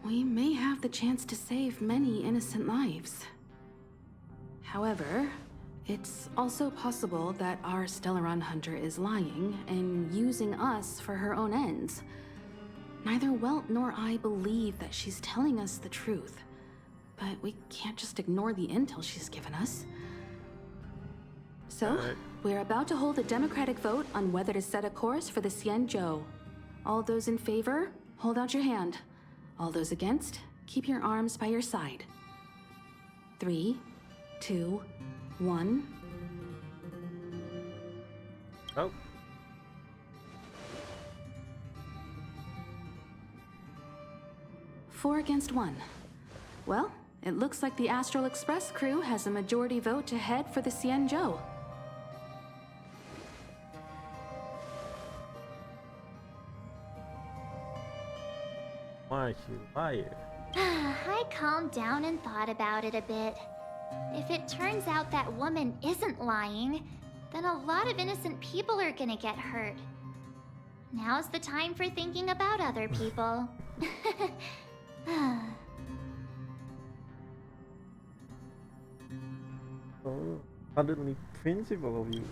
we may have the chance to save many innocent lives. However, it's also possible that our Stellaron hunter is lying and using us for her own ends. Neither Welt nor I believe that she's telling us the truth, but we can't just ignore the intel she's given us. So, we're about to hold a democratic vote on whether to set a course for the Xianzhou. All those in favor, hold out your hand. All those against, keep your arms by your side. 3, 2, 1. Oh. Four against 1. Well, it looks like the Astral Express crew has a majority vote to head for the Xianzhou. Why is she a liar? I calmed down and thought about it a bit. If it turns out that woman isn't lying, then a lot of innocent people are gonna get hurt. Now's the time for thinking about other people. Oh, suddenly principle of you.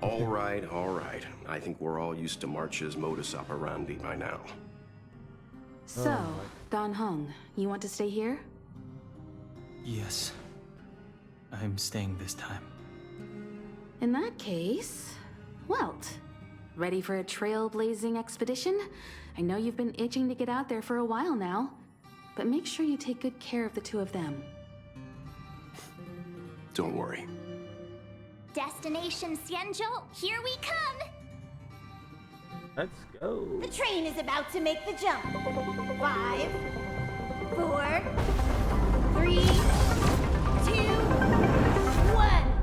All right, all right. I think we're all used to March's modus operandi by now. So, Don Hung, you want to stay here? Yes. I'm staying this time. In that case, Welt, ready for a trailblazing expedition? I know you've been itching to get out there for a while now, but make sure you take good care of the two of them. Don't worry. Destination Xianzhou, here we come! Let's go. The train is about to make the jump. 5, 4, 3, 2, 1.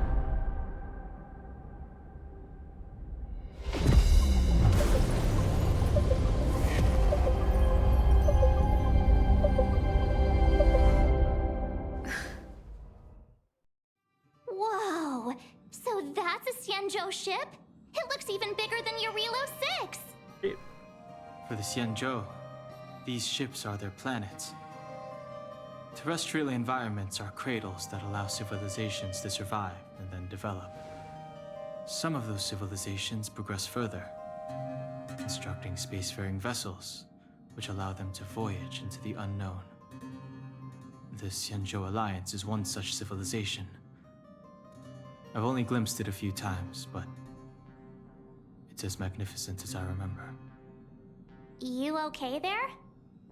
Whoa! ship? It looks even bigger than Jarilo 6! For the Xianzhou, these ships are their planets. Terrestrial environments are cradles that allow civilizations to survive and then develop. Some of those civilizations progress further, constructing spacefaring vessels, which allow them to voyage into the unknown. The Xianzhou Alliance is one such civilization. I've only glimpsed it a few times, but it's as magnificent as I remember. You okay there?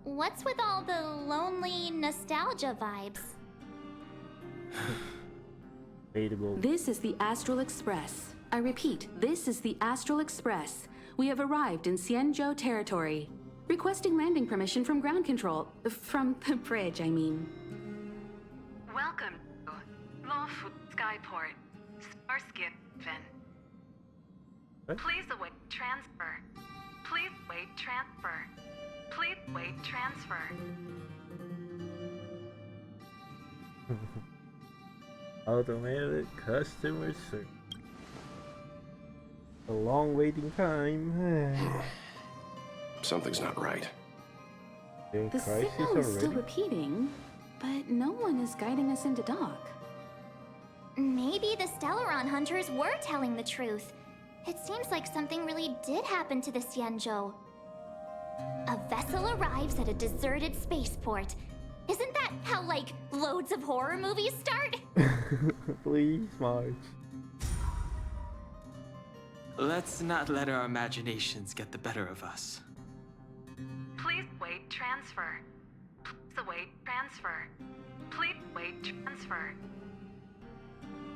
What's with all the lonely nostalgia vibes? This is the Astral Express. I repeat, this is the Astral Express. We have arrived in Xianzhou territory. Requesting landing permission from ground control. From the bridge, I mean. Welcome to Lawfu Skyport, Starsky Fin. Please await transfer. Please wait transfer. Please wait transfer. Automated customer service. A long waiting time. Something's not right. The signal is still repeating, but no one is guiding us into dock. Maybe the Stellaron hunters were telling the truth. It seems like something really did happen to the Xianzhou. A vessel arrives at a deserted spaceport. Isn't that how, like, loads of horror movies start? Please, Marge. Let's not let our imaginations get the better of us. Please wait transfer. Please await transfer. Please wait transfer.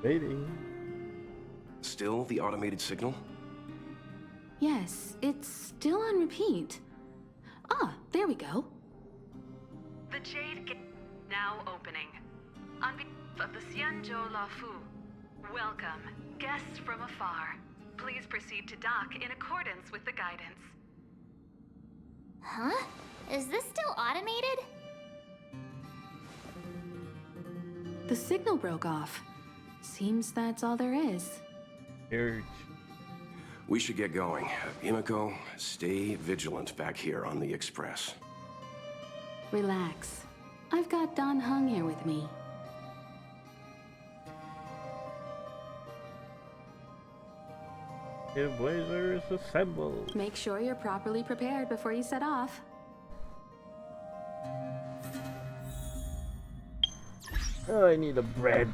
Waiting. Still the automated signal? Yes, it's still on repeat. Ah, there we go. The Jade Gate now opening. On behalf of the Xianzhou Lafu, welcome, guests from afar. Please proceed to dock in accordance with the guidance. Huh? Is this still automated? The signal broke off. Seems that's all there is. Huge. We should get going. Himiko, stay vigilant back here on the Express. Relax. I've got Don Hung here with me. The Blazers assembled. Make sure you're properly prepared before you set off. Oh, I need a bread.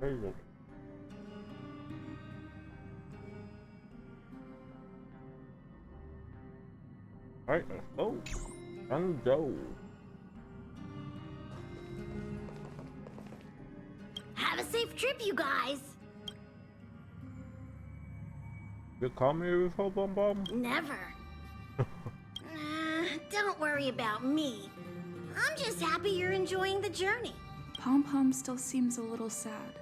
Crazy. Alright, let's go. And go. Have a safe trip, you guys. You come here with a bomb bomb? Never. Don't worry about me. I'm just happy you're enjoying the journey. Pom Pom still seems a little sad.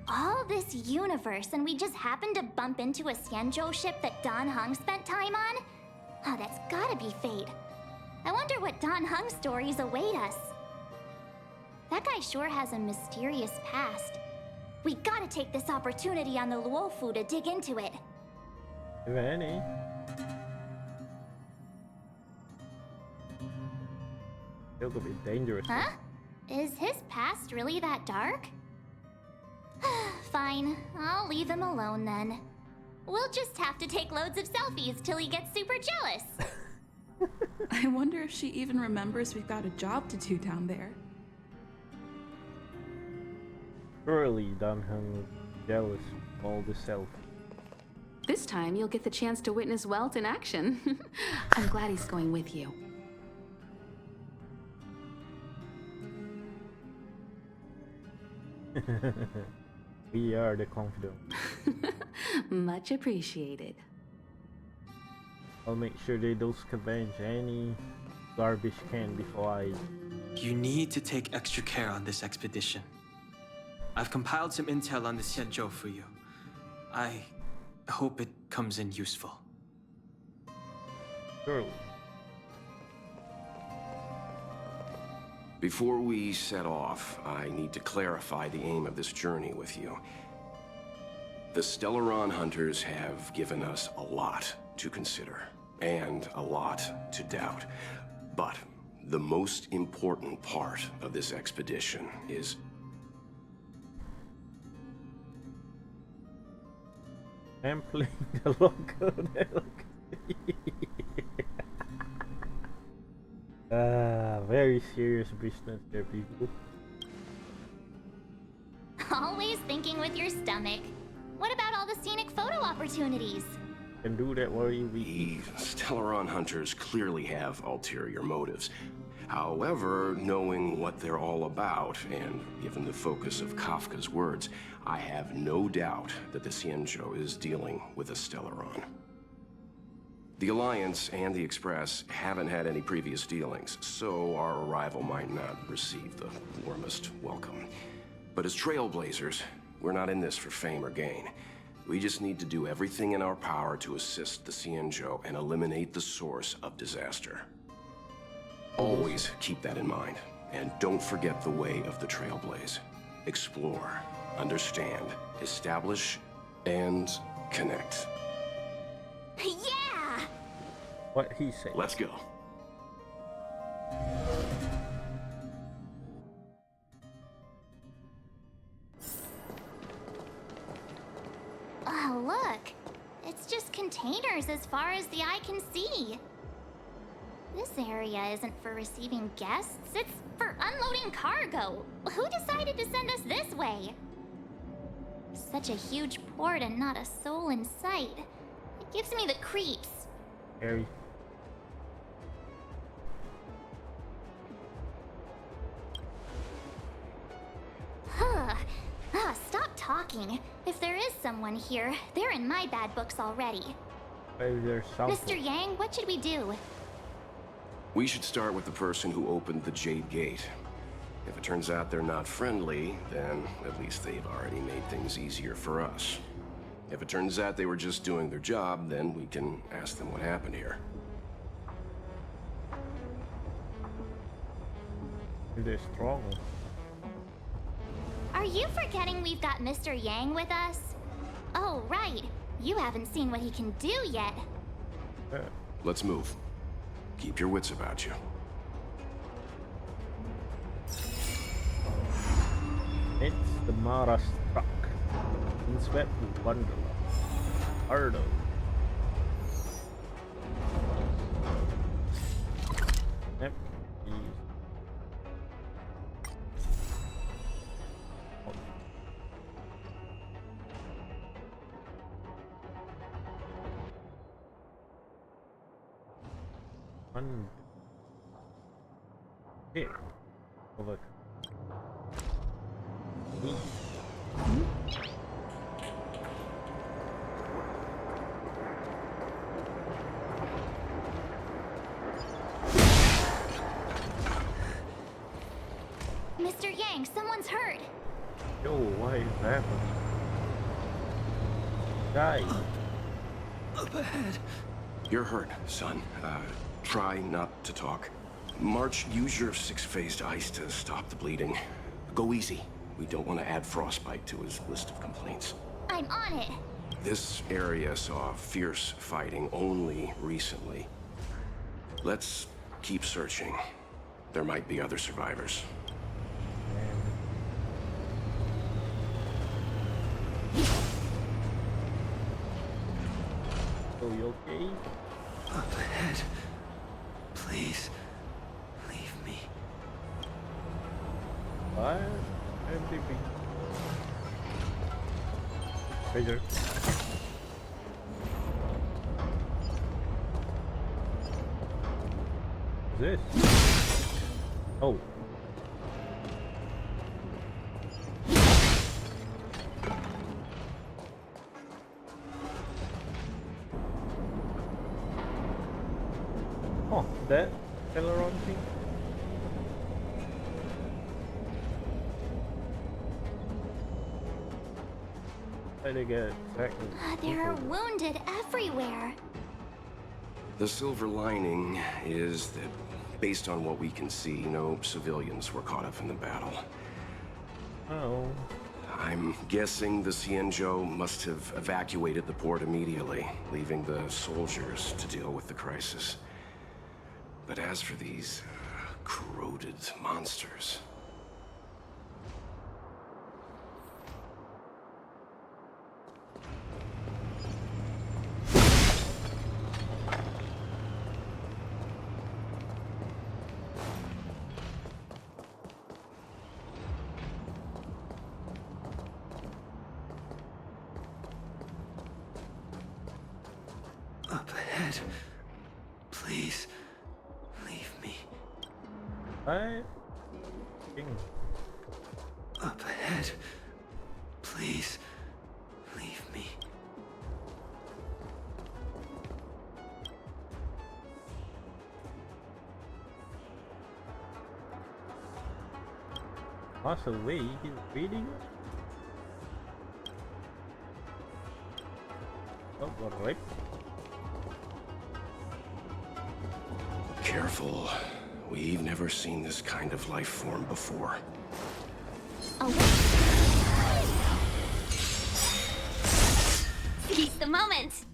All this universe, and we just happened to bump into a Xianzhou ship that Don Hung spent time on? Oh, that's gotta be fate. I wonder what Don Hung's stories await us. That guy sure has a mysterious past. We gotta take this opportunity on the Luofu to dig into it. If any. It could be dangerous. Huh? Is his past really that dark? Fine, I'll leave him alone then. We'll just have to take loads of selfies till he gets super jealous. I wonder if she even remembers we've got a job to do down there. Surely Don Hung was jealous of all the selfies. This time you'll get the chance to witness Welt in action. I'm glad he's going with you. We are the confident. Much appreciated. I'll make sure they don't scavenge any garbage can before I... You need to take extra care on this expedition. I've compiled some intel on the Xianzhou for you. I hope it comes in useful. Surely. Before we set off, I need to clarify the aim of this journey with you. The Stellaron hunters have given us a lot to consider, and a lot to doubt. But the most important part of this expedition is... I'm playing the logo. Very serious business there, people. Always thinking with your stomach. What about all the scenic photo opportunities? Can do that while you The Stellaron hunters clearly have ulterior motives. However, knowing what they're all about, and given the focus of Kafka's words, I have no doubt that the Xianzhou is dealing with a Stellaron. The Alliance and the Express haven't had any previous dealings, so our arrival might not receive the warmest welcome. But as trailblazers, we're not in this for fame or gain. We just need to do everything in our power to assist the Xianzhou and eliminate the source of disaster. Always keep that in mind, and don't forget the way of the Trailblaze. Explore, understand, establish, and connect. Yeah! What he said. Let's go. Oh, look! It's just containers as far as the eye can see. This area isn't for receiving guests, it's for unloading cargo. Who decided to send us this way? Such a huge port and not a soul in sight. It gives me the creeps. Harry. Stop talking. If there is someone here, they're in my bad books already. Maybe there's something. Mr. Yang, what should we do? We should start with the person who opened the Jade Gate. If it turns out they're not friendly, then at least they've already made things easier for us. If it turns out they were just doing their job, then we can ask them what happened here. They're strong. Are you forgetting we've got Mr. Yang with us? Oh, right. You haven't seen what he can do yet. Let's move. Keep your wits about you. It's the Mara truck. Inswept Wonderland. Hardo. Yep. One. Here. Over. Mr. Yang, someone's hurt. Yo, why is that? Die. Up ahead. You're hurt, son. Try not to talk. March, use your 6-phased ice to stop the bleeding. Go easy. We don't want to add frostbite to his list of complaints. I'm on it. This area saw fierce fighting only recently. Let's keep searching. There might be other survivors. So you okay? Up ahead. Please, leave me. What? MVP. Treasure. What's this? Oh. Oh, that aileron thing? How did I get attacked? There are wounded everywhere. The silver lining is that, based on what we can see, no civilians were caught up in the battle. Oh. I'm guessing the Xianzhou must have evacuated the port immediately, leaving the soldiers to deal with the crisis. But as for these corroded monsters... Up ahead. Please, leave me. What? Up ahead. Please, leave me. Possibly he's reading. Oh, alright. Careful. We've never seen this kind of life form before. Seize the moment.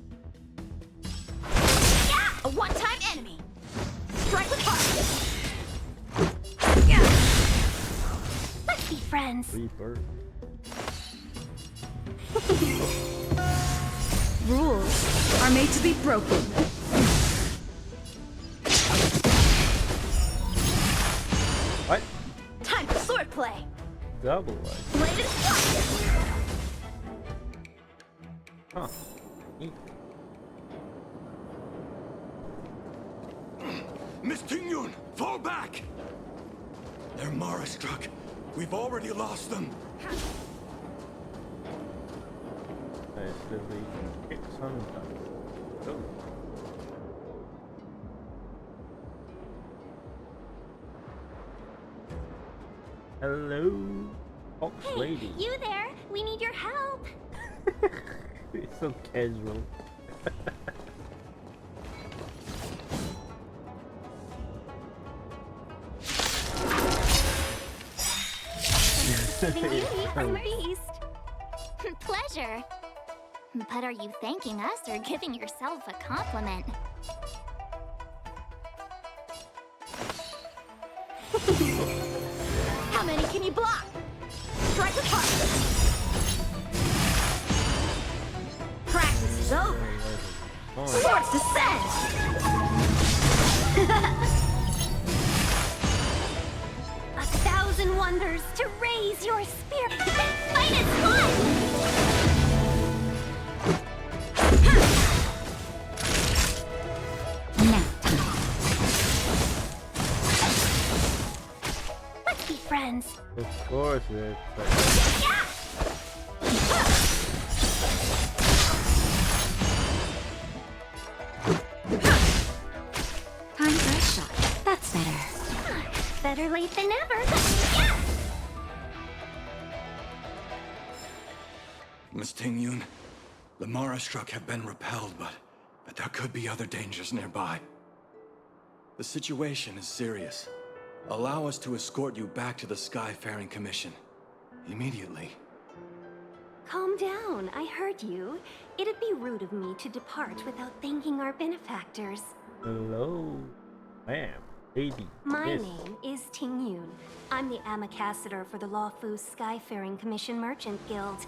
Yeah! A one-time enemy. Strike with heart. Yeah. Let's be friends. Rules are made to be broken. What? Time for swordplay. Double life. Blade and fire. Huh. Neat. Miss Tingyun, fall back! They're Mara struck. We've already lost them. Nice, did we kick some time? Oh. Hello, Fox Lady. You there? We need your help. It's so casual. Giving you from East. Pleasure. But are you thanking us or giving yourself a compliment? How many can you block? Strike with heart. Practice is over. Swords descend. 1,000 wonders to raise your spirit. Fight is fun! be friends. Of course, it's Yeah! Time for a shot. That's better. Better late than never. Yeah! Miss Ting-Yun, the Mara struck have been repelled, but there could be other dangers nearby. The situation is serious. Allow us to escort you back to the Skyfaring Commission. Immediately. Calm down, I heard you. It'd be rude of me to depart without thanking our benefactors. hello, ma'am, lady. My miss. name is Ting-Yun. I'm the ambassador for the Lawfu Skyfaring Commission Merchant Guild.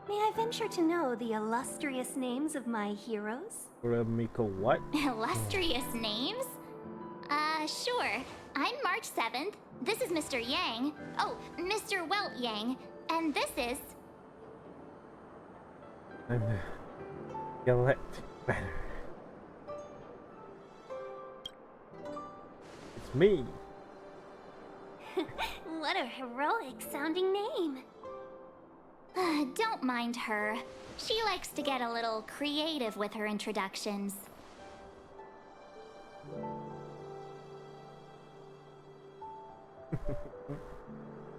May I venture to know the illustrious names of my heroes? Miko, what? Illustrious names? Sure. I'm March 7th. This is Mr. Yang. Oh, Mr. Welt Yang. And this is... I'm the galactic banner. It's me. What a heroic sounding name. Don't mind her. She likes to get a little creative with her introductions.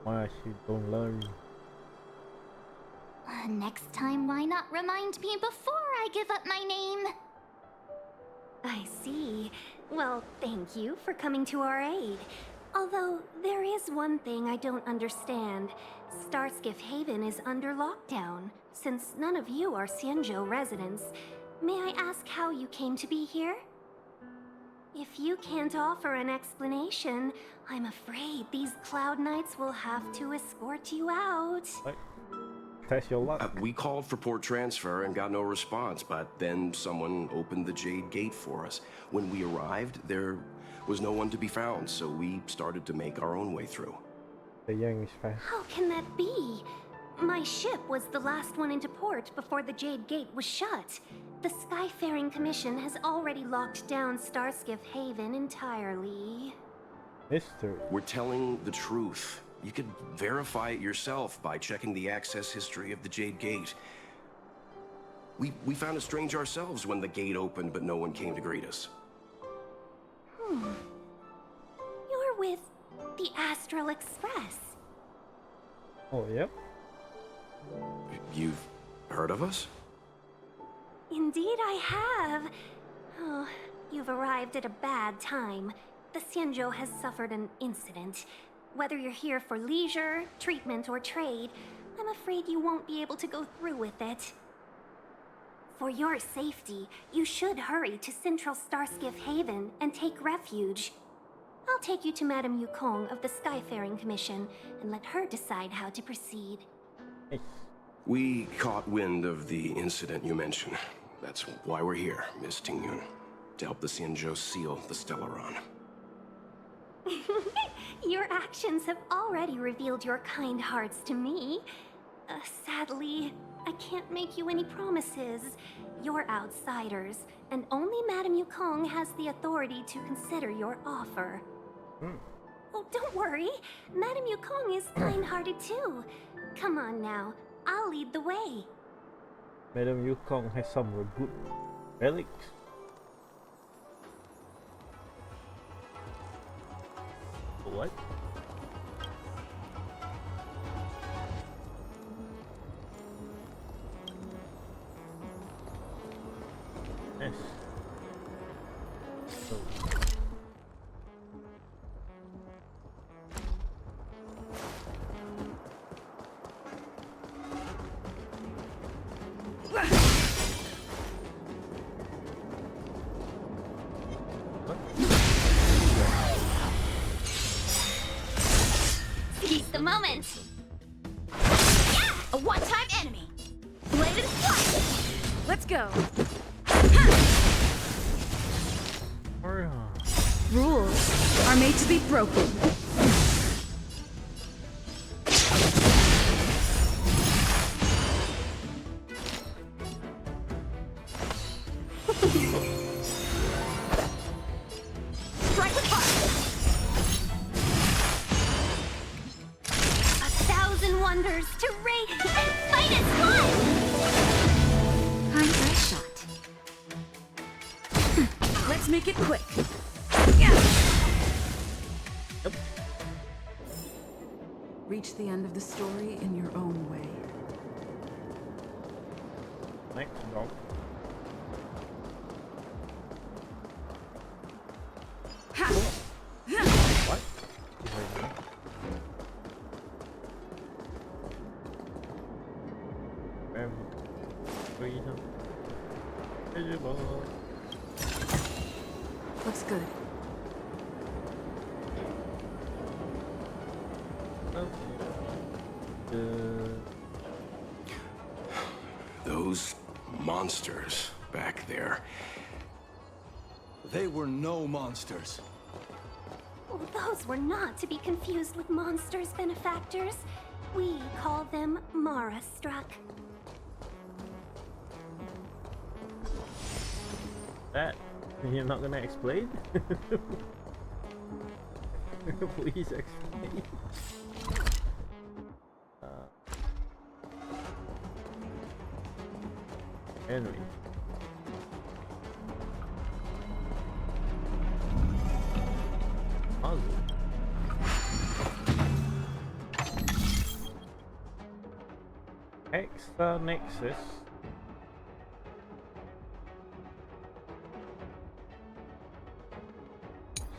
Why she don't learn? Next time, why not remind me before I give up my name? I see. Well, thank you for coming to our aid. Although, there is one thing I don't understand. Starskiff Haven is under lockdown. Since none of you are Xianzhou residents, may I ask how you came to be here? If you can't offer an explanation, I'm afraid these Cloud Knights will have to escort you out. What? Test your luck. We called for port transfer and got no response, but then someone opened the Jade Gate for us. When we arrived, there was no one to be found, so we started to make our own way through. The Yang is fast. How can that be? My ship was the last one into port before the Jade Gate was shut. The Skyfaring Commission has already locked down Starskiff Haven entirely. Mystery. We're telling the truth. You could verify it yourself by checking the access history of the Jade Gate. We found it strange ourselves when the gate opened, but no one came to greet us. You're with the Astral Express. Oh, yep. You've heard of us? Indeed I have. Oh, you've arrived at a bad time. The Xianzhou has suffered an incident. Whether you're here for leisure, treatment, or trade, I'm afraid you won't be able to go through with it. For your safety, you should hurry to Central Starskiff Haven and take refuge. I'll take you to Madame Yukong of the Skyfaring Commission and let her decide how to proceed. We caught wind of the incident you mentioned. That's why we're here, Miss Ting-Yun. To help the Xianzhou seal the Stellaron. Your actions have already revealed your kind hearts to me. Sadly, I can't make you any promises. You're outsiders, and only Madame Yukong has the authority to consider your offer. Oh, don't worry. Madame Yukong is kind-hearted too. Come on now, I'll lead the way. Madame Yukong has some good relics. What? Yes. Seize the moment! Yeah! A one-time enemy! Bladed flight! Let's go! Rules are made to be broken. Strike with fire! wonders to raid and fight as one! Time for a shot. Let's make it quick. Reach the end of the story in your own way. Thanks, dog. What? Freedom. Visible. Looks good. Those monsters back there. They were no monsters. Those were not to be confused with monsters, benefactors. We call them Mara-struck. That you're not gonna explain? Please explain. Henry. Puzzle. Extra Nexus.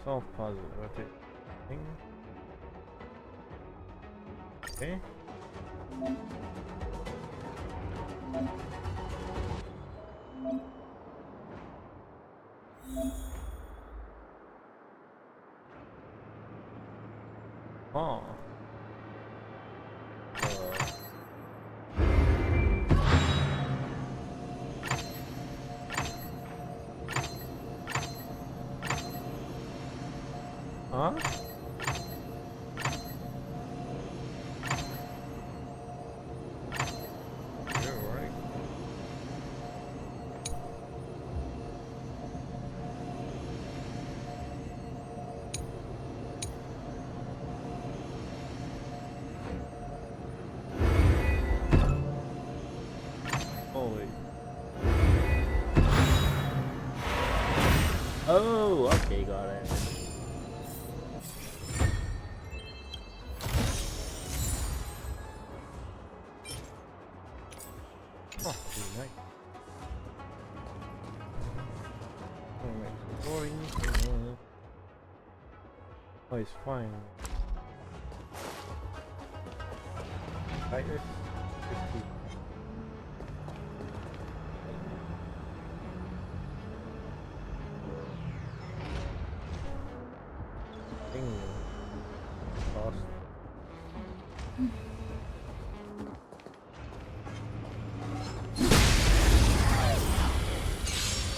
Solve puzzle. Okay. Okay. Oh. Huh? You're right. Holy. Oh, okay, got it. Oh, nice. Oh, it's fine. Tightness 50. Lost.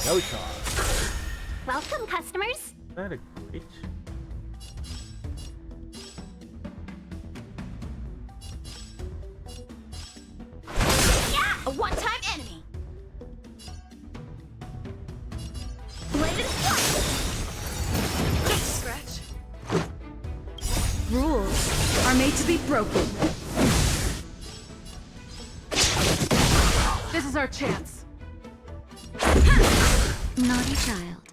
No charge. Welcome, customers. Is that a glitch? Yeah, a one-time enemy. Bladed strike. Stretch. Rules are made to be broken. This is our chance. Naughty child.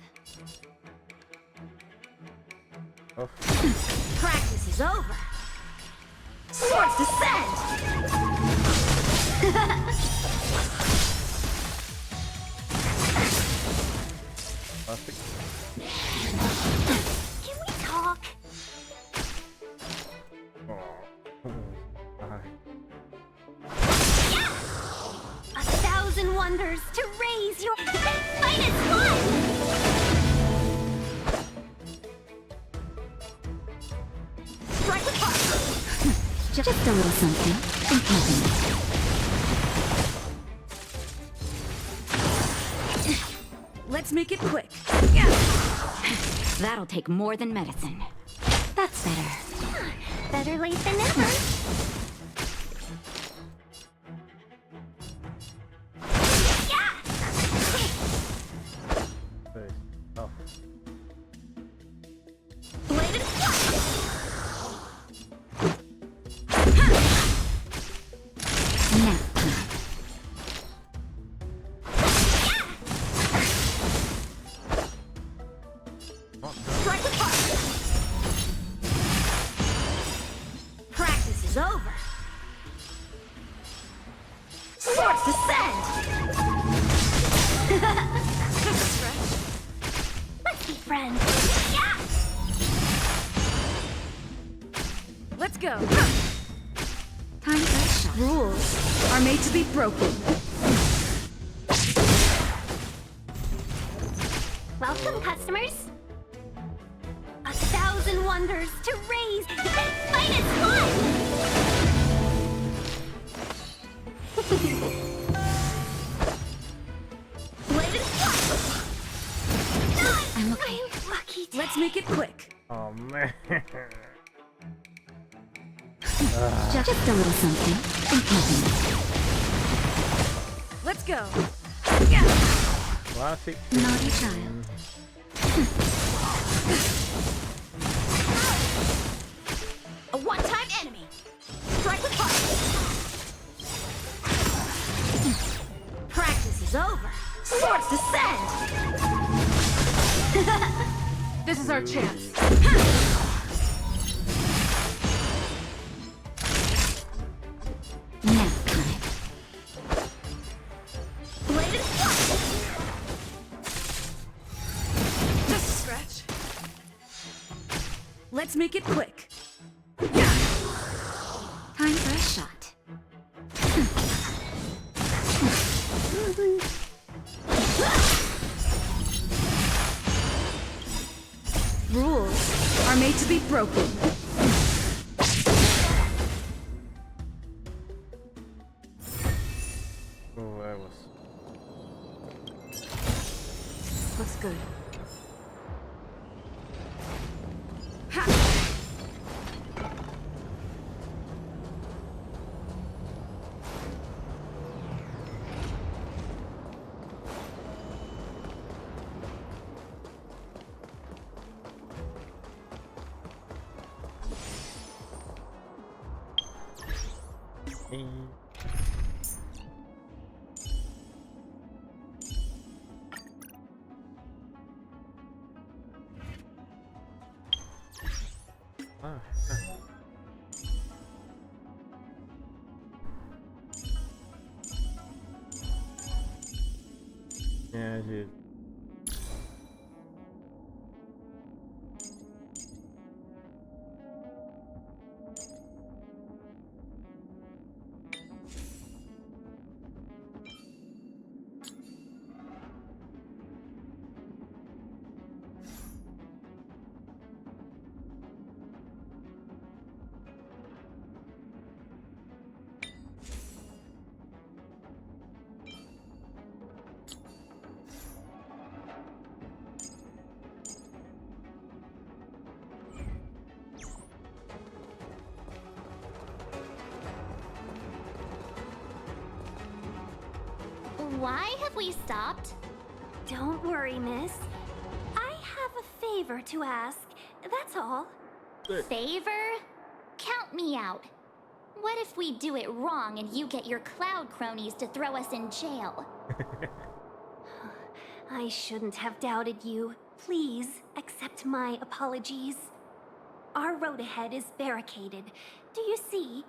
Oh. Practice is over. Swords descend. Perfect. Can we talk? A thousand wonders to raise your fight as one. Strike with heart. Just a little something. Think nothing. Let's make it quick. That'll take more than medicine. That's better. Better late than never. Oh. Bladed is over. Swords descend! Let's be friends. Yeah! Let's go. Time for a shot. Rules are made to be broken. Welcome, customers. 1,000 wonders to raise. Fight is fun! Blade is fun! I'm okay. Lucky day. Let's make it quick. Oh man. Just a little something. And nothing. Let's go. Classic. Naughty child. A one-time enemy. Strike with fire. Practice is over. Swords descend. This is our chance. Nap time. Blade is fun. Just a stretch. Let's make it quick. Time for a shot. Rules are made to be broken. Oh, that was. Looks good. Yeah, dude. Why have we stopped? Don't worry, miss. I have a favor to ask. That's all. Favor? Count me out. What if we do it wrong and you get your cloud cronies to throw us in jail? I shouldn't have doubted you. Please accept my apologies. Our road ahead is barricaded. Do you see?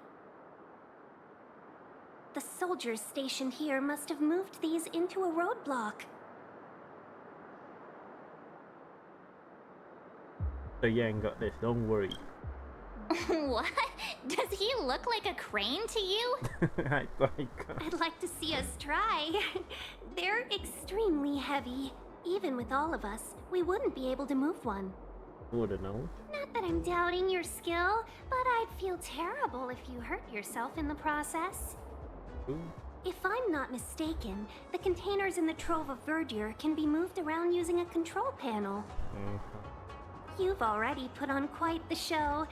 The soldiers stationed here must have moved these into a roadblock. So yeah, ain't got this. Don't worry. What? Does he look like a crane to you? I think. I'd like to see us try. They're extremely heavy. Even with all of us, we wouldn't be able to move one. Wouldn't know. Not that I'm doubting your skill, but I'd feel terrible if you hurt yourself in the process. Ooh. If I'm not mistaken, the containers in the Trove of Verdure can be moved around using a control panel. You've already put on quite the show.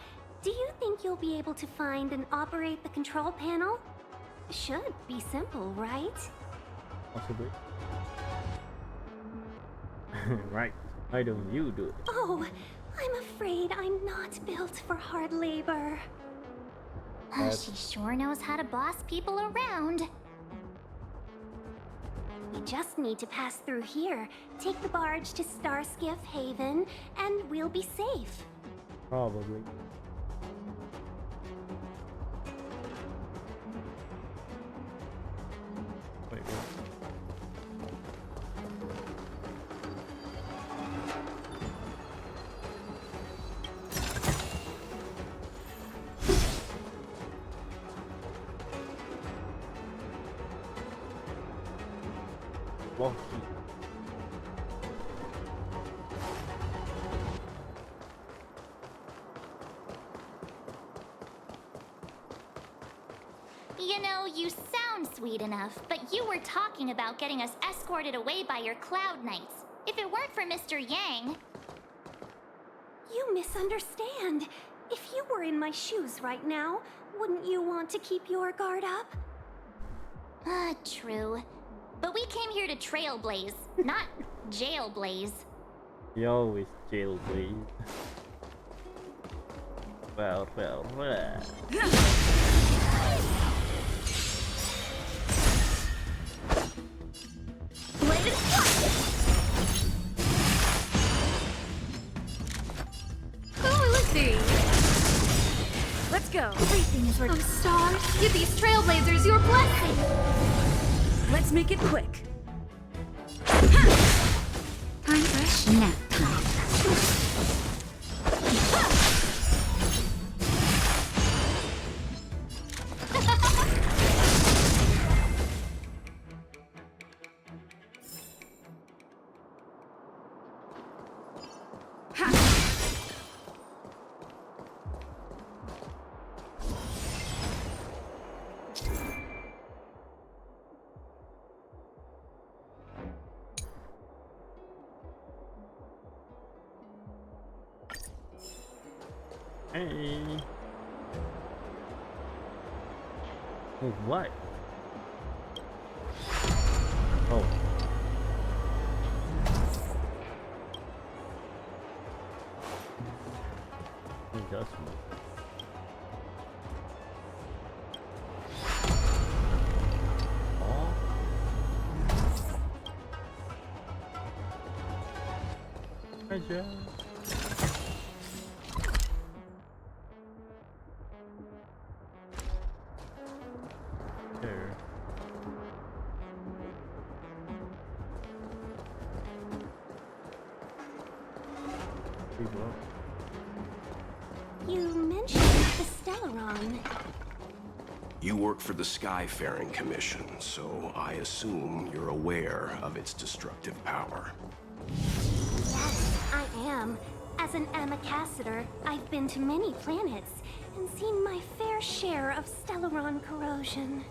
Do you think you'll be able to find and operate the control panel? Should be simple, right? Possibly. Right. Why don't you do it? Oh, I'm afraid I'm not built for hard labor. She sure knows how to boss people around. We just need to pass through here, take the barge to Starskiff Haven, and we'll be safe. Probably. walking. You know, you sound sweet enough, but you were talking about getting us escorted away by your Cloud Knights. If it weren't for Mr. Yang... You misunderstand. If you were in my shoes right now, wouldn't you want to keep your guard up? True. But we came here to trailblaze, not jailblaze. You always jailblaze. Well. Let's go. Everything is working. Oh, stars, give these trailblazers your blessing. Let's make it quick. Time for nap time. Hey. What? Oh. Adjustment. Oh. Treasure. There. You mentioned the Stellaron. You work for the Skyfaring Commission, so I assume you're aware of its destructive power. Yes, I am. As an Amicassator, I've been to many planets and seen my fair share of Stellaron corrosion.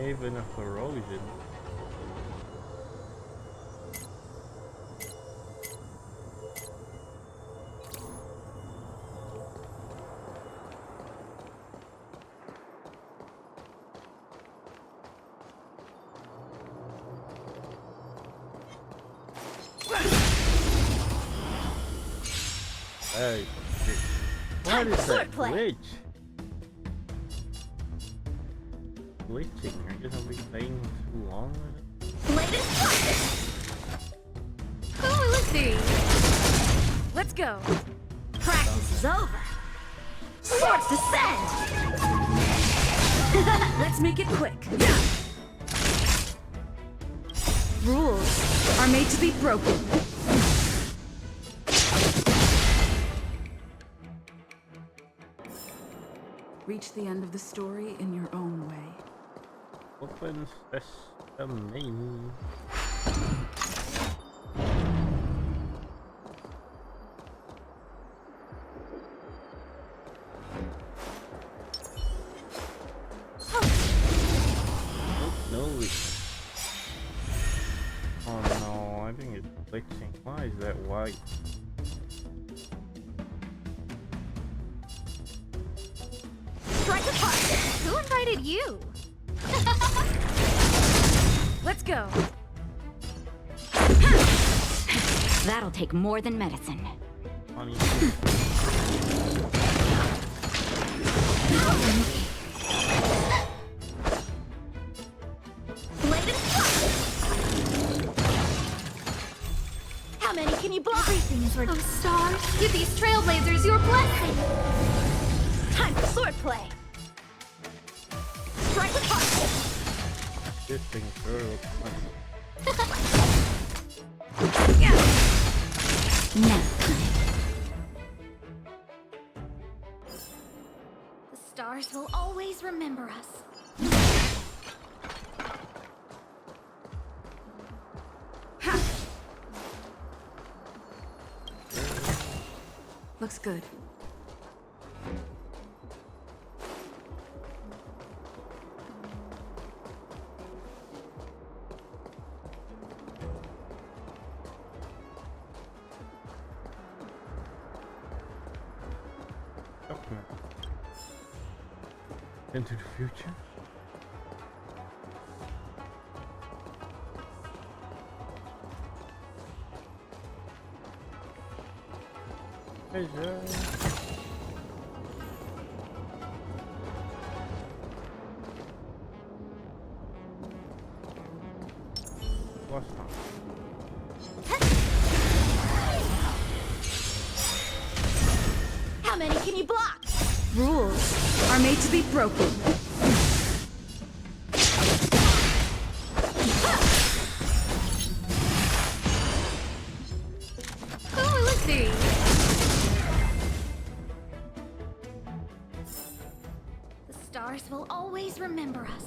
Even a corrosion. Hey, what is that glitch? Glitching? Are you gonna be playing too long with it? Oh, let's see. Let's go. Practice is over. Swords descend. Let's make it quick. Rules are made to be broken. Reach the end of the story in your own way. Open sesame. No. Oh no, I think it's glitching. Why is that white? Who invited you? Let's go. That'll take more than medicine. Funny. How many can you block? Everything is working. Oh, stars, give these trailblazers your blessing. Time for swordplay. Strike with heart. This thing sure looks funny. Now. stars will always remember us. Looks good. Into the future. Treasure. What's that? How many can you block? Rules are made to be broken. Who will it be? The stars will always remember us.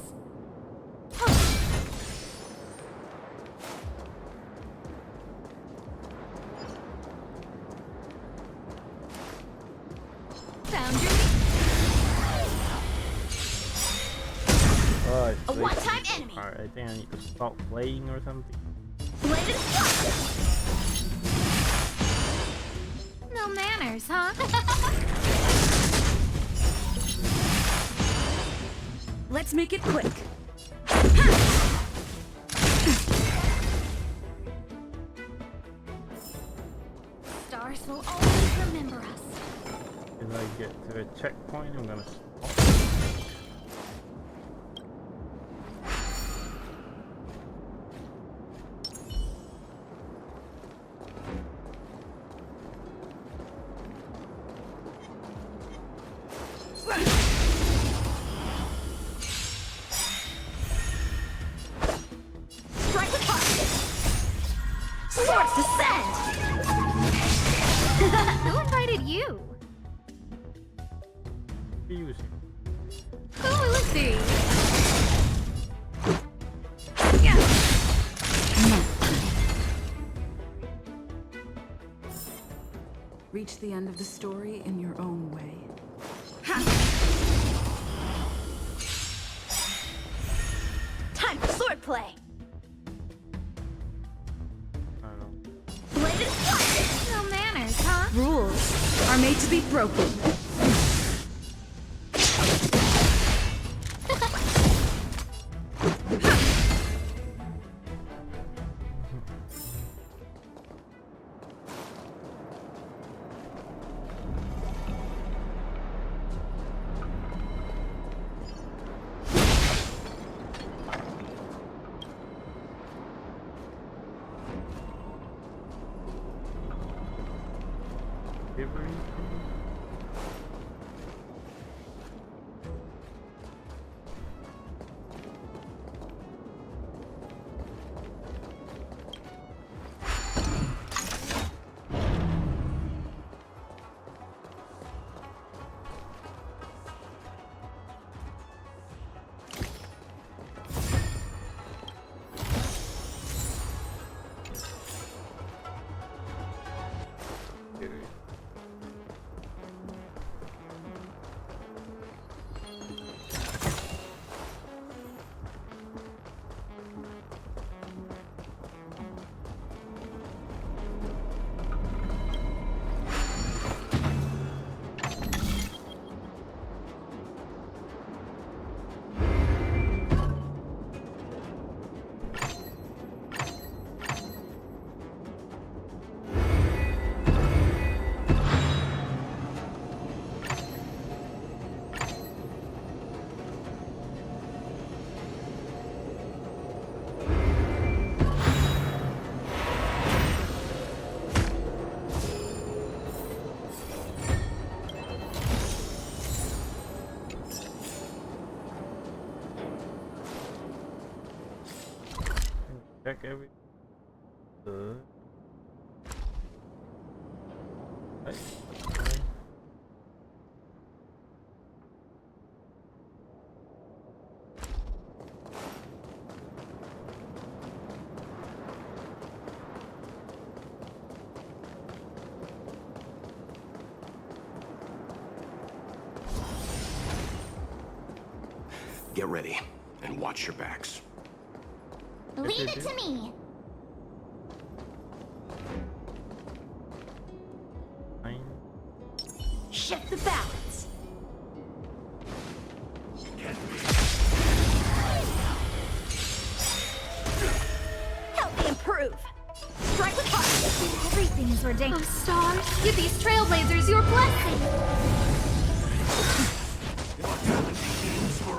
Found your Oh, a one-time enemy. Alright, I think I need to stop playing or something. Bladed no manners, huh? Let's make it quick. Stars will always remember us. As I get to a checkpoint, I'm gonna stop. Strike with heart. Swords descend. Who invited you? Using. Who will it be? Reach the end of the story in your own way. Time for swordplay. I don't know. Bladed no manners, huh? Rules are made to be broken. Check every. Right. Get ready, and watch your backs. Leave it to me. Shift the balance. Help me improve. Strike with heart. Everything is ordained. Oh, stars, give these trailblazers your blessing.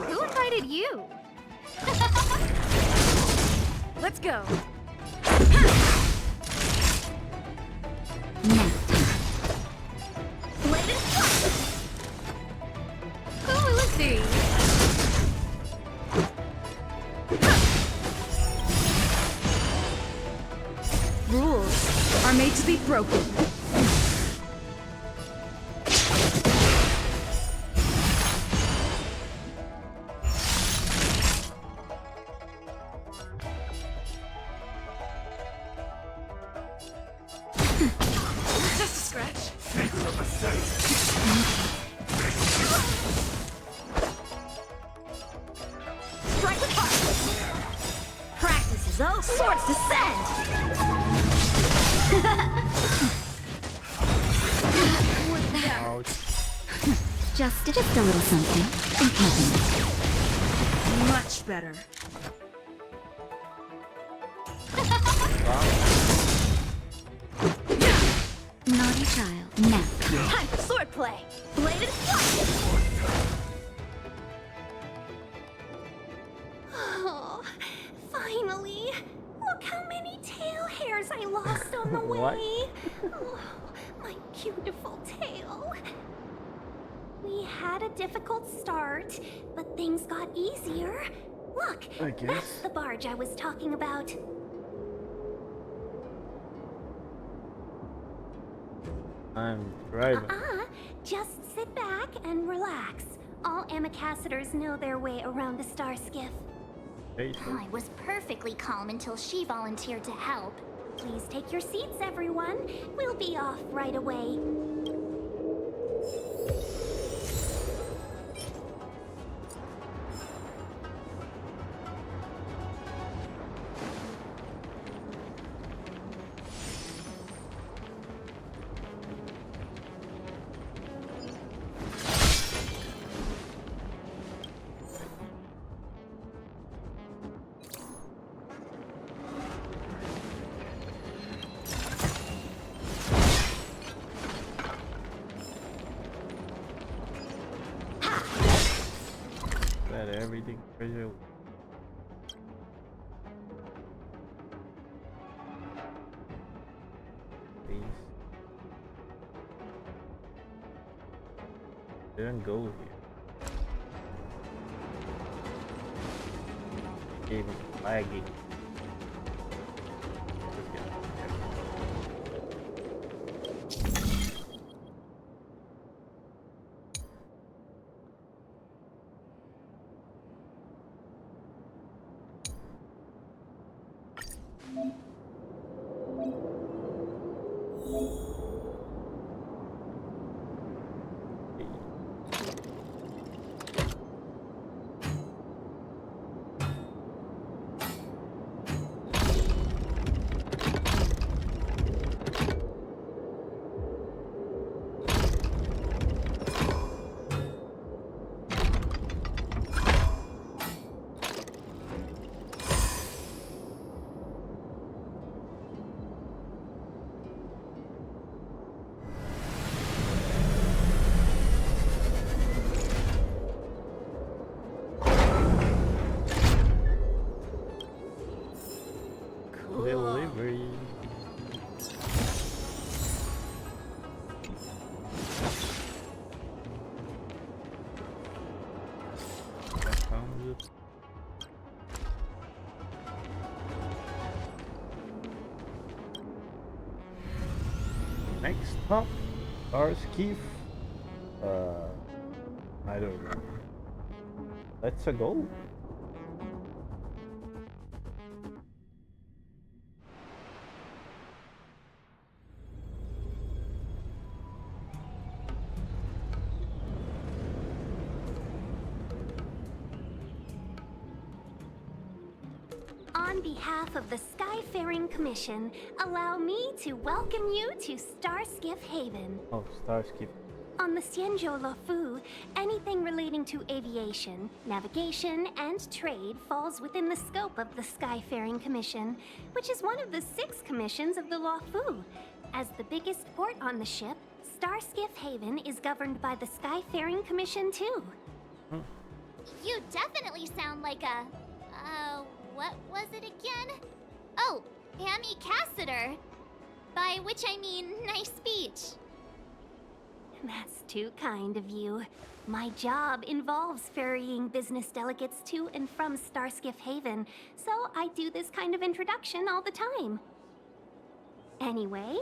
Who invited you? Let's go. Who is he? Rules are made to be broken. Just a stretch. Strike with heart. Practice is over. Swords descend. Just a little something. Much better. Naughty child. Now. Time for swordplay. Bladed flight. Oh, finally. Look how many tail hairs I lost on the What? way. Oh, my beautiful tail. We had a difficult start, but things got easier. Look, I guess. that's the barge I was talking about. I'm driving. Just sit back and relax. All Amicacitors know their way around a star skiff. I was perfectly calm until she volunteered to help. Please take your seats, everyone. We'll be off right away. That everything treasure. Please. Didn't go here. Game is lagging. Delivery. Next stop, Arskiff. I don't know. Let's go. On behalf of the Skyfaring Commission, allow me to welcome you to Starskiff Haven. Oh, Starskiff. On the Xianzhou Luofu, anything relating to aviation, navigation, and trade falls within the scope of the Skyfaring Commission, which is one of the 6 commissions of the Luofu. As the biggest port on the ship, Starskiff Haven is governed by the Skyfaring Commission too. You definitely sound like a... what was it again? Oh, Amy Cassiter. By which I mean, nice speech. That's too kind of you. My job involves ferrying business delegates to and from Starskiff Haven, so I do this kind of introduction all the time. Anyway,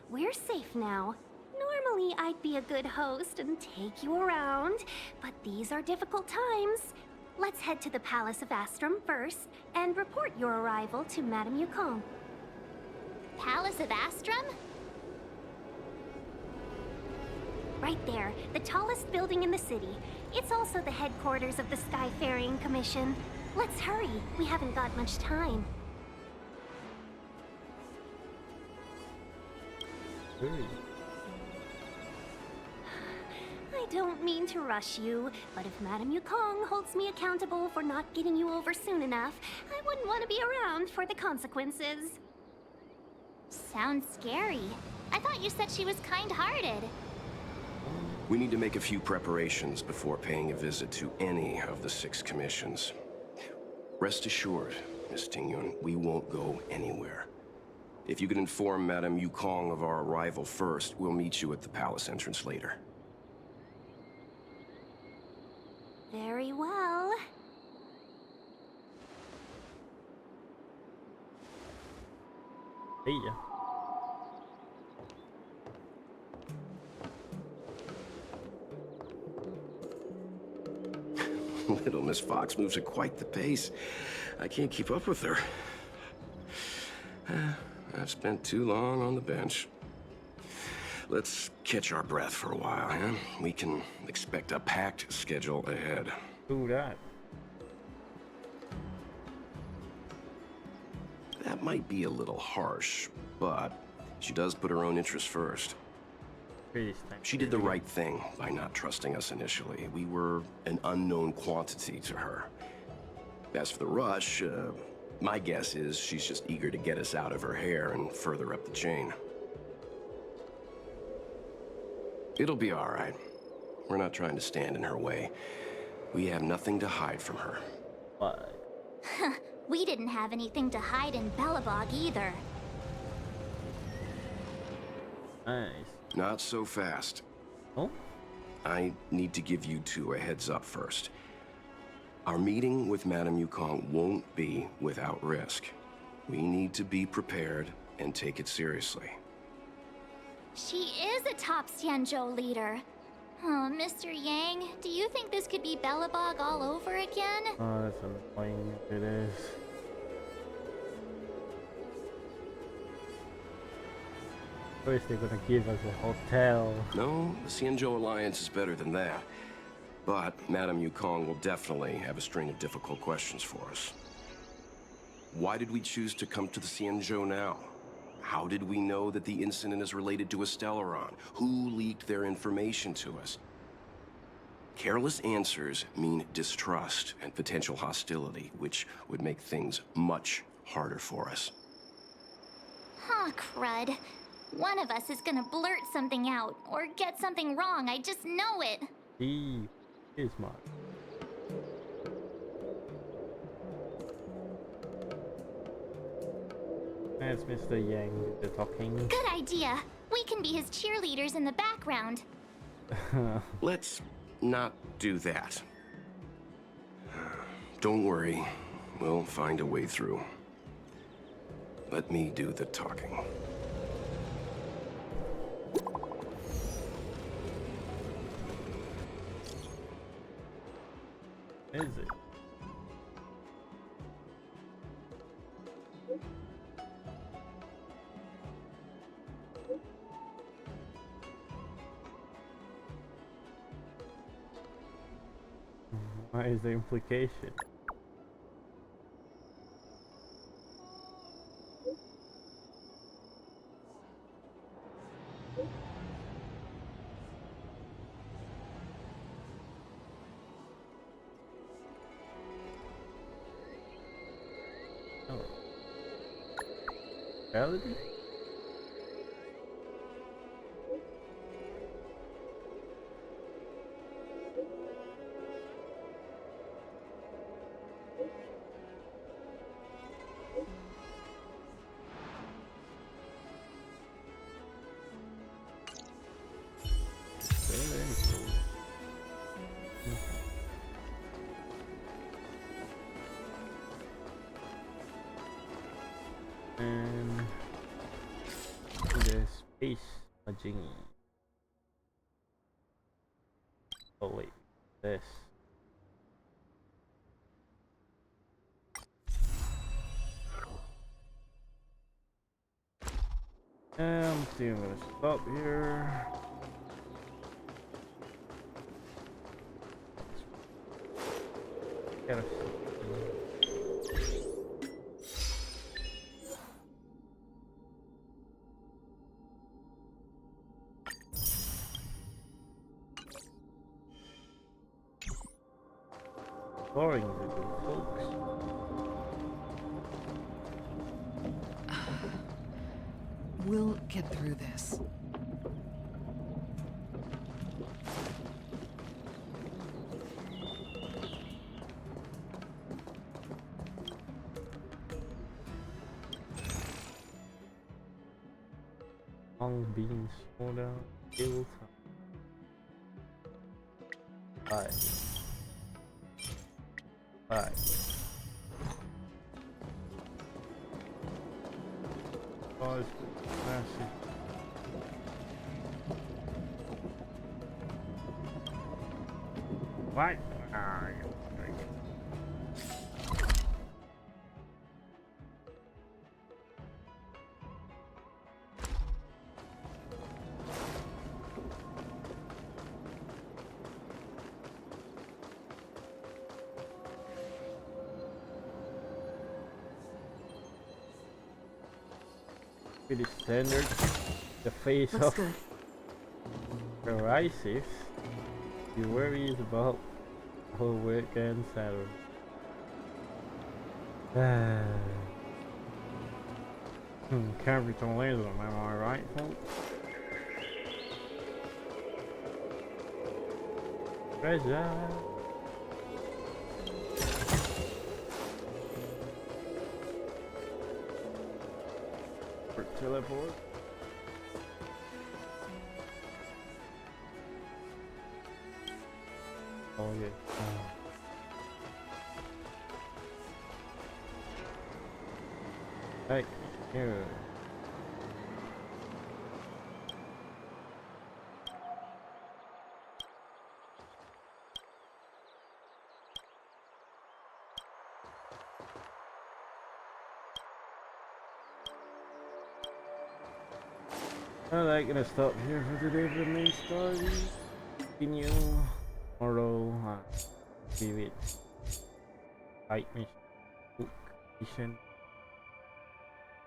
we're safe now. Normally, I'd be a good host and take you around, but these are difficult times. Let's head to the Palace of Astrum first and report your arrival to Madame Yukong. Palace of Astrum? Right there, the tallest building in the city. It's also the headquarters of the Skyfaring Commission. Let's hurry, we haven't got much time. I don't mean to rush you, but if Madame Yukong holds me accountable for not getting you over soon enough, I wouldn't want to be around for the consequences. Sounds scary. I thought you said she was kind-hearted. We need to make a few preparations before paying a visit to any of the 6 commissions. Rest assured, Miss Tingyun, we won't go anywhere. If you can inform Madame Yukong of our arrival first, we'll meet you at the palace entrance later. Very well. Hey ya. Little Miss Fox moves at quite the pace. I can't keep up with her. I've spent too long on the bench. Let's catch our breath for a while, huh? We can expect a packed schedule ahead. Do that. That might be a little harsh, but she does put her own interests first. She did the right thing by not trusting us initially. We were an unknown quantity to her. As for the rush, my guess is she's just eager to get us out of her hair and further up the chain. It'll be all right. We're not trying to stand in her way. We have nothing to hide from her. What? We didn't have anything to hide in Belobog either. Nice. Not so fast. Oh? I need to give you 2 a heads up first. Our meeting with Madame Yukong won't be without risk. We need to be prepared and take it seriously. She is a top Xianzhou leader. Oh, Mr. Yang, do you think this could be Belobog all over again? Oh, that's annoying if it is. First they're gonna give us a hotel. No, the Xianzhou Alliance is better than that. But Madame Yukong will definitely have a string of difficult questions for us. Why did we choose to come to the Xianzhou now? How did we know that the incident is related to a Stellaron? Who leaked their information to us? Careless answers mean distrust and potential hostility, which would make things much harder for us. Huh, crud. One of us is gonna blurt something out, or get something wrong, I just know it. He is smart. That's Mr. Yang, the talking. Good idea. We can be his cheerleaders in the background. Let's not do that. Don't worry. We'll find a way through. Let me do the talking. Is it? What is the implication? Oh. Reality? And the space Majingi. Oh wait, this. I'm gonna stop here. Gotta boring to do, folks. We'll get through this. Long beans, soda, kill time. 5. Pause. Massive. What? Pretty standard. The face Looks of good. crisis. You worries about whole weekend salary. Capital laser, am I right, folks? Treasure. Teleport. Oh yeah. Hey, here. Alright, gonna stop here for today for the main story. Continue tomorrow. Give it. Fight mission. Book mission.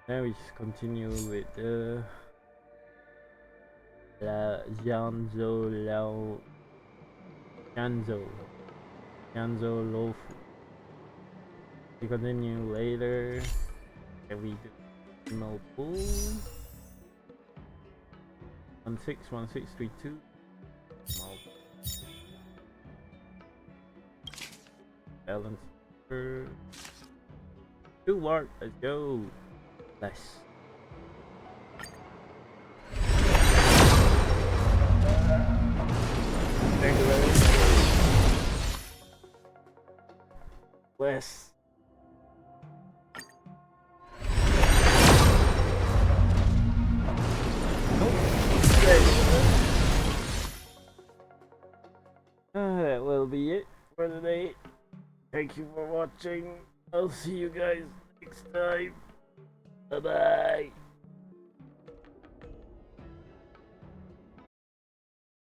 Now we just continue with the Janzo Lofu. We continue later. Can we do no pool? 161632. Balance. 2 work. Let's go. Nice. Thank you very much. West. That will be it for today. Thank you for watching. I'll see you guys next time. Bye bye.